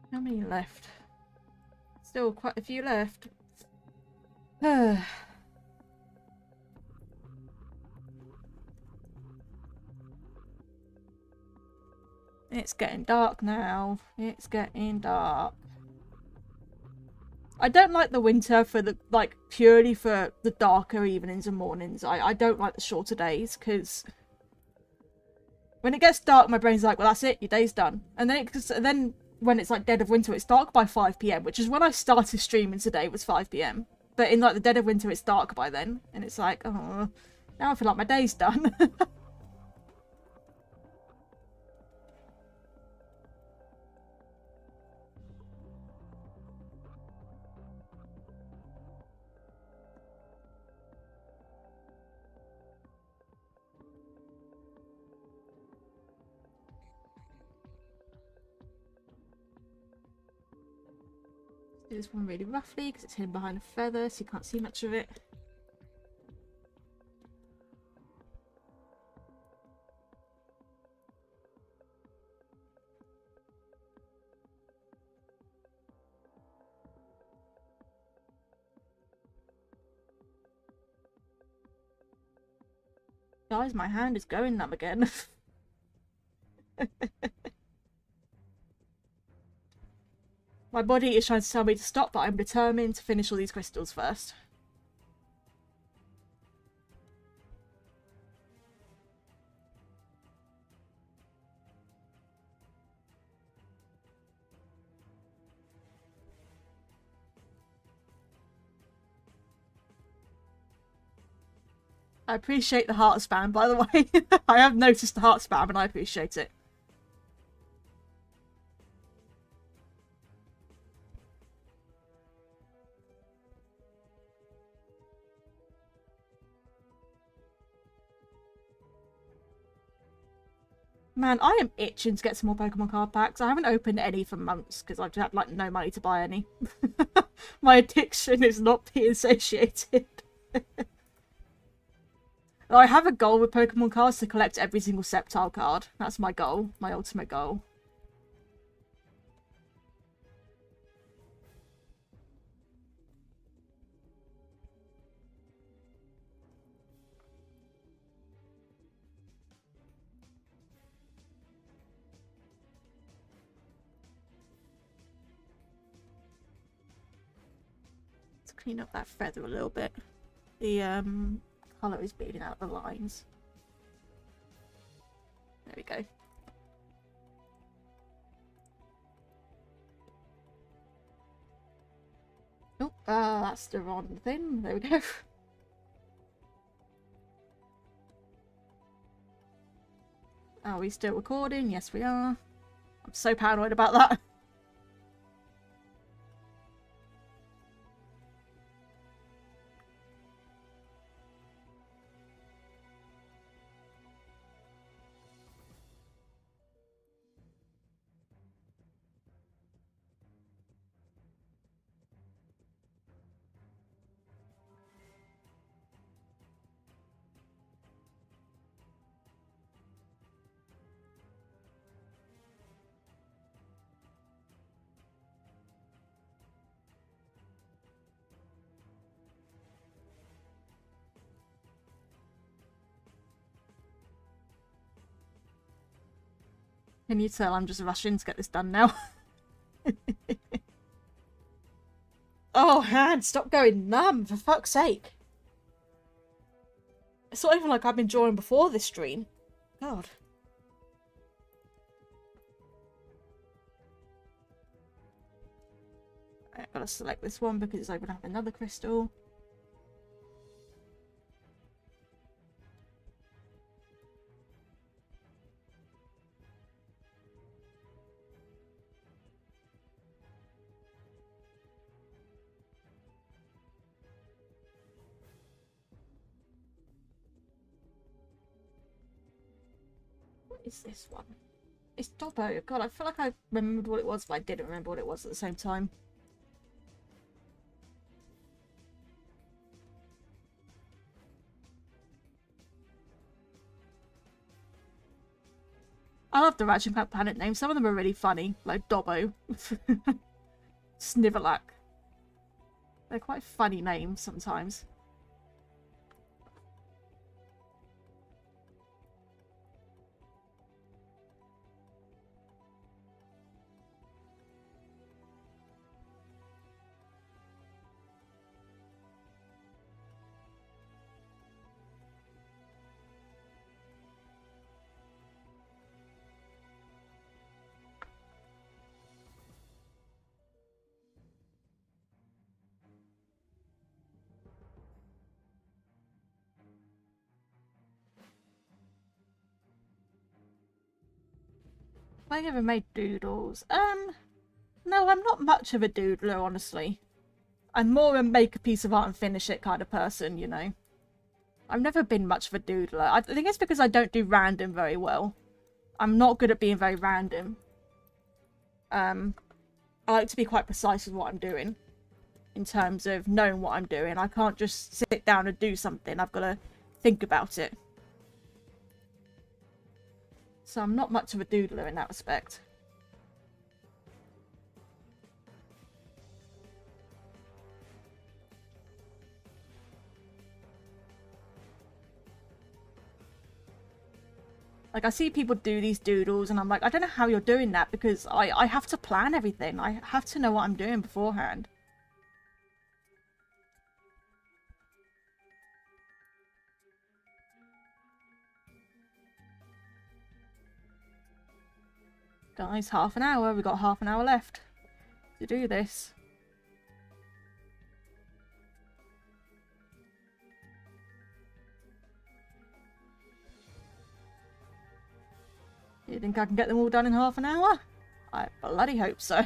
How many left? Still quite a few left. It's getting dark now. It's getting dark. I don't like the winter for the, like, purely for the darker evenings and mornings. I don't like the shorter days because when it gets dark, my brain's like, well, that's it, your day's done. And then when it's like dead of winter, it's dark by 5 PM, which is when I started streaming today was 5 PM. But in like the dead of winter, it's dark by then. And it's like, oh, now I feel like my day's done. Do this one really roughly because it's hidden behind a feather so you can't see much of it. Guys, my hand is going numb again. My body is trying to tell me to stop, but I'm determined to finish all these crystals first. I appreciate the heart spam, by the way. I have noticed the heart spam and I appreciate it. Man, I am itching to get some more Pokemon card packs. I haven't opened any for months because I've had like no money to buy any. My addiction is not being satiated. I have a goal with Pokemon cards to collect every single Sceptile card. That's my goal. My ultimate goal. Let's clean up that feather a little bit. The colour is bleeding out the lines. There we go. Oh, that's the wrong thing. There we go. Are we still recording? Yes, we are. I'm so paranoid about that. Can you tell I'm just rushing to get this done now? Oh, hand, stop going numb, for fuck's sake. It's not even like I've been drawing before this stream. God. I've got to select this one because it's open up another crystal. Is this one? It's Dobbo. God, I feel like I remembered what it was, but I didn't remember what it was at the same time. I love the Ratchet Clank planet names. Some of them are really funny, like Dobbo. Snivelak. They're quite funny names sometimes. Have I ever made doodles? No, I'm not much of a doodler, honestly. I'm more a make a piece of art and finish it kind of person, you know. I've never been much of a doodler. I think it's because I don't do random very well. I'm not good at being very random. I like to be quite precise with what I'm doing. In terms of knowing what I'm doing. I can't just sit down and do something. I've got to think about it. So I'm not much of a doodler in that respect. Like, I see people do these doodles, and I'm like, I don't know how you're doing that, because I have to plan everything. I have to know what I'm doing beforehand. Guys, half an hour. We've got half an hour left to do this. You think I can get them all done in half an hour? I bloody hope so.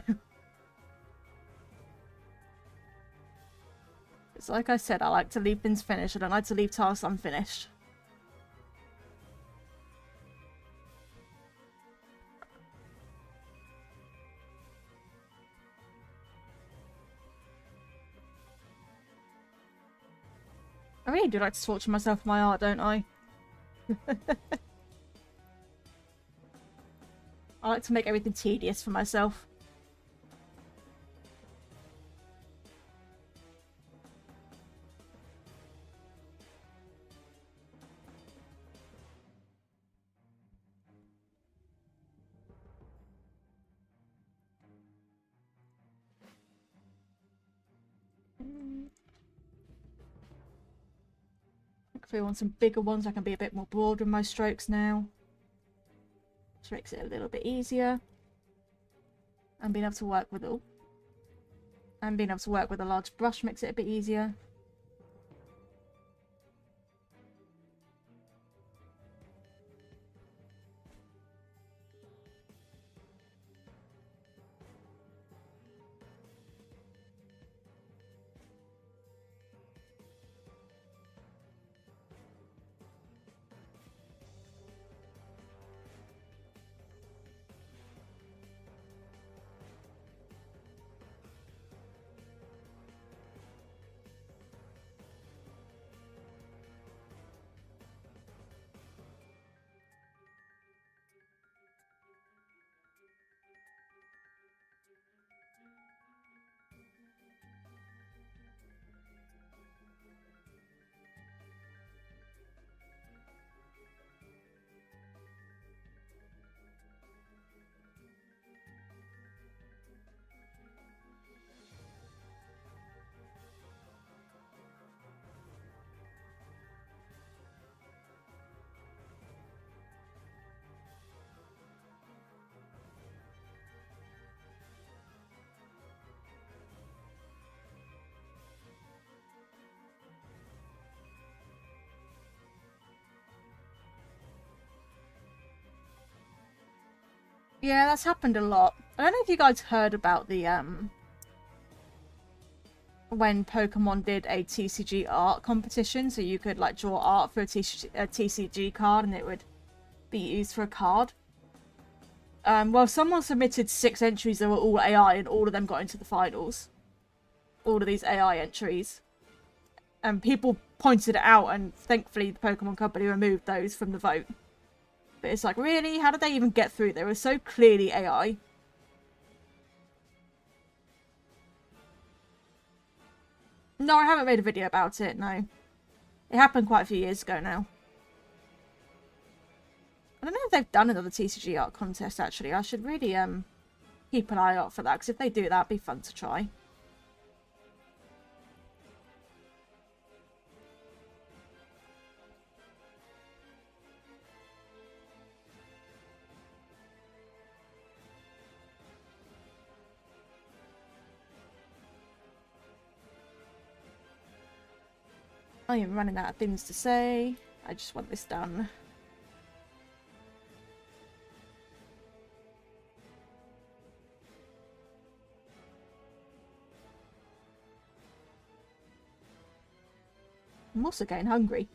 It's like I said, I like to leave things finished. I don't like to leave tasks unfinished. I really do like to torture myself with my art, don't I? I like to make everything tedious for myself. If I want some bigger ones, I can be a bit more broad with my strokes now. Which makes it a little bit easier. And being able to work with a large brush makes it a bit easier. Yeah, that's happened a lot. I don't know if you guys heard about the, when Pokemon did a TCG art competition, so you could, like, draw art for a TCG card and it would be used for a card. Well, someone submitted 6 entries that were all AI, and all of them got into the finals. All of these AI entries. And people pointed it out, and thankfully the Pokemon Company removed those from the vote. But it's like, really? How did they even get through? They were so clearly AI. No, I haven't made a video about it, no. It happened quite a few years ago now. I don't know if they've done another TCG art contest, actually. I should really keep an eye out for that, because if they do that, it'd be fun to try. I am running out of things to say. I just want this done. I'm also getting hungry.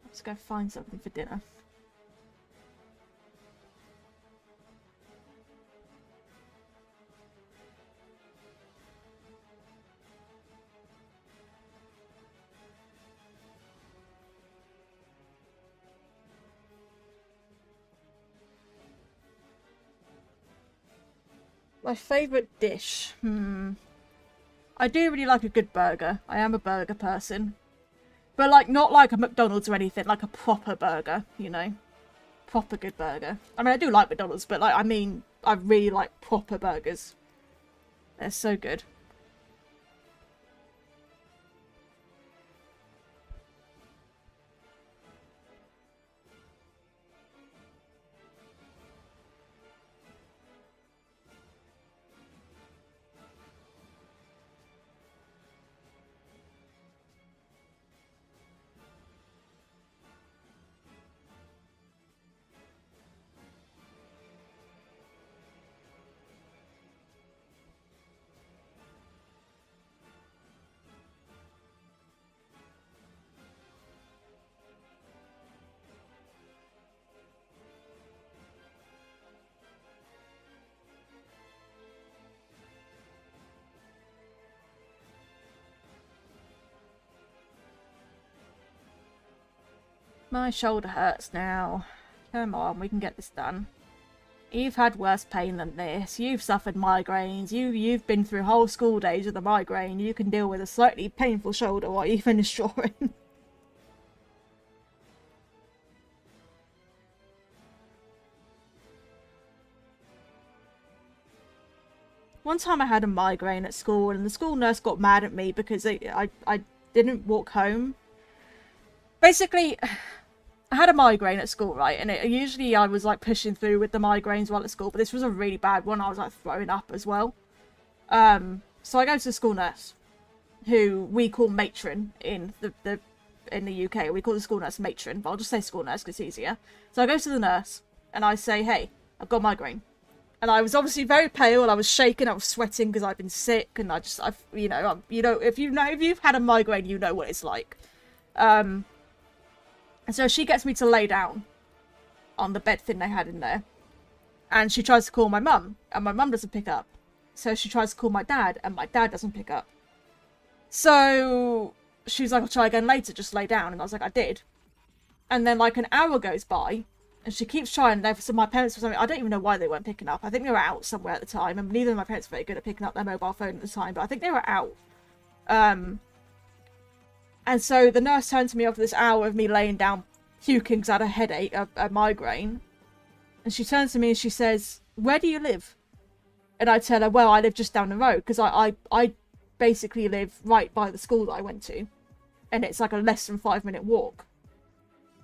Let's go find something for dinner. My favourite dish? I do really like a good burger. I am a burger person. But, like, not like a McDonald's or anything. Like a proper burger, you know? Proper good burger. I mean, I do like McDonald's, but, like, I mean, I really like proper burgers. They're so good. My shoulder hurts now. Come on, we can get this done. You've had worse pain than this. You've suffered migraines. You've been through whole school days with a migraine. You can deal with a slightly painful shoulder while you finish drawing. One time I had a migraine at school and the school nurse got mad at me because I didn't walk home. Basically, I had a migraine at school, right? And usually I was like pushing through with the migraines while at school, but this was a really bad one. I was like throwing up as well. So I go to the school nurse, who we call matron in the UK. We call the school nurse matron, but I'll just say school nurse because it's easier. So I go to the nurse and I say, "Hey, I've got migraine." And I was obviously very pale. I was shaking. I was sweating because I've been sick, and if you've had a migraine, you know what it's like. And so she gets me to lay down on the bed thing they had in there. And she tries to call my mum, and my mum doesn't pick up. So she tries to call my dad, and my dad doesn't pick up. So she's like, "I'll try again later, just lay down." And I was like, "I did." And then like an hour goes by, and she keeps trying. So my parents, I don't even know why they weren't picking up. I think they were out somewhere at the time, and neither of my parents were very good at picking up their mobile phone at the time, but I think they were out. And so the nurse turned to me after this hour of me laying down puking because I had a headache, a migraine. And she turns to me and she says, "Where do you live?" And I tell her, "Well, I live just down the road," because I basically live right by the school that I went to. And it's like a less than 5-minute walk.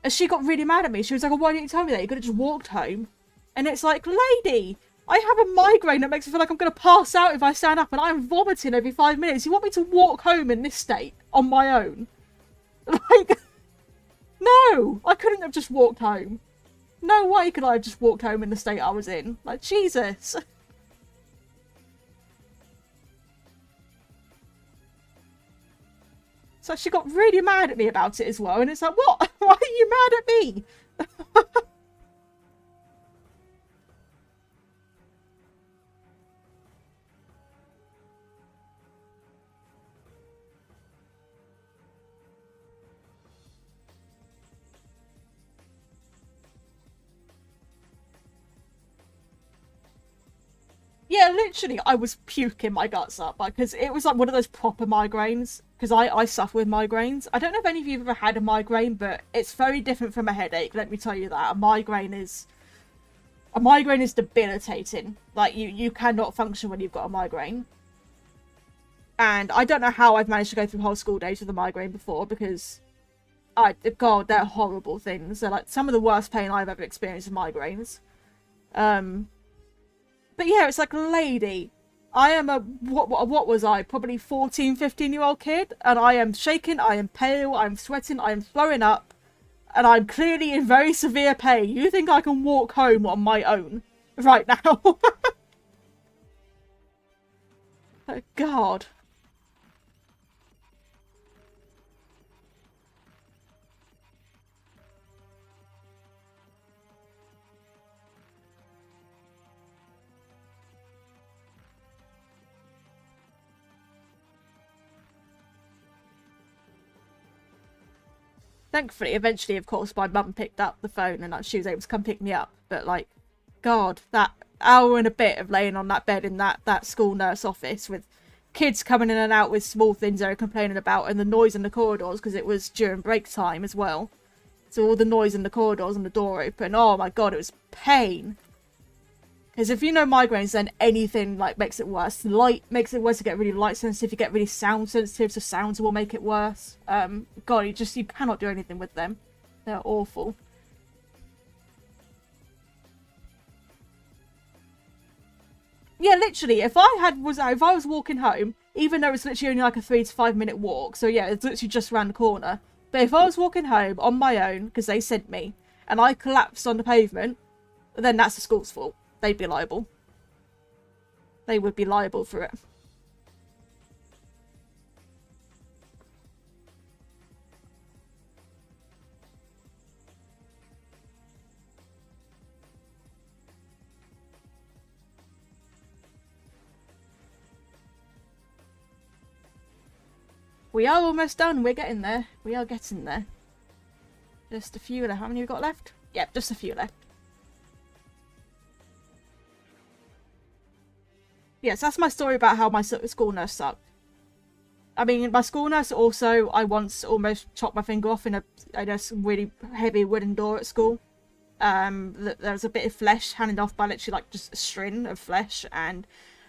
And she got really mad at me. She was like, "Oh, why didn't you tell me that? You could have just walked home." And it's like, lady, I have a migraine that makes me feel like I'm going to pass out if I stand up, and I'm vomiting every 5 minutes. You want me to walk home in this state on my own? Like, no, I couldn't have just walked home. No way could I have just walked home in the state I was in. Like, Jesus. So she got really mad at me about it as well, and it's like, what? Why are you mad at me? Yeah, literally, I was puking my guts up because it was like one of those proper migraines. Because I suffer with migraines. I don't know if any of you have ever had a migraine, but it's very different from a headache. Let me tell you that a migraine is debilitating. Like you cannot function when you've got a migraine. And I don't know how I've managed to go through whole school days with a migraine before because, God, they're horrible things. They're like some of the worst pain I've ever experienced with migraines. But yeah, it's like, lady, I am what was I? Probably 14, 15-year-old kid, and I am shaking, I am pale, I'm sweating, I am throwing up, and I'm clearly in very severe pain. You think I can walk home on my own right now? Oh, God. Thankfully, eventually, of course, my mum picked up the phone and she was able to come pick me up. But, like, God, that hour and a bit of laying on that bed in that school nurse office with kids coming in and out with small things they were complaining about, and the noise in the corridors because it was during break time as well. So all the noise in the corridors and the door open. Oh my god, it was pain. Because if you know migraines, then anything like makes it worse. Light makes it worse. You get really light sensitive. You get really sound sensitive, so sounds will make it worse. God, you cannot do anything with them. They're awful. Yeah, literally. If I was walking home, even though it's literally only like a 3 to 5 minute walk, so yeah, it's literally just around the corner. But if I was walking home on my own because they sent me, and I collapsed on the pavement, then that's the school's fault. They'd be liable. They would be liable for it. We are almost done. We're getting there. We are getting there. Just a few left. How many have we got left? Yep, just a few left. Yes, that's my story about how my school nurse sucked. I mean, my school nurse also, I once almost chopped my finger off in a really heavy wooden door at school. There was a bit of flesh handed off by literally like just a string of flesh, and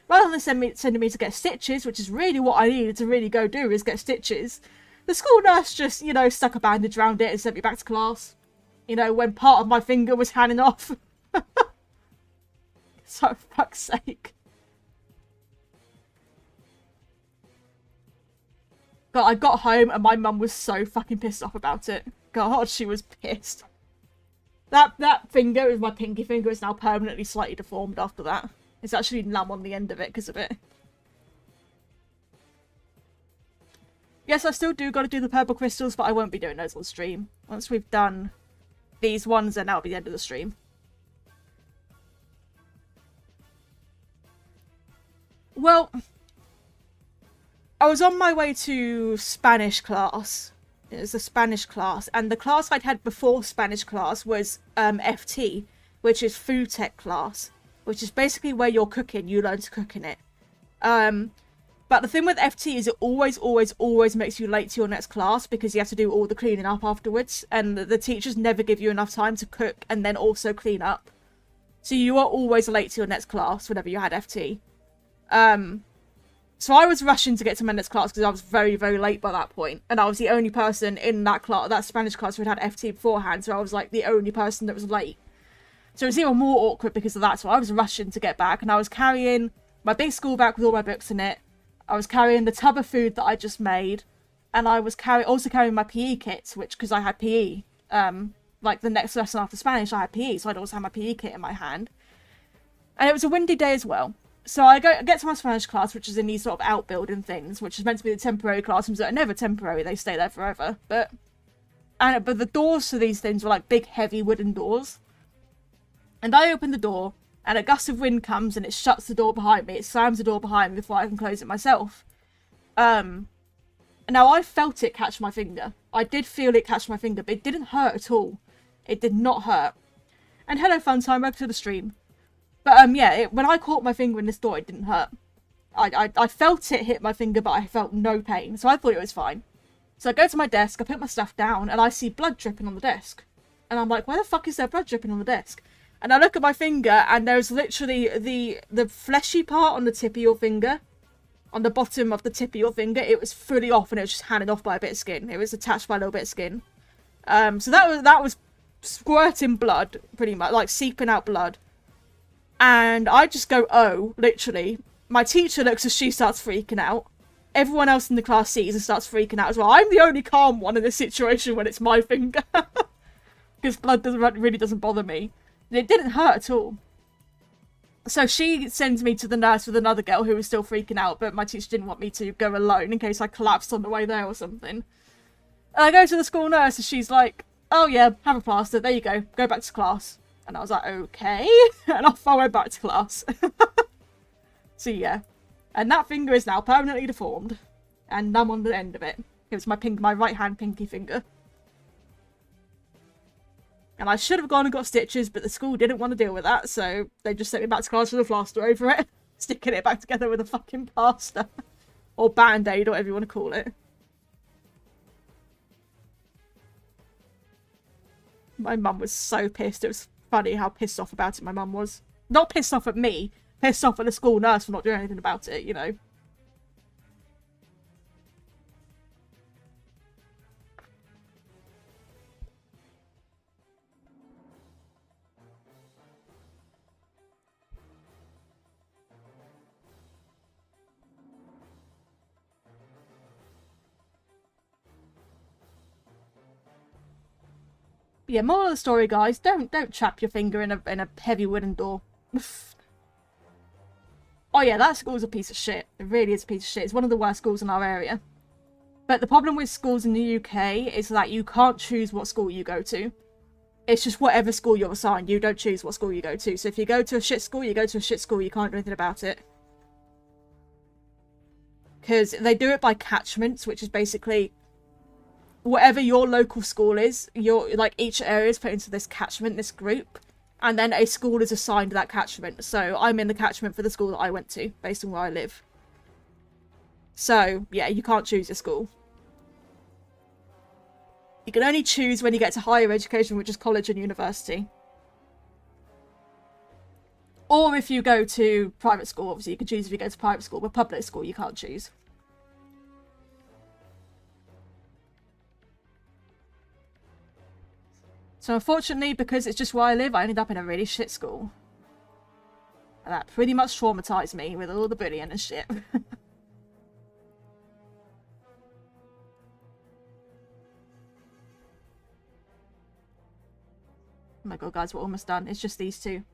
rather than sending me to get stitches, which is really what I needed to really go do, is get stitches, the school nurse just, you know, stuck a bandage around it and sent me back to class. You know, when part of my finger was hanging off. So, for fuck's sake. God, I got home and my mum was so fucking pissed off about it. God, she was pissed. That finger, with my pinky finger, is now permanently slightly deformed after that. It's actually numb on the end of it because of it. Yes, I still got to do the purple crystals, but I won't be doing those on stream. Once we've done these ones, then that'll be the end of the stream. Well, I was on my way to Spanish class. It was a Spanish class, and the class I'd had before Spanish class was FT, which is food tech class, which is basically where you're cooking, you learn to cook in it. But the thing with FT is it always makes you late to your next class because you have to do all the cleaning up afterwards, and the teachers never give you enough time to cook and then also clean up. So you are always late to your next class whenever you had FT. So I was rushing to get to my next class because I was very, very late by that point. And I was the only person in that class, that Spanish class, who had FT beforehand. So I was like the only person that was late. So it was even more awkward because of that. So I was rushing to get back, and I was carrying my big school bag with all my books in it. I was carrying the tub of food that I just made. And I was also carrying my PE kits, because I had PE. Like the next lesson after Spanish, I had PE. So I'd also have my PE kit in my hand. And it was a windy day as well. So I get to my Spanish class, which is in these sort of outbuilding things, which is meant to be the temporary classrooms that are never temporary. They stay there forever. But the doors to these things were like big, heavy wooden doors. And I open the door, and a gust of wind comes, and it shuts the door behind me. It slams the door behind me before I can close it myself. Now I felt it catch my finger. I did feel it catch my finger, but it didn't hurt at all. It did not hurt. And hello, fun time, welcome to the stream. But yeah, when I caught my finger in this door, it didn't hurt. I felt it hit my finger, but I felt no pain, so I thought it was fine. So I go to my desk, I put my stuff down, and I see blood dripping on the desk. And I'm like, why the fuck is there blood dripping on the desk? And I look at my finger, and there's literally the fleshy part on the tip of your finger, on the bottom of the tip of your finger, it was fully off, and it was just handed off by a bit of skin. It was attached by a little bit of skin. So that was squirting blood, pretty much, like seeping out blood. And I just go, oh, literally. My teacher looks as she starts freaking out. Everyone else in the class sees and starts freaking out as well. I'm the only calm one in this situation when it's my finger. Because blood really doesn't bother me. It didn't hurt at all. So she sends me to the nurse with another girl who was still freaking out, but my teacher didn't want me to go alone in case I collapsed on the way there or something. And I go to the school nurse and she's like, oh yeah, have a plaster, there you go back to class. And I was like, okay. And off I went back to class. So yeah. And that finger is now permanently deformed. And numb on the end of it. It was my right hand pinky finger. And I should have gone and got stitches, but the school didn't want to deal with that, so they just sent me back to class with a plaster over it, sticking it back together with a fucking plaster. Or band-aid, or whatever you want to call it. My mum was so pissed. It was funny how pissed off about it my mum was. Not pissed off at me, pissed off at the school nurse for not doing anything about it, you know. Yeah, moral of the story, guys, don't trap your finger in a heavy wooden door. Oh yeah, that school's a piece of shit. It really is a piece of shit. It's one of the worst schools in our area. But the problem with schools in the UK is that you can't choose what school you go to. It's just whatever school you're assigned. You don't choose what school you go to. So if you go to a shit school, you go to a shit school. You can't do anything about it. Because they do it by catchments, which is basically whatever your local school is, like each area is put into this catchment, this group, and then a school is assigned that catchment. So I'm in the catchment for the school that I went to, based on where I live. So, yeah, you can't choose your school. You can only choose when you get to higher education, which is college and university. Or if you go to private school, obviously you can choose if you go to private school, but public school you can't choose. So unfortunately, because it's just where I live, I ended up in a really shit school. And that pretty much traumatized me with all the bullying and shit. Oh my god, guys, we're almost done. It's just these two.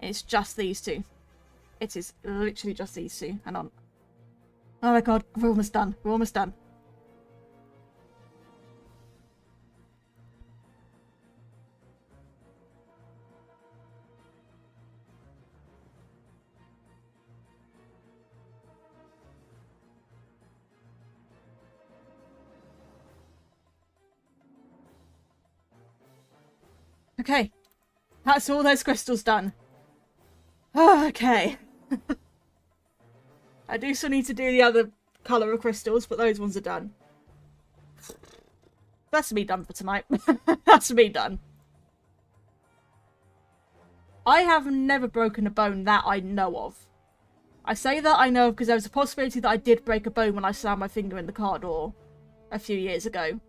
It's just these two. It is literally just these two. Hang on. Oh my god, we're almost done. We're almost done. Okay, that's all those crystals done. Oh, okay. I do still need to do the other colour of crystals, but those ones are done. That's me done for tonight. That's me done. I have never broken a bone that I know of. I say that I know of because there was a possibility that I did break a bone when I slammed my finger in the car door a few years ago.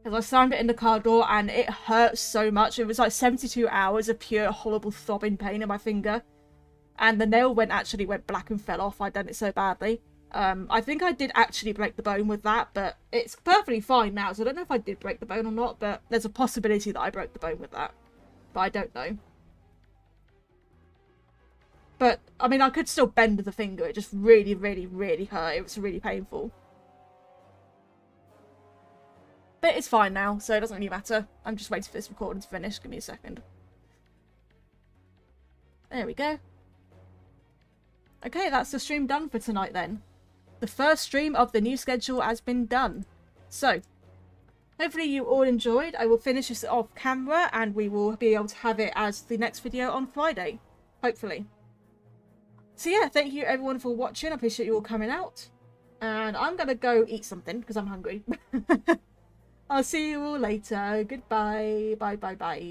Because I slammed it in the car door and it hurt so much. It was like 72 hours of pure horrible throbbing pain in my finger. And the nail actually went black and fell off. I'd done it so badly. I think I did actually break the bone with that, but it's perfectly fine now. So I don't know if I did break the bone or not, but there's a possibility that I broke the bone with that. But I don't know. But, I mean, I could still bend the finger. It just really, really, really hurt. It was really painful. But it's fine now, so it doesn't really matter. I'm just waiting for this recording to finish. Give me a second. There we go. Okay, that's the stream done for tonight then. The first stream of the new schedule has been done. So, hopefully you all enjoyed. I will finish this off camera and we will be able to have it as the next video on Friday. Hopefully. So yeah, thank you everyone for watching. I appreciate you all coming out. And I'm going to go eat something because I'm hungry. I'll see you all later. Goodbye. Bye, bye, bye.